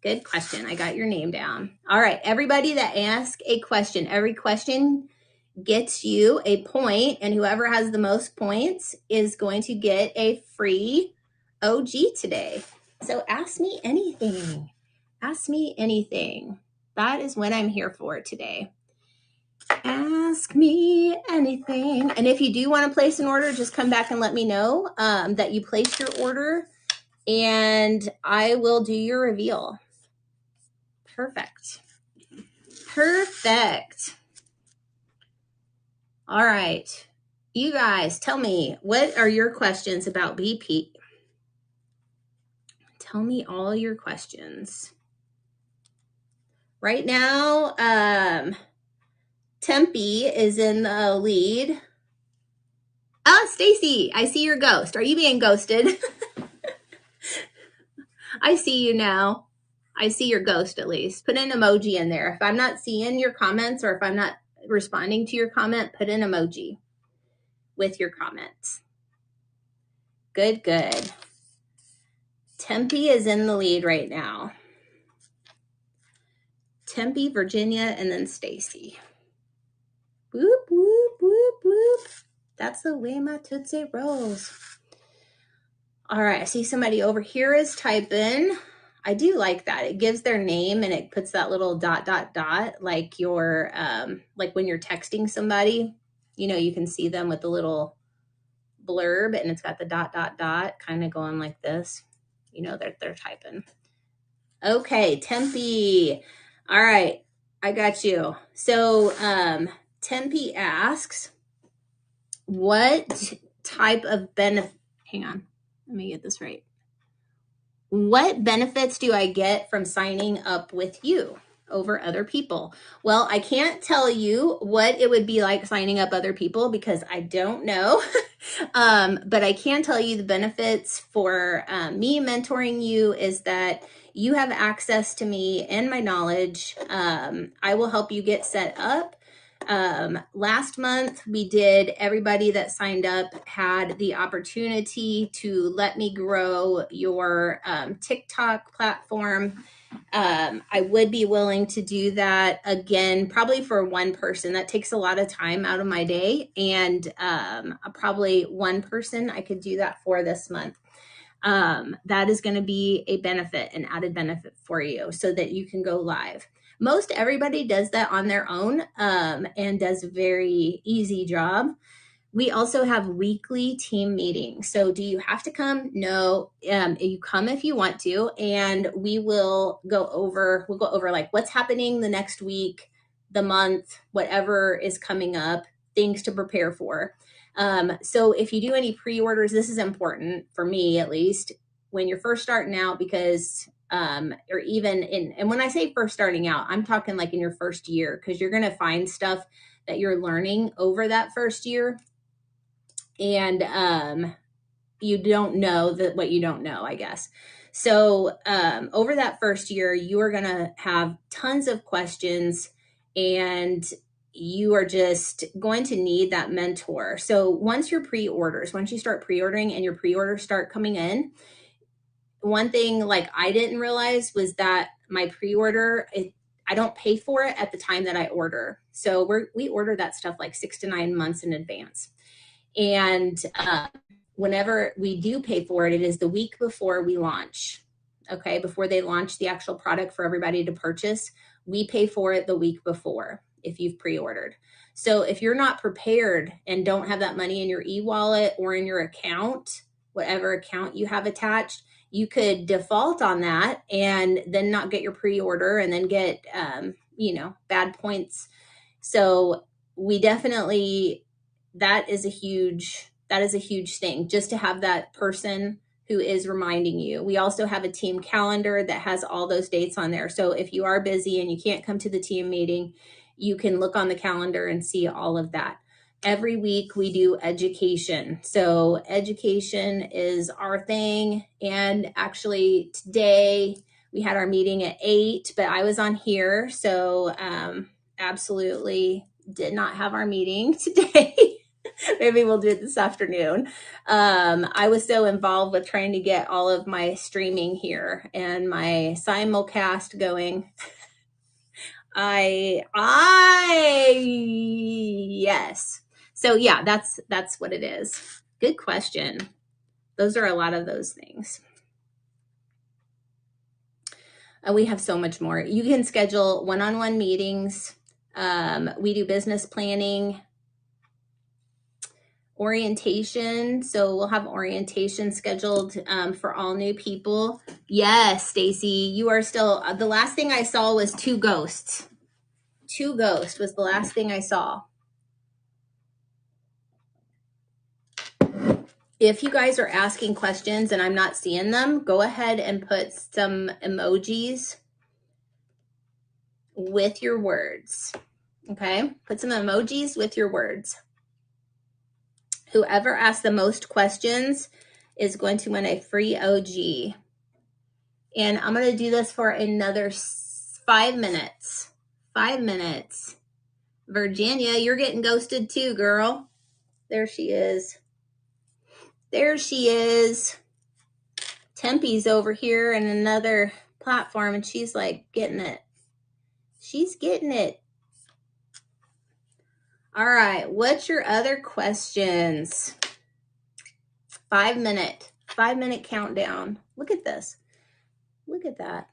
Good question. I got your name down. All right. Everybody that asks a question, every question gets you a point, and whoever has the most points is going to get a free OG today. So ask me anything. Ask me anything. That is what I'm here for today. Ask me anything. And if you do want to place an order, just come back and let me know that you placed your order, and I will do your reveal. Perfect. Perfect. All right. You guys, tell me, what are your questions about BP? Tell me all your questions. Right now, Tempe is in the lead. Stacy, I see your ghost. Are you being ghosted? I see you now. I see your ghost at least. Put an emoji in there. If I'm not seeing your comments, or if I'm not responding to your comment, put an emoji with your comments. Good, good. Tempe is in the lead right now. Tempe, Virginia, and then Stacy. Whoop, whoop, whoop, whoop. That's the way my Tootsie rolls. All right, I see somebody over here is typing. I do like that. It gives their name and it puts that little ... like your like when you're texting somebody, you know, you can see them with the little blurb and it's got the ... kind of going like this. You know that they're typing. Okay, Tempe. All right, I got you. So Tempe asks, what type of benefit, hang on, let me get this right. What benefits do I get from signing up with you over other people? Well, I can't tell you what it would be like signing up other people because I don't know. But I can tell you the benefits for me mentoring you is that you have access to me and my knowledge. I will help you get set up. Last month we did, everybody that signed up had the opportunity to let me grow your TikTok platform. I would be willing to do that again, probably for one person. That takes a lot of time out of my day, and probably one person I could do that for this month. That is going to be a benefit, an added benefit for you so that you can go live. Most everybody does that on their own and does a very easy job. We also have weekly team meetings. So do you have to come? No, you come if you want to, and we will go over, like what's happening the next week, the month, whatever is coming up, things to prepare for. So if you do any pre-orders, this is important for me, at least when you're first starting out, because or even and when I say first starting out, I'm talking like in your first year, because you're going to find stuff that you're learning over that first year. And you don't know what you don't know, I guess. So over that first year, you are going to have tons of questions, and you are just going to need that mentor. So once you start pre-ordering and your pre-orders start coming in, one thing like I didn't realize was that my pre-order, I don't pay for it at the time that I order. So we order that stuff like 6 to 9 months in advance. And whenever we do pay for it, it is the week before we launch. Okay, before they launch the actual product for everybody to purchase, we pay for it the week before if you've pre-ordered. So if you're not prepared and don't have that money in your e-wallet or in your account, whatever account you have attached, you could default on that and then not get your pre-order and then get, bad points. So we definitely, that is a huge That is a huge thing, just to have that person who is reminding you. We also have a team calendar that has all those dates on there. So if you are busy and you can't come to the team meeting, you can look on the calendar and see all of that. Every week we do education. So education is our thing. And actually today we had our meeting at 8, but I was on here. So absolutely did not have our meeting today. Maybe we'll do it this afternoon. I was so involved with trying to get all of my streaming here and my simulcast going. Yes. So yeah, that's what it is. Good question. Those are a lot of those things. And we have so much more. You can schedule one-on-one meetings. We do business planning, orientation. So we'll have orientation scheduled for all new people. Yes, Stacy, you are still, the last thing I saw was 2 ghosts. 2 ghosts was the last thing I saw. If you guys are asking questions and I'm not seeing them, go ahead and put some emojis with your words. Okay, put some emojis with your words. Whoever asks the most questions is going to win a free OG. And I'm going to do this for another 5 minutes. 5 minutes. Virginia, you're getting ghosted too, girl. There she is. There she is. Tempe's over here in another platform, and she's like getting it. She's getting it. All right. What's your other questions? 5 minute. 5 minute countdown. Look at this. Look at that.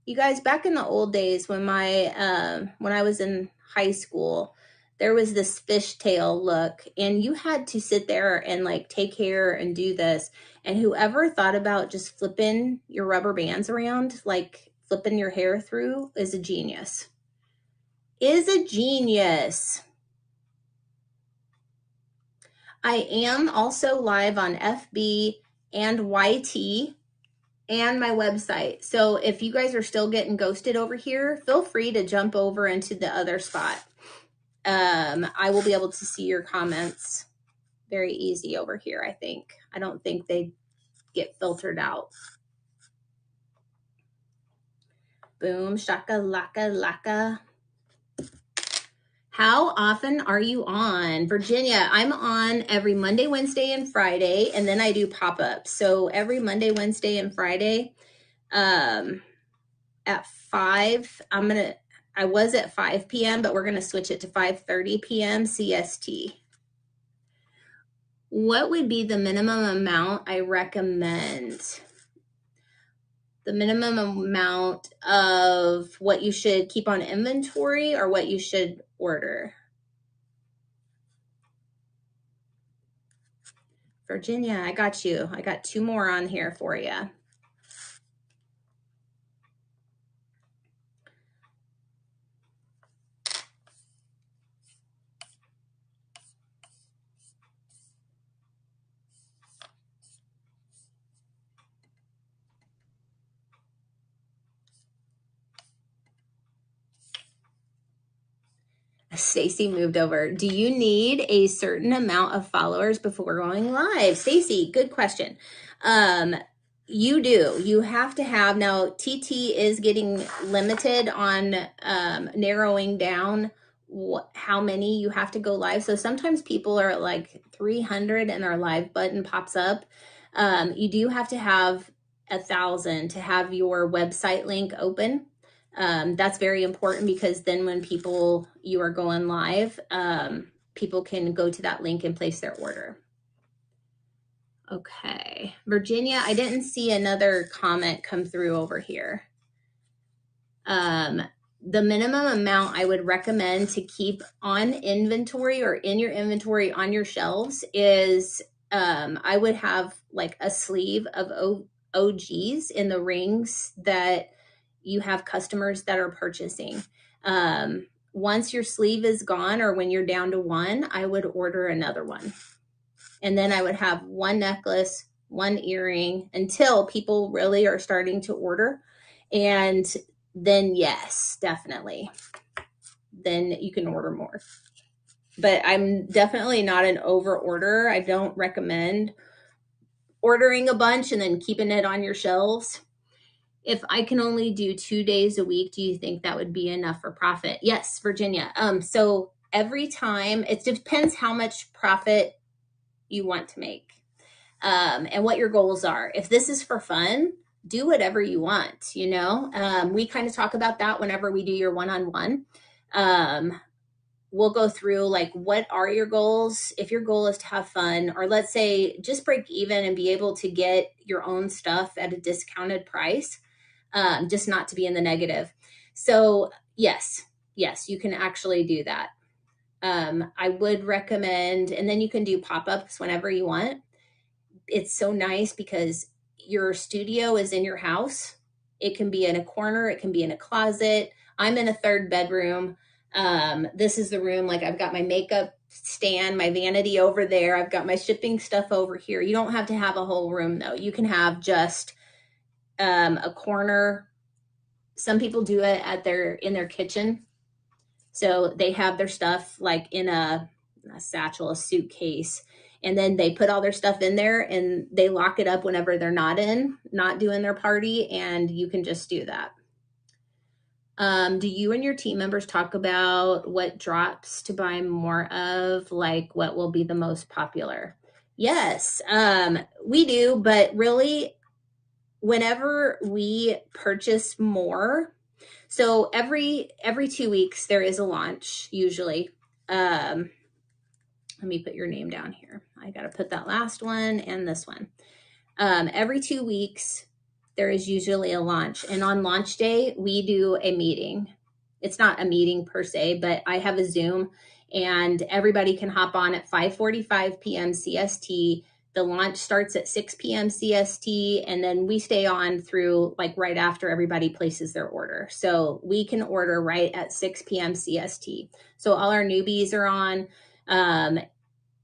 You guys, back in the old days when when I was in high school, there was this fishtail look, and you had to sit there and like take care and do this. And whoever thought about just flipping your rubber bands around, like flipping your hair through, is a genius. Is a genius. I am also live on FB and YT and my website. So if you guys are still getting ghosted over here, feel free to jump over into the other spot. I will be able to see your comments very easy over here, I think. I don't think they get filtered out. Boom, shaka, laka, laka. How often are you on? Virginia, I'm on every Monday, Wednesday, and Friday, and then I do pop-ups. So every Monday, Wednesday, and Friday at 5, I was at 5 p.m., but we're going to switch it to 5:30 p.m. CST. What would be the minimum amount I recommend? The minimum amount of what you should keep on inventory or what you should order? Virginia, I got you. I got 2 more on here for you. Stacy moved over. Do you need a certain amount of followers before going live? Stacy, good question. You do. You have to have, now TT is getting limited on narrowing down how many you have to go live. So sometimes people are at like 300 and their live button pops up. You do have to have 1,000 to have your website link open. That's very important because then when you are going live, people can go to that link and place their order. Okay. Virginia, I didn't see another comment come through over here. The minimum amount I would recommend to keep on inventory or in your inventory on your shelves is I would have like a sleeve of OGs in the rings that you have customers that are purchasing. Once your sleeve is gone or when you're down to 1, I would order another one. And then I would have one necklace, one earring until people really are starting to order. And then yes, definitely. Then you can order more. But I'm definitely not an over orderer. I don't recommend ordering a bunch and then keeping it on your shelves. If I can only do 2 days a week, do you think that would be enough for profit? Yes, Virginia. So every time, it depends how much profit you want to make, and what your goals are. If this is for fun, do whatever you want, you know? We kind of talk about that whenever we do your one-on-one. We'll go through like, what are your goals? If your goal is to have fun, or let's say just break even and be able to get your own stuff at a discounted price, just not to be in the negative. So yes, you can actually do that. I would recommend, and then you can do pop-ups whenever you want. It's so nice because your studio is in your house. It can be in a corner. It can be in a closet. I'm in a 3rd bedroom. This is the room, like I've got my makeup stand, my vanity over there. I've got my shipping stuff over here. You don't have to have a whole room though. You can have just a corner. Some people do it in their kitchen. So they have their stuff like in a satchel, a suitcase, and then they put all their stuff in there and they lock it up whenever they're not doing their party, and you can just do that. Do you and your team members talk about what drops to buy more of, like what will be the most popular? Yes, we do, but really whenever we purchase more, so every 2 weeks there is a launch usually. Let me put your name down here. I got to put that last one and this one. Every 2 weeks there is usually a launch, and on launch day we do a meeting. It's not a meeting per se, but I have a Zoom and everybody can hop on at 5:45 p.m. CST. The launch starts at 6 p.m. CST, and then we stay on through like right after everybody places their order. So we can order right at 6 p.m. CST. So all our newbies are on.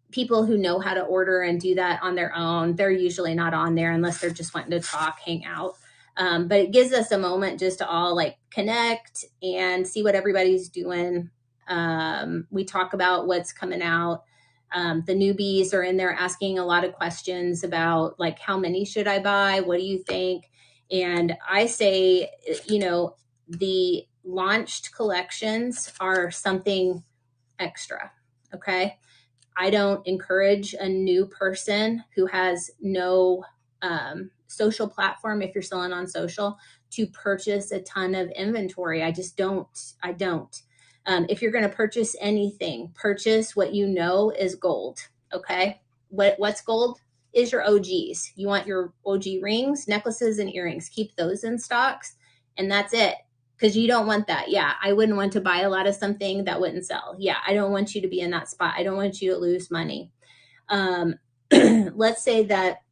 People who know how to order and do that on their own, they're usually not on there unless they're just wanting to talk, hang out. But it gives us a moment just to all like connect and see what everybody's doing. We talk about what's coming out. The newbies are in there asking a lot of questions about like, how many should I buy? What do you think? And I say, you know, the launched collections are something extra. Okay. I don't encourage a new person who has no social platform, if you're selling on social, to purchase a ton of inventory. I don't. If you're going to purchase anything, purchase what you know is gold. Okay. What's gold is your OGs. You want your OG rings, necklaces, and earrings. Keep those in stocks, and that's it. Because you don't want that. Yeah, I wouldn't want to buy a lot of something that wouldn't sell. Yeah, I don't want you to be in that spot. I don't want you to lose money. Let's say that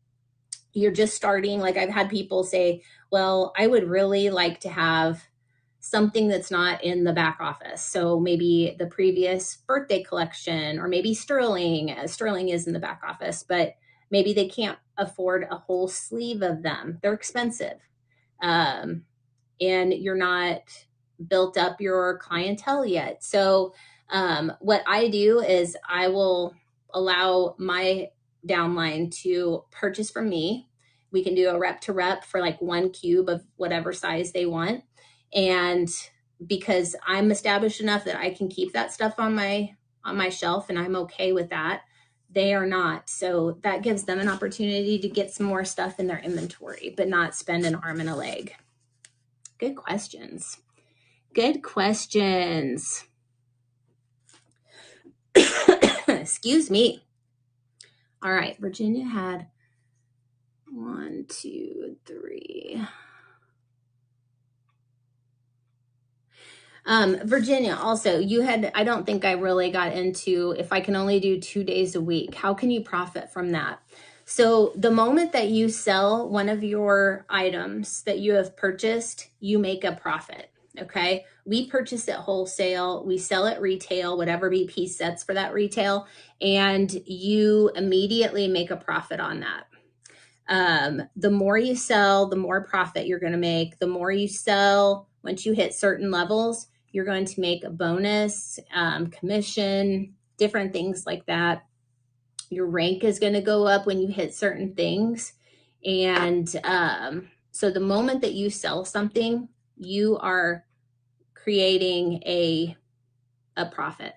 you're just starting. Like I've had people say, well, I would really like to have something that's not in the back office. So maybe the previous birthday collection, or maybe Sterling. Sterling is in the back office, but maybe they can't afford a whole sleeve of them. They're expensive. And you're not built up your clientele yet. So what I do is I will allow my downline to purchase from me. We can do a rep to rep for like 1 cube of whatever size they want. And because I'm established enough that I can keep that stuff on my shelf and I'm okay with that, they are not. So that gives them an opportunity to get some more stuff in their inventory, but not spend an arm and a leg. Good questions. Good questions. Excuse me. All right. Virginia had 1, 2, 3. Virginia, also, you had, I don't think I really got into, if I can only do 2 days a week, how can you profit from that? So the moment that you sell one of your items that you have purchased, you make a profit. Okay. We purchase it wholesale. We sell it retail, whatever BP sets for that retail. And you immediately make a profit on that. The more you sell, the more profit you're going to make. The more you sell, once you hit certain levels, you're going to make a bonus, commission, different things like that. Your rank is going to go up when you hit certain things. And so the moment that you sell something, you are creating a profit.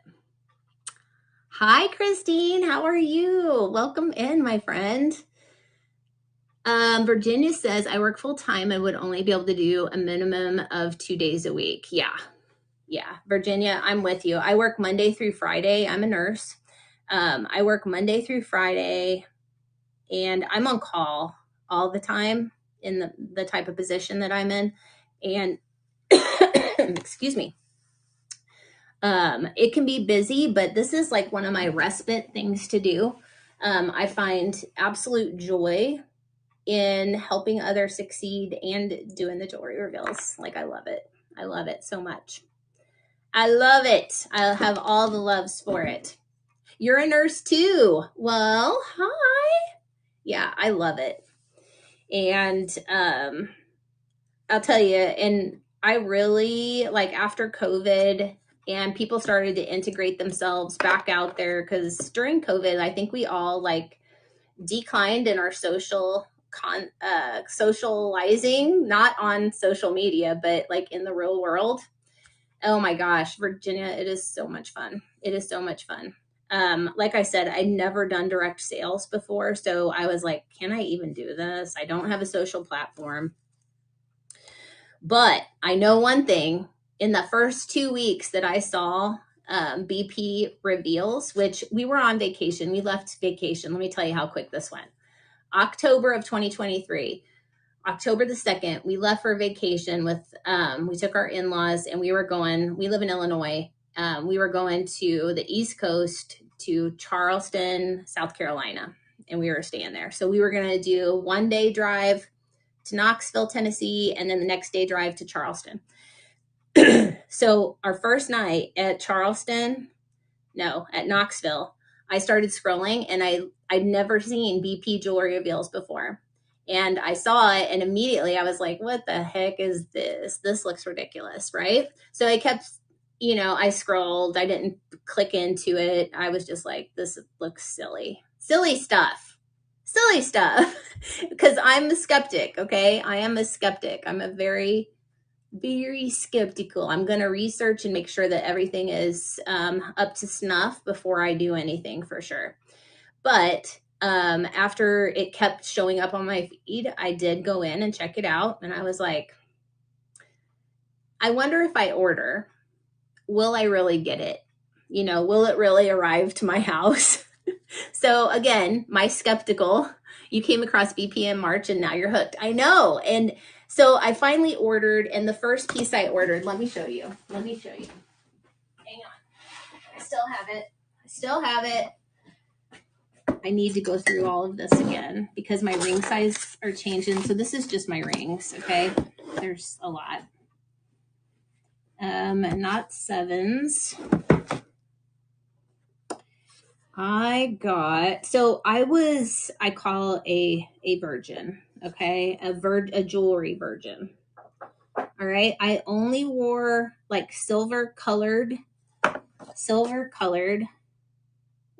Hi, Christine. How are you? Welcome in, my friend. Virginia says, I work full time and would only be able to do a minimum of 2 days a week. Yeah. Virginia, I'm with you. I work Monday through Friday. I'm a nurse. I work Monday through Friday, and I'm on call all the time in the type of position that I'm in. And excuse me. It can be busy, but this is like one of my respite things to do. I find absolute joy in helping others succeed and doing the jewelry reveals. Like, I love it. I love it so much. I love it. I have all the loves for it. You're a nurse too. Well, hi. Yeah, I love it. And I'll tell you, and I really, like, after COVID and people started to integrate themselves back out there, because during COVID, I think we all like declined in our socializing, not on social media, but like in the real world. Oh my gosh, Virginia, it is so much fun. It is so much fun. Like I said, I'd never done direct sales before. So I was like, can I even do this? I don't have a social platform. But I know one thing, in the first 2 weeks that I saw BP reveals, which we were on vacation, we left vacation. Let me tell you how quick this went. October of 2023, October the 2nd, we left for vacation with, we took our in-laws and we live in Illinois. We were going to the East Coast to Charleston, South Carolina, and we were staying there. So we were going to do 1 day drive to Knoxville, Tennessee, and then the next day drive to Charleston. So our first night at Knoxville, I started scrolling, and I'd never seen BP jewelry reveals before. And I saw it, and immediately I was like, what the heck is this? This looks ridiculous, right? So I kept, I scrolled. I didn't click into it. I was just like, this looks silly. Silly stuff. Because I'm a skeptic, okay? I am a skeptic. I'm a very, very skeptical. I'm going to research and make sure that everything is up to snuff before I do anything, for sure. But after it kept showing up on my feed, I did go in and check it out. And I was like, I wonder if I order, will I really get it? Will it really arrive to my house? So again, my skeptical, you came across BP in March and now you're hooked. I know. And so I finally ordered, and the first piece I ordered, let me show you. Hang on. I still have it. I need to go through all of this again because my ring size are changing. So this is just my rings, okay? There's a lot. Not sevens. I call a virgin, okay? A jewelry virgin. All right. I only wore like silver colored.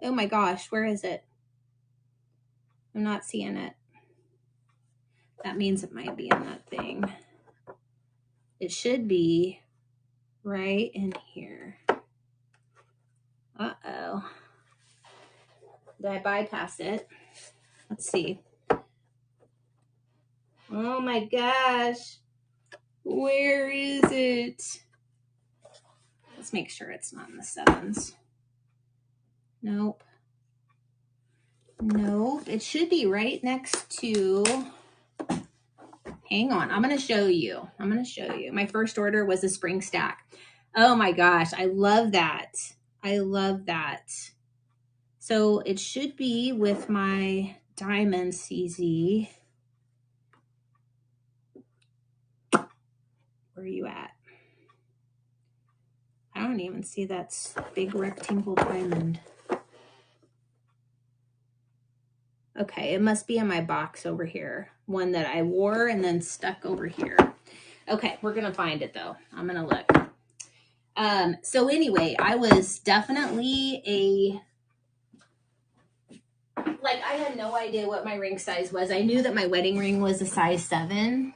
Oh my gosh, where is it? I'm not seeing it. That means it might be in that thing. It should be right in here. Uh-oh. Did I bypass it? Let's see. Oh my gosh. Where is it? Let's make sure it's not in the sevens. Nope. It should be right next to... Hang on. I'm going to show you. My first order was a spring stack. Oh my gosh. I love that. So it should be with my diamond CZ. Where are you at? I don't even see that big rectangle diamond. Okay, it must be in my box over here. One that I wore and then stuck over here. Okay, we're gonna find it though. I'm gonna look. So anyway, I was definitely I had no idea what my ring size was. I knew that my wedding ring was a size 7.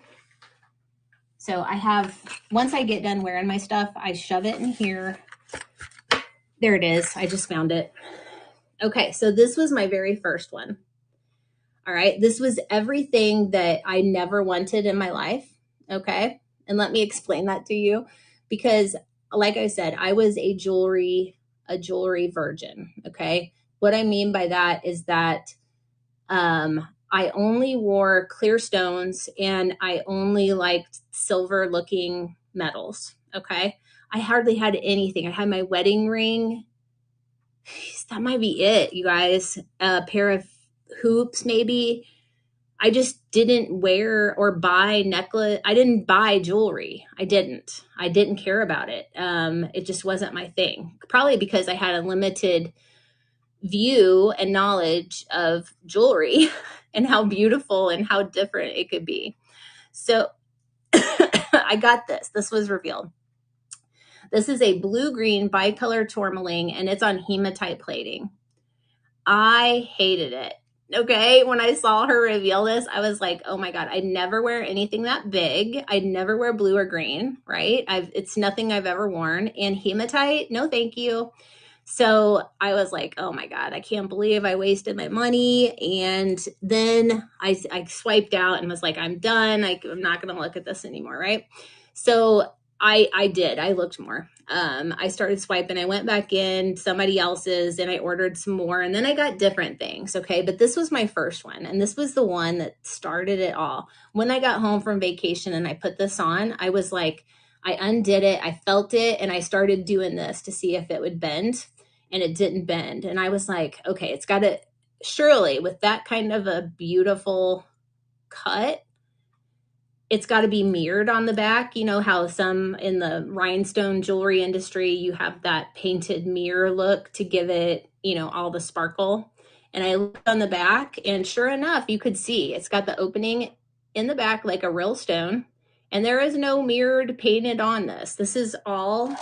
So once I get done wearing my stuff, I shove it in here. There it is. I just found it. Okay, so this was my very first one. All right, this was everything that I never wanted in my life. Okay, and let me explain that to you, because like I said, I was a jewelry virgin. Okay, what I mean by that is that I only wore clear stones and I only liked silver looking metals. Okay, I hardly had anything. I had my wedding ring. That might be it, you guys. A pair of hoops, maybe. I just didn't wear or buy necklace. I didn't buy jewelry. I didn't care about it. It just wasn't my thing. Probably because I had a limited view and knowledge of jewelry and how beautiful and how different it could be. So I got this. This was revealed. This is a blue-green bicolor tourmaline, and it's on hematite plating. I hated it. Okay, when I saw her reveal this, I was like, oh my God, I'd never wear anything that big. I'd never wear blue or green, right? It's nothing I've ever worn. And hematite, no thank you. So I was like, oh my God, I can't believe I wasted my money. And then I swiped out and was like, I'm done. I'm not going to look at this anymore, right? So I did. I looked more. I started swiping. I went back in somebody else's and I ordered some more. And then I got different things. Okay. But this was my first one. And this was the one that started it all. When I got home from vacation and I put this on, I was like, I undid it. I felt it. And I started doing this to see if it would bend. And it didn't bend. And I was like, okay, it's got to, surely with that kind of a beautiful cut, it's got to be mirrored on the back. You know how some in the rhinestone jewelry industry, you have that painted mirror look to give it, you know, all the sparkle. And I looked on the back and sure enough, you could see it's got the opening in the back like a real stone. And there is no mirrored painted on this. This is all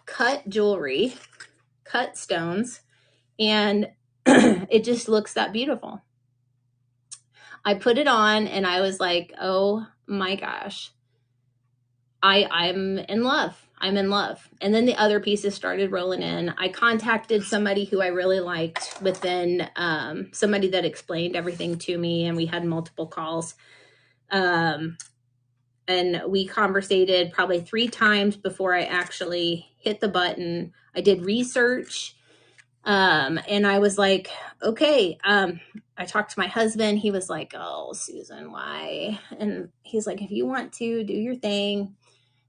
cut jewelry, cut stones, and it just looks that beautiful. I put it on and I was like, oh my gosh, I'm in love. I'm in love. And then the other pieces started rolling in. I contacted somebody who I really liked within, somebody that explained everything to me, and we had multiple calls. And we conversated probably 3 times before I actually hit the button. I did research. And I was like, okay. I talked to my husband. He was like, oh, Susan, why? And he's like, if you want to, do your thing,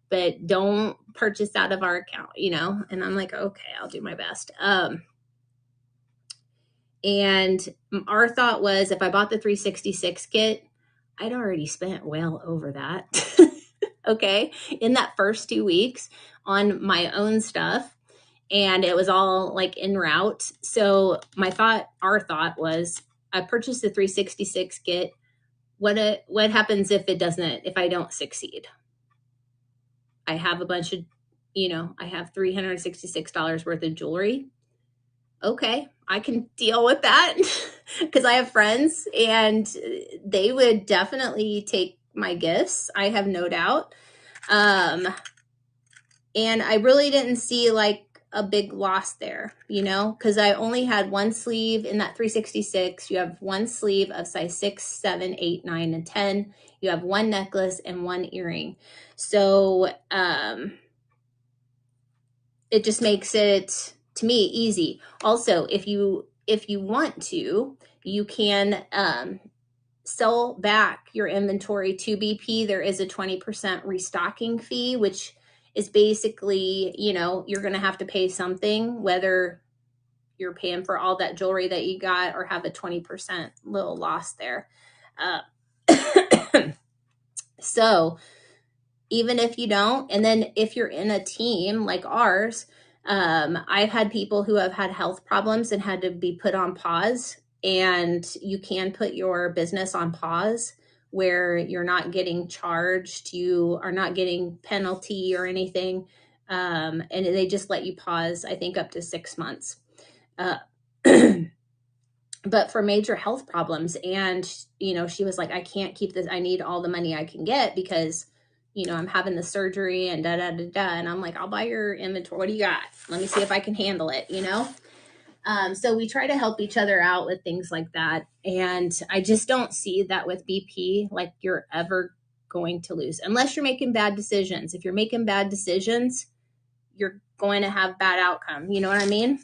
but don't purchase out of our account, you know? And I'm like, okay, I'll do my best. And our thought was, if I bought the 366 kit, I'd already spent well over that. Okay. In that first 2 weeks on my own stuff. And it was all like en route. So our thought was, I purchased the 366 kit. What happens if I don't succeed? I have a bunch of, I have $366 worth of jewelry. Okay, I can deal with that because I have friends and they would definitely take my gifts. I have no doubt. And I really didn't see like a big loss there, because I only had one sleeve in that 366. You have one sleeve of size 6, 7, 8, 9, and 10. You have one necklace and one earring. So it just makes it, to me, easy. Also, if you want to, you can sell back your inventory to BP. There is a 20% restocking fee, which is basically, you're going to have to pay something, whether you're paying for all that jewelry that you got or have a 20% little loss there. So even if you don't. And then if you're in a team like ours, I've had people who have had health problems and had to be put on pause, and you can put your business on pause where you're not getting charged, you are not getting penalty or anything. And they just let you pause, I think up to 6 months. But for major health problems, and she was like, I can't keep this, I need all the money I can get because I'm having the surgery and da da da da. And I'm like, I'll buy your inventory, what do you got, let me see if I can handle it. So we try to help each other out with things like that. And I just don't see that with BP, like you're ever going to lose unless you're making bad decisions. If you're making bad decisions, you're going to have bad outcome. You know what I mean?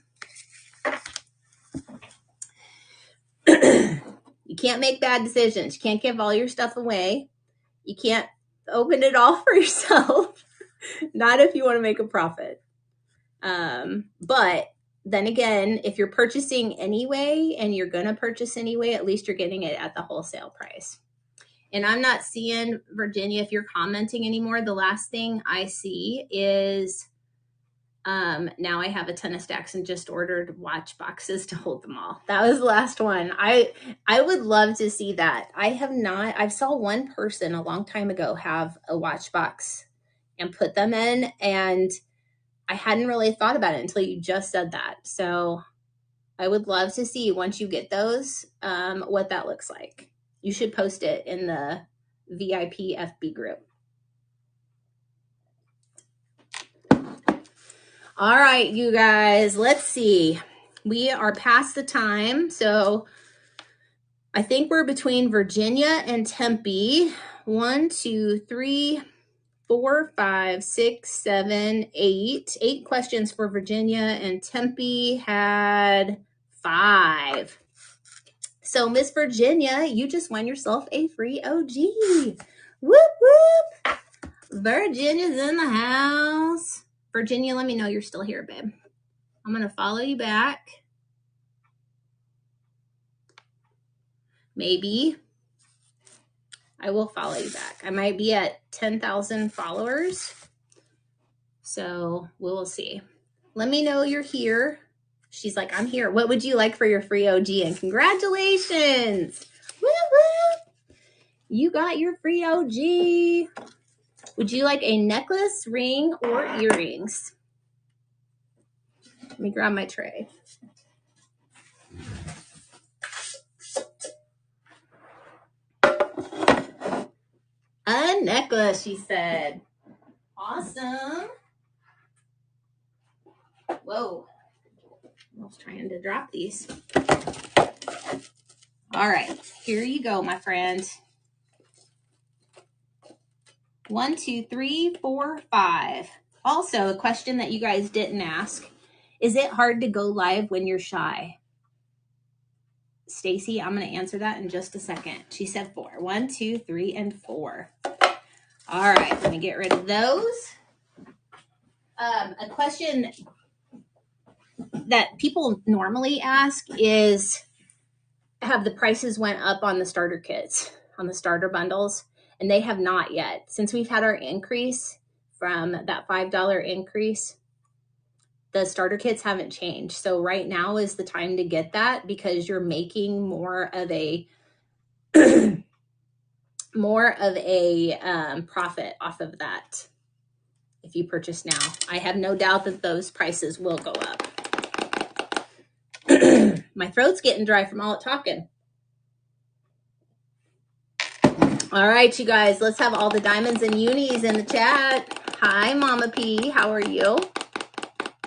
You can't make bad decisions. You can't give all your stuff away. You can't open it all for yourself. Not if you want to make a profit. But then again, if you're purchasing anyway and you're going to purchase anyway, at least you're getting it at the wholesale price. And I'm not seeing, Virginia, if you're commenting anymore, the last thing I see is now I have a ton of stacks and just ordered watch boxes to hold them all. That was the last one. I would love to see that. I saw one person a long time ago have a watch box and put them in, and I hadn't really thought about it until you just said that. So I would love to see, once you get those, what that looks like. You should post it in the VIP FB group. All right, you guys, let's see. We are past the time. So I think we're between Virginia and Tempe. 1, 2, 3, 4, 5, 6, 7, 8. 8 questions for Virginia, and Tempe had 5. So Miss Virginia, you just won yourself a free OG. Whoop, whoop. Virginia's in the house. Virginia, let me know you're still here, babe. I'm going to follow you back. Maybe. I will follow you back. I might be at 10,000 followers. So we'll see. Let me know you're here. She's like, I'm here. What would you like for your free OG? And congratulations. Woo woo. You got your free OG. Would you like a necklace, ring, or earrings? Let me grab my tray. A necklace, she said. Awesome. Whoa. I was trying to drop these. All right. Here you go, my friend. 1, 2, 3, 4, 5. Also, a question that you guys didn't ask. Is it hard to go live when you're shy? Stacy, I'm going to answer that in just a second. She said 4. 1, 2, 3, and 4. All right, let me get rid of those. A question that people normally ask is, have the prices went up on the starter kits, on the starter bundles? And they have not yet. Since we've had our increase from that $5 increase, the starter kits haven't changed. So right now is the time to get that, because you're making more of a profit off of that if you purchase now. I have no doubt that those prices will go up. My throat's getting dry from all the talking. All right, you guys, let's have all the diamonds and unis in the chat. Hi, Mama P. How are you?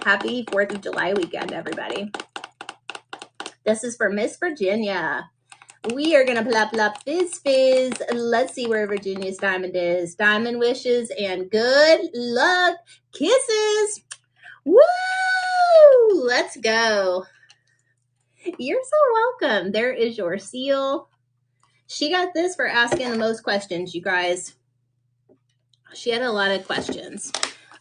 Happy 4th of July weekend, everybody. This is for Miss Virginia. We are going to plop fizz. Let's see where Virginia's diamond is. Diamond wishes and good luck. Kisses. Woo! Let's go. You're so welcome. There is your seal. She got this for asking the most questions, you guys. She had a lot of questions.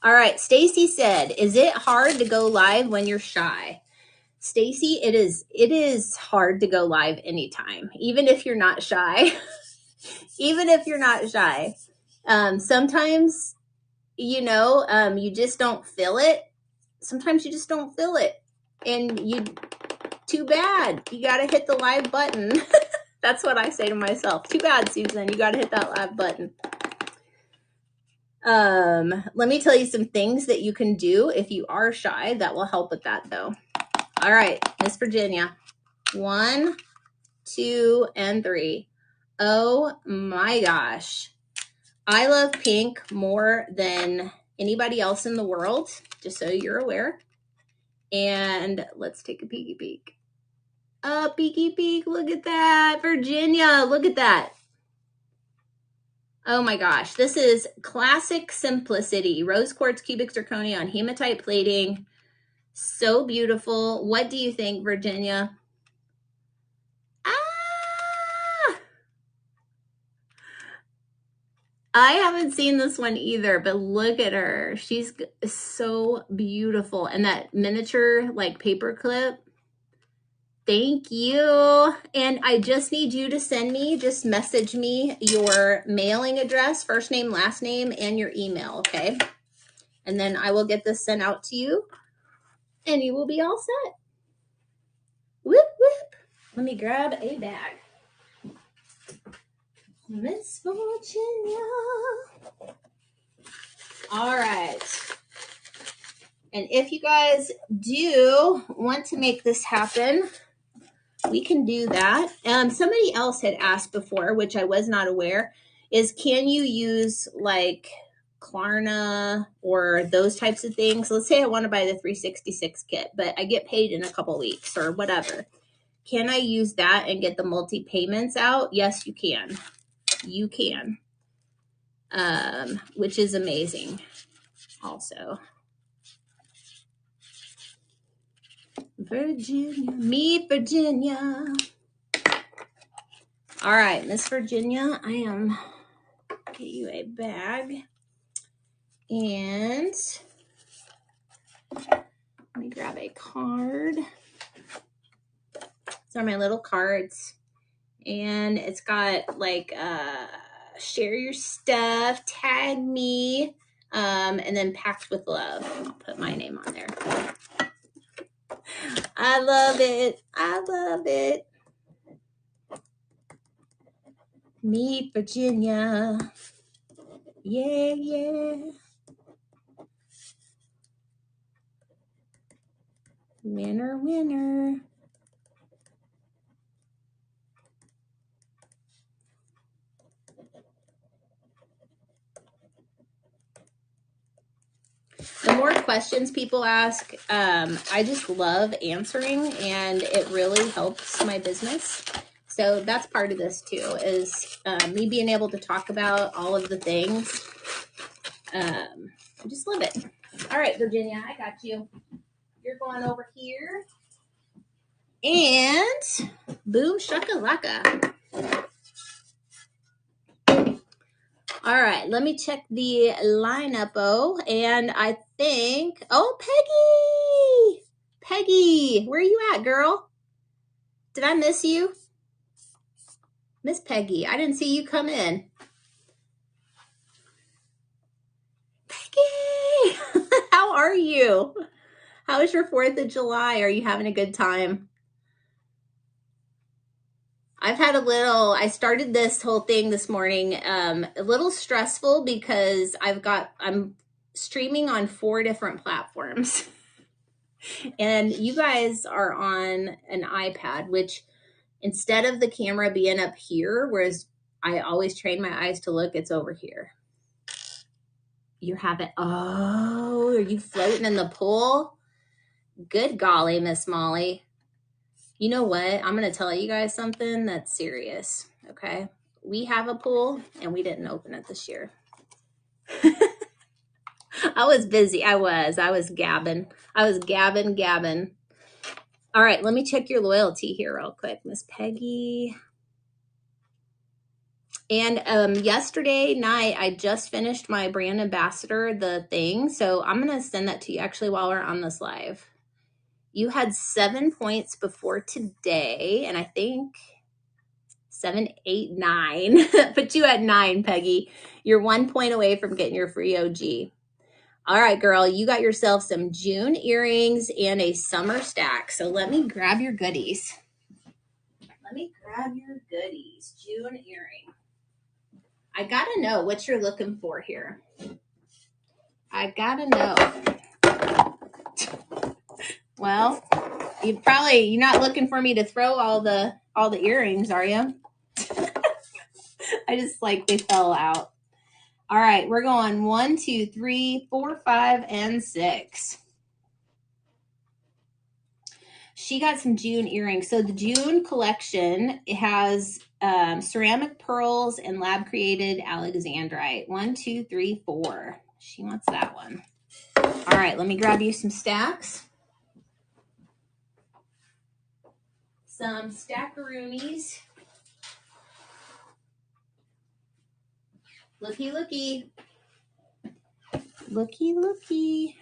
All right, Stacy said, is it hard to go live when you're shy? Stacy, it is hard to go live anytime, even if you're not shy. Even if you're not shy. Sometimes, you know, you just don't feel it. Sometimes you just don't feel it. And too bad. You got to hit the live button. That's what I say to myself. Too bad, Susan. You got to hit that live button. Let me tell you some things that you can do if you are shy that will help with that, though. All right, Miss Virginia. 1, 2, and 3. Oh my gosh. I love pink more than anybody else in the world, just so you're aware. And let's take a peeky peek. Oh, peeky peek, look at that. Virginia, look at that. Oh my gosh, this is classic simplicity. Rose quartz cubic zirconia on hematite plating. So beautiful. What do you think, Virginia? Ah! I haven't seen this one either, but look at her. She's so beautiful. And that miniature like paper clip. Thank you. And I just need you to send me, just message me your mailing address, first name, last name, and your email, okay? And then I will get this sent out to you and you will be all set. Whoop, whoop. Let me grab a bag. Miss Virginia. All right. And if you guys do want to make this happen, we can do that. Somebody else had asked before, which I was not aware, is can you use like Klarna or those types of things? Let's say I want to buy the 366 kit, but I get paid in a couple weeks or whatever. Can I use that and get the multi-payments out? Yes, you can. You can, which is amazing also. Virginia, meet Virginia. All right, Miss Virginia, I am get you a bag. And let me grab a card. These are my little cards. And it's got like share your stuff, tag me, and then packed with love. I'll put my name on there. I love it. I love it. Meet Virginia. Yeah, yeah. Winner, winner. The more questions people ask, I just love answering, and it really helps my business. So that's part of this too, is me being able to talk about all of the things. I just love it. All right, Virginia, I got you. You're going over here. And boom, shakalaka. All right, let me check the lineup. Oh, and I think, oh, Peggy, where are you at, girl? Did I miss you? Miss Peggy, I didn't see you come in. Peggy, how are you? How was your 4th of July? Are you having a good time? I've had I started this whole thing this morning, a little stressful because I'm streaming on 4 different platforms. And you guys are on an iPad, which instead of the camera being up here, whereas I always train my eyes to look, it's over here. You have it. Oh, are you floating in the pool? Good golly, Miss Molly. You know what? I'm going to tell you guys something that's serious. Okay. We have a pool and we didn't open it this year. I was busy. I was gabbing. All right. Let me check your loyalty here real quick, Miss Peggy. And yesterday night, I just finished my brand ambassador, the thing. So I'm going to send that to you actually while we're on this live. You had 7 points before today, and I think 7, 8, 9. Put you at 9, Peggy. You're 1 point away from getting your free OG. All right, girl, you got yourself some June earrings and a summer stack. So let me grab your goodies. June earring. I gotta know what you're looking for here. I gotta know. Well, you're not looking for me to throw all the earrings, are you? I just they fell out. All right, we're going 1, 2, 3, 4, 5, and 6. She got some June earrings. So the June collection, it has ceramic pearls and lab created alexandrite. 1, 2, 3, 4. She wants that one. All right, let me grab you some stacks. Some stackaroonies. Looky, looky. Looky, looky.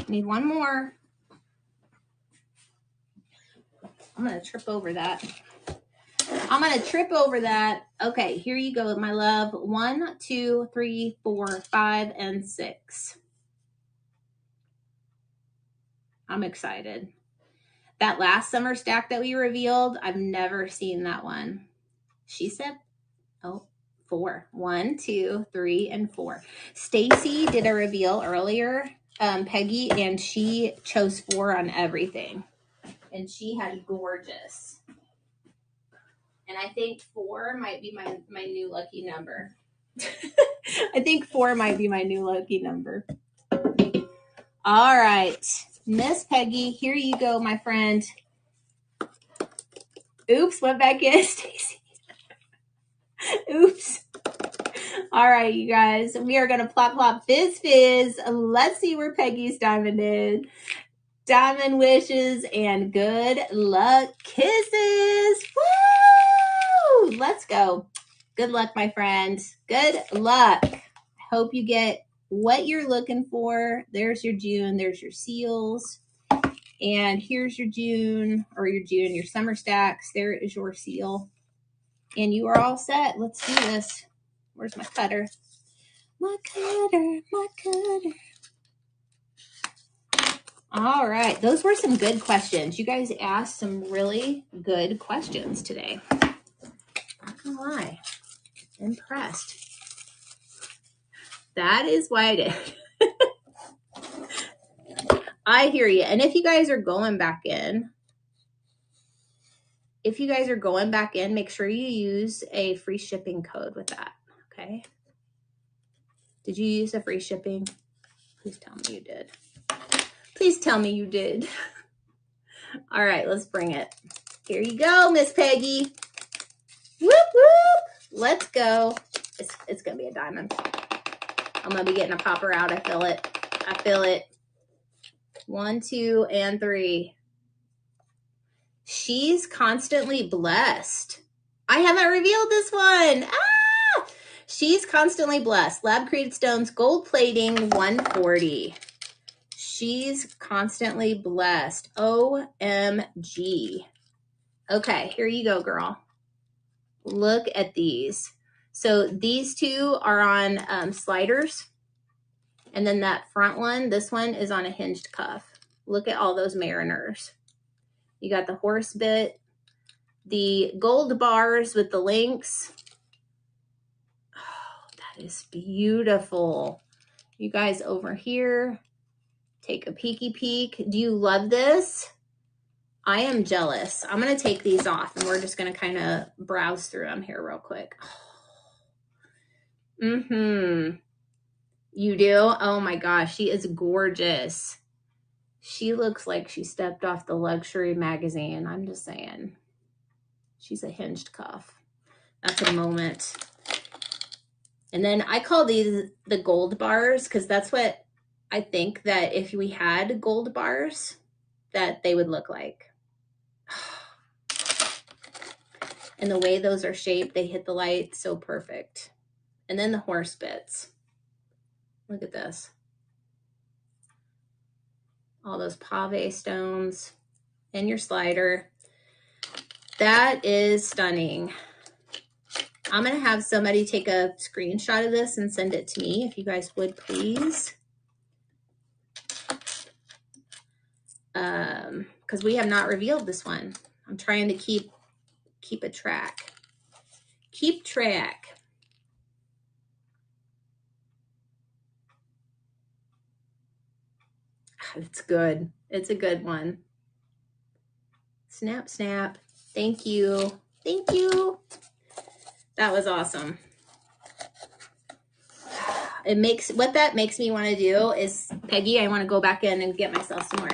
Need one more. I'm going to trip over that. Okay, here you go, my love. 1, 2, 3, 4, 5, and 6. I'm excited. That last summer stack that we revealed, I've never seen that one. She said, 4. 1, 2, 3, and 4. Stacy did a reveal earlier, Peggy, and she chose 4 on everything. And she had gorgeous. And I think 4 might be my new lucky number. I think 4 might be my new lucky number. All right. Miss Peggy, here you go, my friend. Oops, went back in, Stacy. Oops. All right, you guys. We are going to plop, plop, fizz, fizz. Let's see where Peggy's diamond is. Diamond wishes and good luck kisses. Woo! Let's go. Good luck, my friend. Good luck. I hope you get what you're looking for. There's your June. There's your seals. And here's your June, your summer stacks. There is your seal. And you are all set. Let's do this. Where's my cutter? My cutter. All right. Those were some good questions. You guys asked some really good questions today. Not gonna lie. Impressed. That is why I did. I hear you. And if you guys are going back in, make sure you use a free shipping code with that. Okay. Did you use a free shipping? Please tell me you did. Please tell me you did. All right, let's bring it. Here you go, Miss Peggy. Whoop, whoop. Let's go. It's going to be a diamond. I'm going to be getting a popper out. I feel it. 1, 2, and 3. She's constantly blessed. I haven't revealed this one. She's constantly blessed. Lab created stones, gold plating, 140. She's constantly blessed. OMG. Okay, here you go, girl. Look at these. So these two are on sliders. And then that front one, this one is on a hinged cuff. Look at all those mariners. You got the horse bit, the gold bars with the links. Oh, that is beautiful. You guys over here, take a peeky peek. Do you love this? I am jealous. I'm going to take these off and we're just going to kind of browse through them here real quick. You do? Oh my gosh, she is gorgeous. She looks like she stepped off the luxury magazine. I'm just saying. She's a hinged cuff. That's a moment. And then I call these the gold bars because that's what I think that if we had gold bars, that they would look like. And the way those are shaped, they hit the light so perfect. And then the horse bits. Look at this. All those pave stones and your slider. That is stunning. I'm going to have somebody take a screenshot of this and send it to me, if you guys would, please. Because we have not revealed this one. I'm trying to keep a track. Keep track. It's good. It's a good one. Snap, snap. Thank you. Thank you. That was awesome. What that makes me want to do is, Peggy, I want to go back in and get myself some more.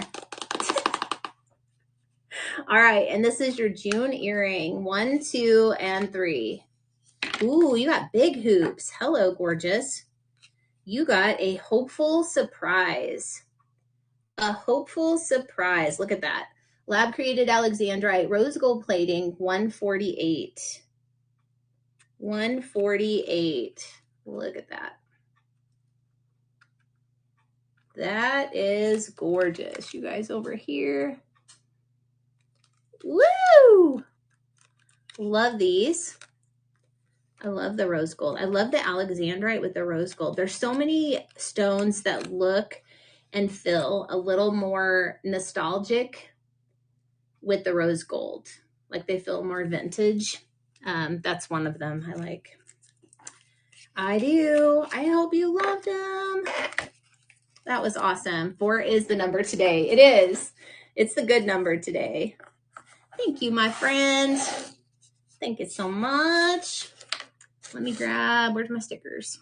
All right, and this is your June earring. 1, 2, and 3. Ooh, you got big hoops. Hello, gorgeous. You got a hopeful surprise. A hopeful surprise. Look at that. Lab created Alexandrite, rose gold plating, 148. 148. Look at that. That is gorgeous. You guys over here. Woo! Love these. I love the rose gold. I love the Alexandrite with the rose gold. There's so many stones that look and feel a little more nostalgic with the rose gold. Like they feel more vintage. That's one of them I like. I do. I hope you loved them. That was awesome. 4 is the number today. It is. It's the good number today. Thank you, my friend. Thank you so much. Let me grab, where's my stickers?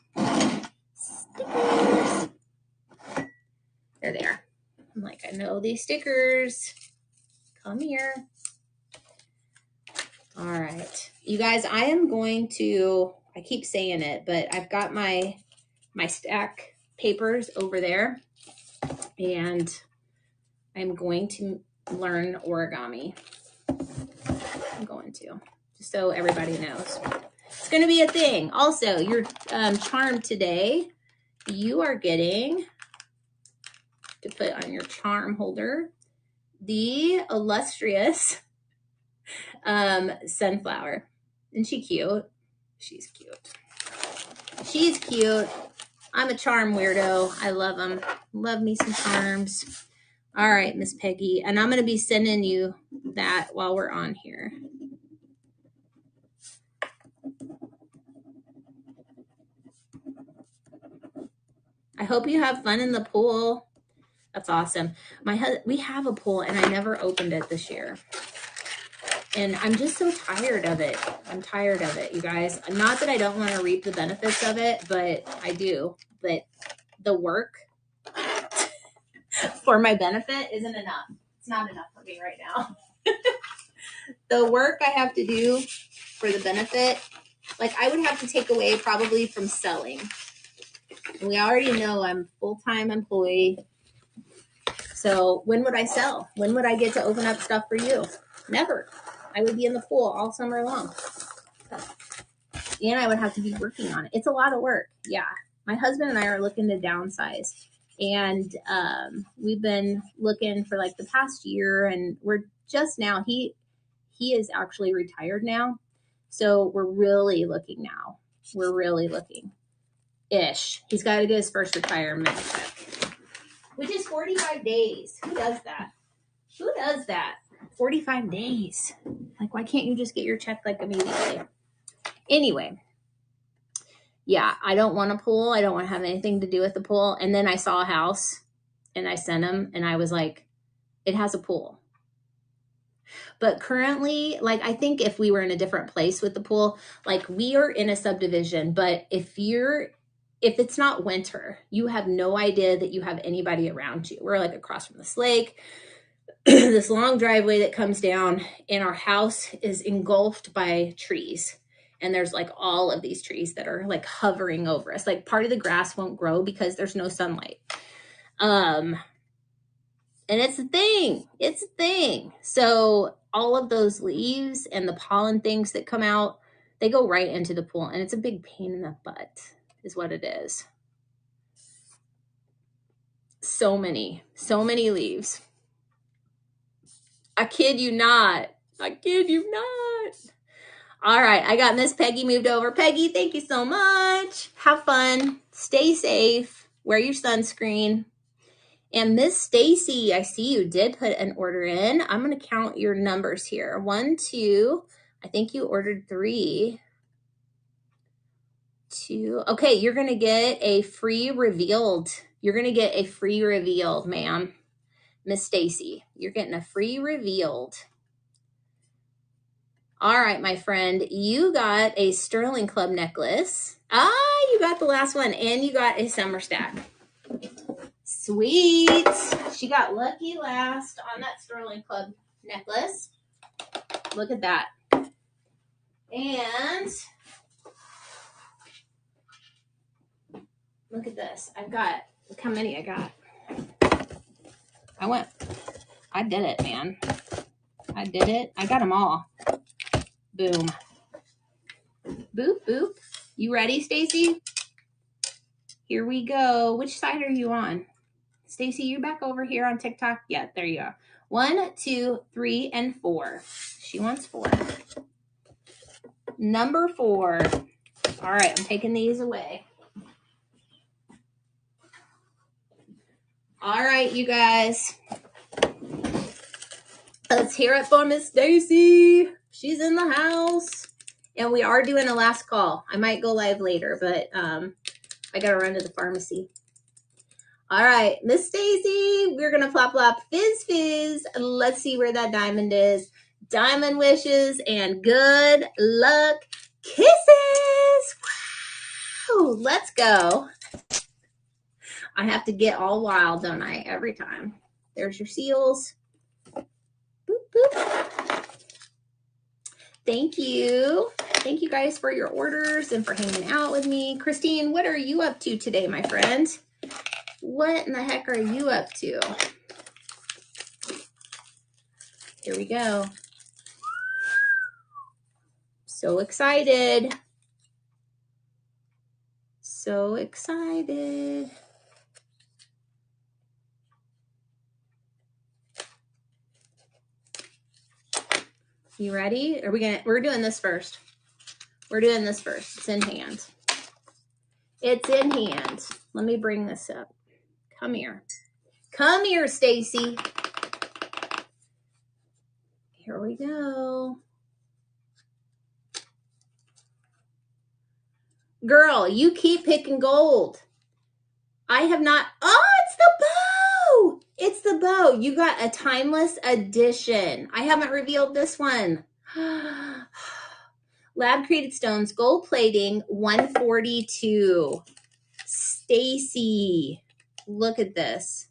Stickers. They're there. I'm like, I know these stickers. Come here. All right. You guys, I am going to, I keep saying it, but I've got my stack papers over there, and I'm going to learn origami. I'm going to, just so everybody knows. It's going to be a thing. Also, your charm today, you are getting to put on your charm holder the illustrious sunflower. Isn't she cute? She's cute. She's cute. I'm a charm weirdo. I love them. Love me some charms. All right, Miss Peggy. And I'm going to be sending you that while we're on here. I hope you have fun in the pool. That's awesome. We have a pool, and I never opened it this year. And I'm just so tired of it. I'm tired of it, you guys. Not that I don't want to reap the benefits of it, but I do. But the work for my benefit isn't enough. It's not enough for me right now. The work I have to do for the benefit, like I would have to take away probably from selling. And we already know I'm a full-time employee. So when would I sell? When would I get to open up stuff for you? Never. I would be in the pool all summer long. And I would have to be working on it. It's a lot of work. Yeah. My husband and I are looking to downsize. And we've been looking for like the past year, and we're just now, he is actually retired now. So we're really looking now. We're really looking. Ish. He's got to get his first retirement check, which is 45 days. Who does that? Who does that? 45 days. Like, why can't you just get your check like immediately? Anyway, yeah, I don't want a pool. I don't want to have anything to do with the pool. And then I saw a house and I sent him, and I was like, it has a pool. But currently, like, I think if we were in a different place with the pool, like we are in a subdivision, but if it's not winter, you have no idea that you have anybody around you. We're like across from this lake. This long driveway that comes down, and our house is engulfed by trees. And there's like all of these trees that are like hovering over us. Like part of the grass won't grow because there's no sunlight. And it's a thing. It's a thing. So all of those leaves and the pollen things that come out, they go right into the pool. And it's a big pain in the butt is what it is. So many leaves. I kid you not. I kid you not. All right, I got Miss Peggy moved over. Peggy, thank you so much. Have fun. Stay safe. Wear your sunscreen. And Miss Stacy, I see you did put an order in. I'm going to count your numbers here. 1, 2. I think you ordered 3. 2. Okay, you're going to get a free revealed. You're going to get a free revealed, ma'am. Miss Stacy, you're getting a free revealed. All right, my friend, you got a Sterling Club necklace. You got the last one, and you got a summer stack. Sweet. She got lucky last on that Sterling Club necklace. Look at that. And look at this. Look how many I got. I did it, man. I did it. I got them all. Boom. Boop, boop. You ready, Stacy? Here we go. Which side are you on? Stacy, you back over here on TikTok? Yeah, there you are. 1, 2, 3, and 4. She wants 4. Number 4. All right, I'm taking these away. All right, you guys. Let's hear it for Miss Stacy. She's in the house. And we are doing a last call. I might go live later, but I got to run to the pharmacy. All right, Miss Stacy, we're going to plop, plop, fizz, fizz. Let's see where that diamond is. Diamond wishes and good luck. Kisses. Wow, let's go. I have to get all wild, don't I? Every time. There's your seals. Boop, boop. Thank you. Thank you guys for your orders and for hanging out with me. Christine, what are you up to today, my friend? What in the heck are you up to? Here we go. So excited. So excited. You ready? We're doing this first. We're doing this first. It's in hand. It's in hand. Let me bring this up. Come here. Come here, Stacy. Here we go. Girl, you keep picking gold. I have not. Oh, it's the bow. It's the bow. You got a timeless edition. I haven't revealed this one. Lab created stones, gold plating, 142. Stacy, look at this.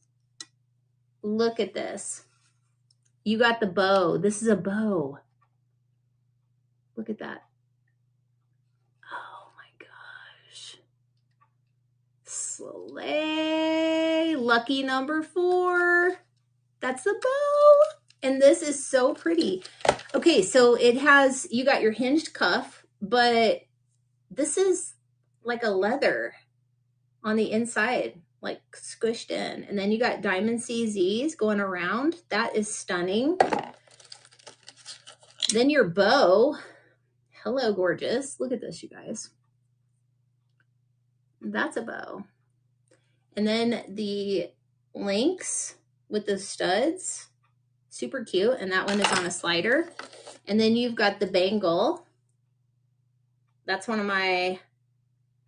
Look at this. You got the bow. This is a bow. Look at that. Oh my gosh. Slay. Lucky number 4. That's the bow. And this is so pretty. Okay, so it has, you got your hinged cuff, but this is like a leather on the inside, like squished in. And then you got diamond CZs going around. That is stunning. Then your bow. Hello, gorgeous. Look at this, you guys. That's a bow. And then the links with the studs. Super cute. And that one is on a slider. And then you've got the bangle. That's one of my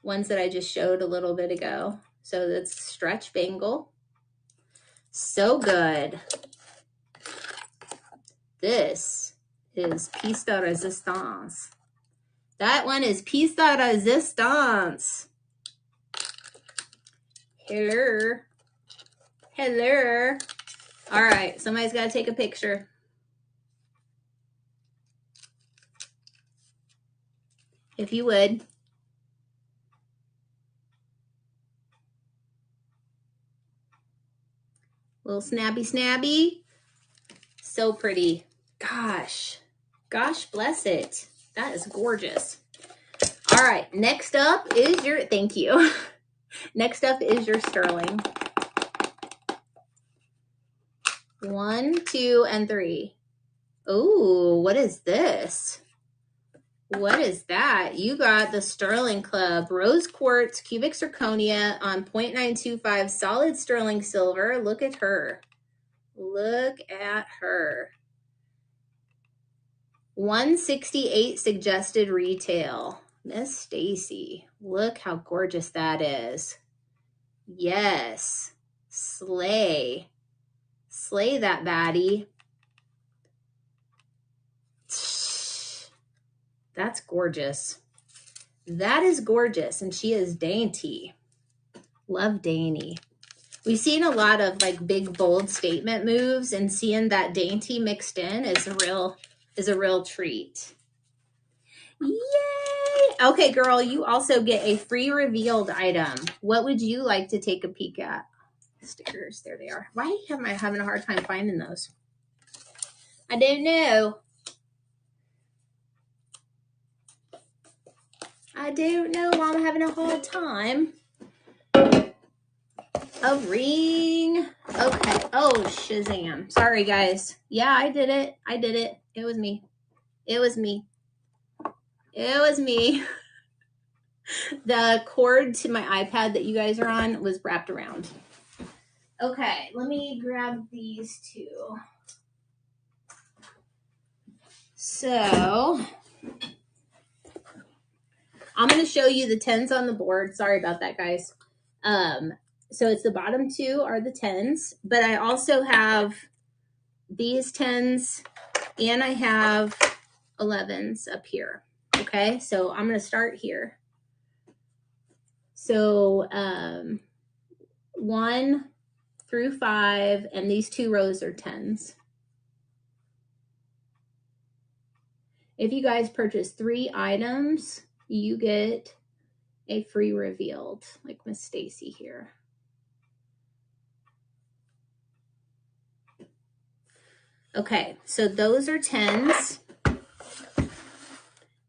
ones that I just showed a little bit ago. So that's stretch bangle. So good. This is piece de resistance. That one is piece de resistance. Hello. Hello. All right, somebody's got to take a picture. If you would. Little snabby snabby. So pretty. Gosh. Gosh bless it. That is gorgeous. All right, next up is your, thank you. Next up is your sterling. 1, 2, and 3. Oh, what is this? What is that? You got the Sterling Club Rose Quartz Cubic Zirconia on 0.925 solid sterling silver. Look at her. Look at her. 168 suggested retail. Miss Stacy, look how gorgeous that is. Yes. Slay. Slay that baddie. That's gorgeous. That is gorgeous, and she is dainty. Love dainty. We've seen a lot of like big, bold statement moves, and seeing that dainty mixed in is a real treat. Yay! Okay, girl, you also get a free revealed item. What would you like to take a peek at? Stickers, there they are. Why am I having a hard time finding those? I don't know. I don't know why I'm having a hard time. A ring. Okay. Oh, Shazam. Sorry, guys. Yeah, I did it. I did it. It was me. It was me. It was me. The cord to my iPad that you guys are on was wrapped around. Okay, let me grab these two. So I'm going to show you the 10s on the board. Sorry about that, guys. So it's the bottom two are the 10s, but I also have these 10s and I have 11s up here. Okay, so I'm going to start here. So 1 through 5, and these 2 rows are 10s. If you guys purchase 3 items, you get a free revealed, like Miss Stacy here. Okay, so those are 10s.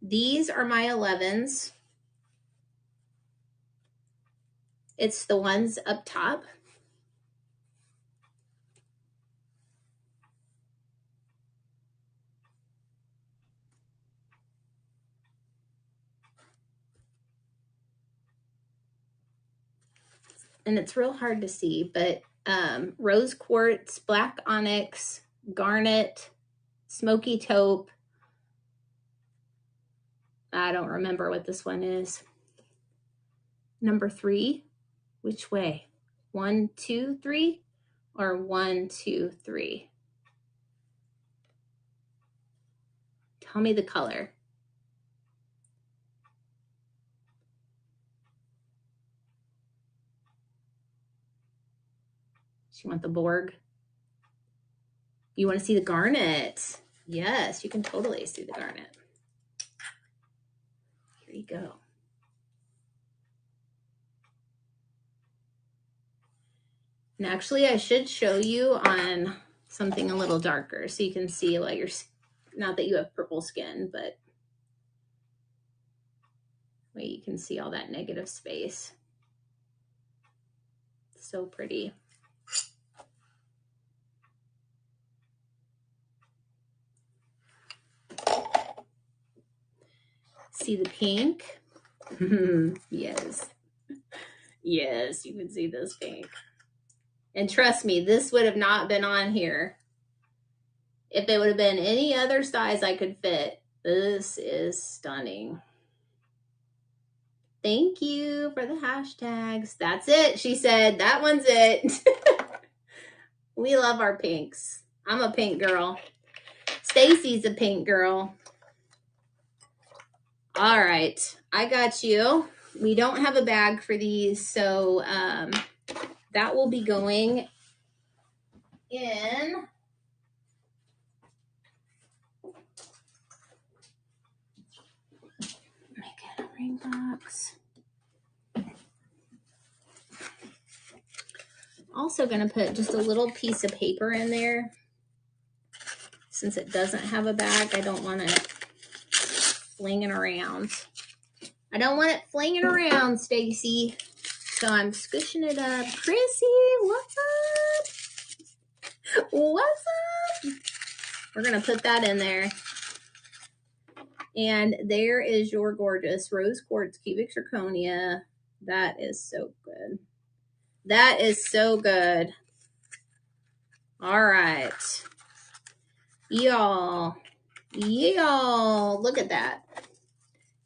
These are my 11s. It's the ones up top. And it's real hard to see, but rose quartz, black onyx, garnet, smoky taupe. I don't remember what this one is. Number 3, which way? 1, 2, 3, or 1, 2, 3? Tell me the color. You want the Borg? You want to see the garnet? Yes, you can totally see the garnet. Here you go. And actually, I should show you on something a little darker so you can see like not that you have purple skin, but wait, you can see all that negative space. So pretty. See the pink? Yes. Yes, you can see this pink. And trust me, this would have not been on here if it would have been any other size I could fit. This is stunning. Thank you for the hashtags. That's it, she said. That one's it. We love our pinks. I'm a pink girl. Stacy's a pink girl. All right, I got you. We don't have a bag for these, so that will be going in. Make it a ring box. Also going to put just a little piece of paper in there. Since it doesn't have a bag, I don't want it flinging around. I don't want it flinging around, Stacy. So I'm squishing it up. Chrissy, what's up? What's up? We're going to put that in there. And there is your gorgeous rose quartz cubic zirconia. That is so good. That is so good. All right. Y'all, look at that.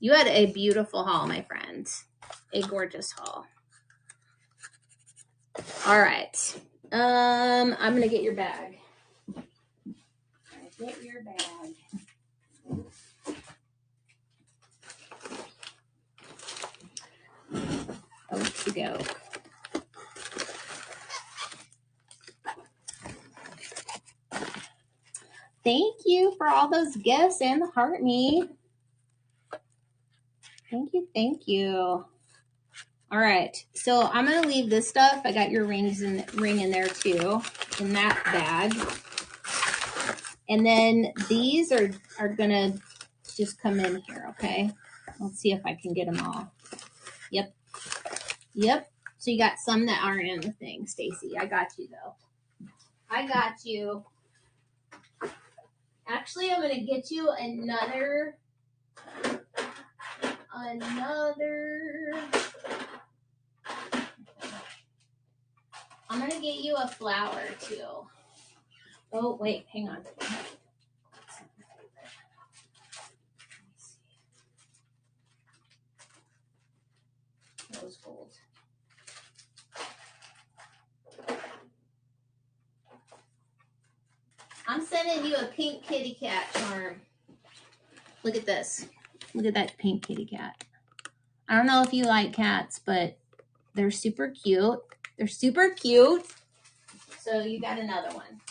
You had a beautiful haul, my friends. A gorgeous haul. All right. I'm going to get your bag. Get your bag. Okie doke. Thank you for all those gifts and the heart me. Thank you, thank you. All right, so I'm gonna leave this stuff. I got your ring in there too, in that bag. And then these are gonna just come in here, okay? Let's see if I can get them all. Yep. So you got some that aren't in the thing, Stacy. I got you though. I got you. Actually, I'm gonna get you another. I'm gonna get you a flower too. Oh wait, hang on. Rose gold. I'm sending you a pink kitty cat charm. Look at this. Look at that pink kitty cat. I don't know if you like cats, but they're super cute. They're super cute. So you got another one.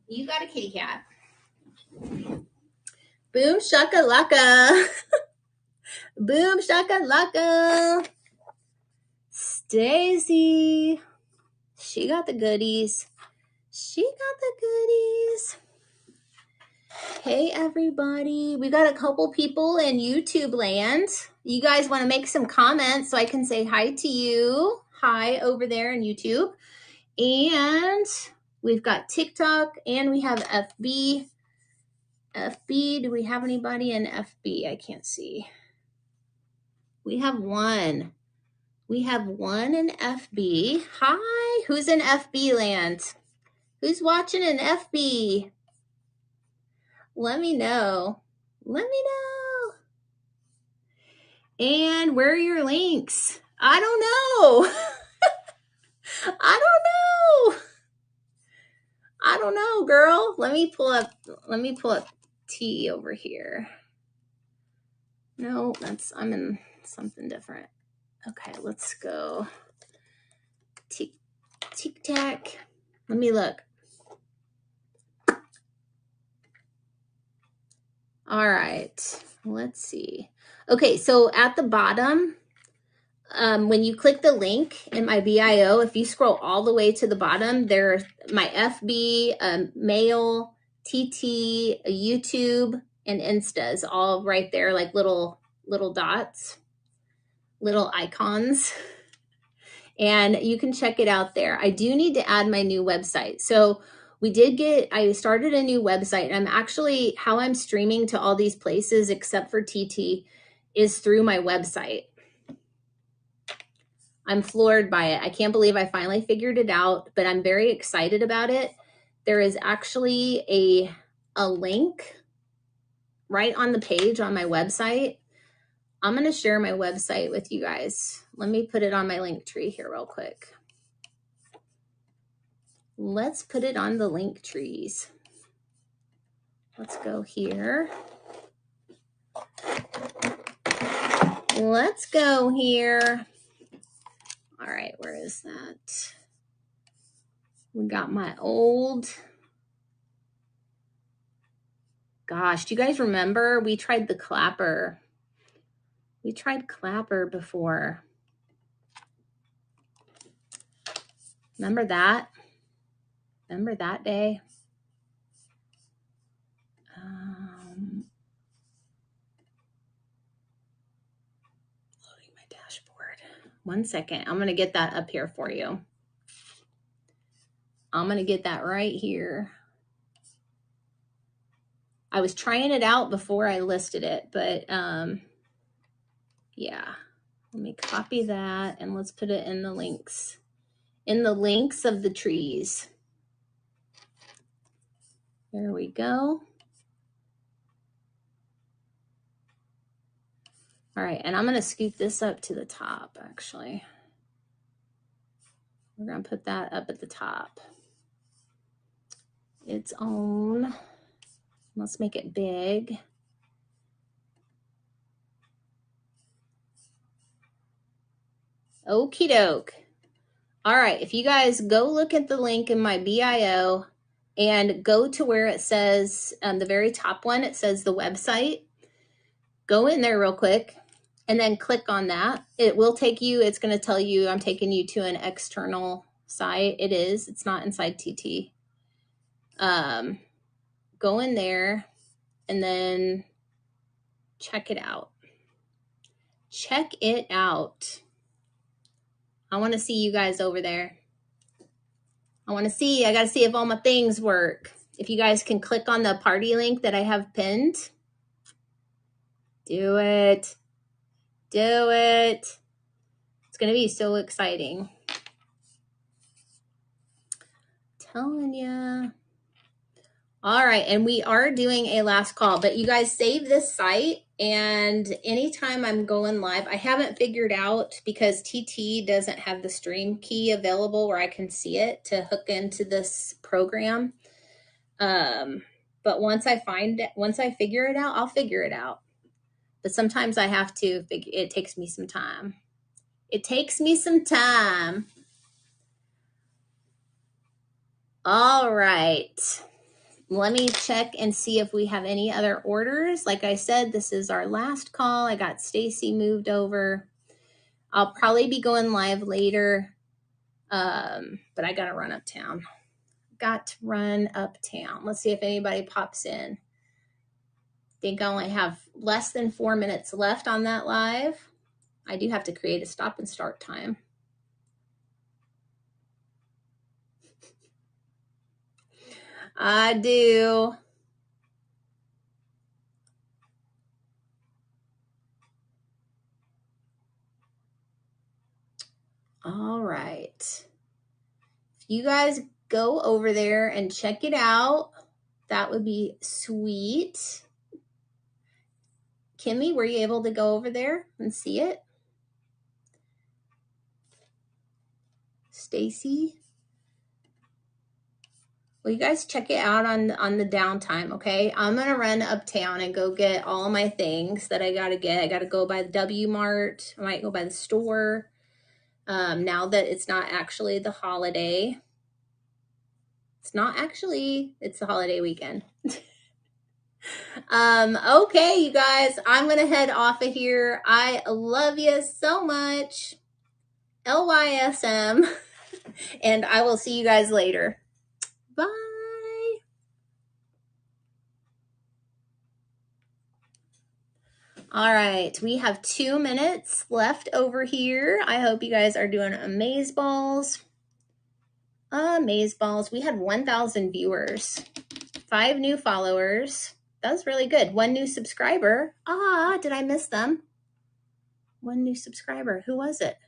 You got a kitty cat. Boom shakalaka. Boom shakalaka. Stacy. She got the goodies. Hey everybody. We got a couple people in YouTube land. You guys want to make some comments so I can say hi to you. Hi over there in YouTube. And we've got TikTok and we have FB. FB, do we have anybody in FB? I can't see. We have one. We have one in FB. Hi, who's in FB land? Who's watching in FB? Let me know. Let me know. And where are your links? I don't know. I don't know, girl. Let me pull up T over here. No, I'm in something different. Okay, let's go. Tic-tac. Let me look. All right, let's see. Okay, so at the bottom, when you click the link in my bio, if you scroll all the way to the bottom, there's my FB, mail, TT, YouTube, and Instas all right there, like little dots, little icons. And you can check it out there. I do need to add my new website. So I started a new website, and how I'm streaming to all these places except for TT is through my website. I'm floored by it. I can't believe I finally figured it out, but I'm very excited about it. There is actually a link right on the page on my website. I'm going to share my website with you guys. Let me put it on my link tree here real quick. Let's put it on the link trees. Let's go here. Let's go here. All right, where is that? We got my old. Gosh, do you guys remember? We tried the Clapper. We tried Clapper before. Remember that? Remember that day? Loading my dashboard. 1 second. I'm going to get that up here for you. I'm going to get that right here. I was trying it out before I listed it, but yeah. Let me copy that and let's put it in the links. In the links of the trees. There we go. All right, and I'm going to scoot this up to the top, actually. We're going to put that up at the top. Its own. Let's make it big. Okie doke. All right, if you guys go look at the link in my bio and go to where it says, the very top one, it says the website. Go in there real quick and then click on that. It will take you, it's going to tell you I'm taking you to an external site. It is, it's not inside TT. Go in there and then check it out. Check it out. I want to see you guys over there. I got to see if all my things work. If you guys can click on the party link that I have pinned. Do it. Do it. It's going to be so exciting. Telling ya. All right, and we are doing a last call, but you guys save this site, and anytime I'm going live, I haven't figured out, because TT doesn't have the stream key available where I can see it to hook into this program. But once I figure it out, I'll figure it out. But sometimes I have to figure, it takes me some time. It takes me some time. All right. Let me check and see if we have any other orders. Like I said, this is our last call. I got Stacy moved over. I'll probably be going live later, but I got to run uptown. Let's see if anybody pops in. I think I only have less than 4 minutes left on that live. I do have to create a stop and start time. I do. All right. If you guys go over there and check it out, that would be sweet. Kimmy, were you able to go over there and see it? Stacy? Well, you guys check it out on the downtime, okay? I'm going to run uptown and go get all my things that I got to get. I got to go by the W Mart. I might go by the store now that it's not actually the holiday. It's the holiday weekend. Okay, you guys, I'm going to head off of here. I love you so much. LYSM. And I will see you guys later. Bye. All right, we have 2 minutes left over here. I hope you guys are doing amazeballs. Amazeballs. We had 1,000 viewers, 5 new followers. That's really good. 1 new subscriber. Did I miss them? 1 new subscriber. Who was it?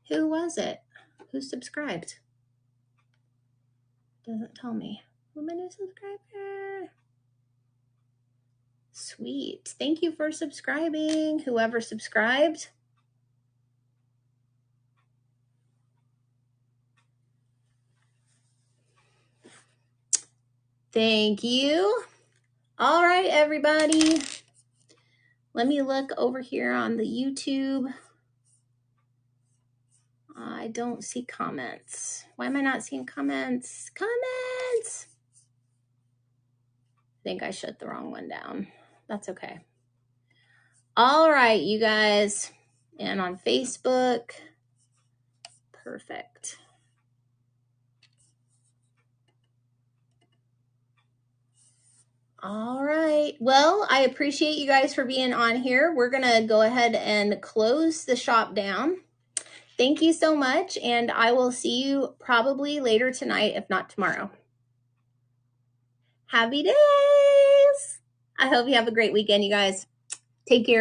Who was it? Who subscribed? Doesn't tell me. Who's my new subscriber? Sweet. Thank you for subscribing. Whoever subscribed. Thank you. All right, everybody. Let me look over here on the YouTube. I don't see comments. Why am I not seeing comments? Comments! I think I shut the wrong one down. That's okay. All right, you guys. And on Facebook. Perfect. All right. Well, I appreciate you guys for being on here. We're going to go ahead and close the shop down. Thank you so much, and I will see you probably later tonight, if not tomorrow. Happy day! yes. I hope you have a great weekend, you guys. Take care.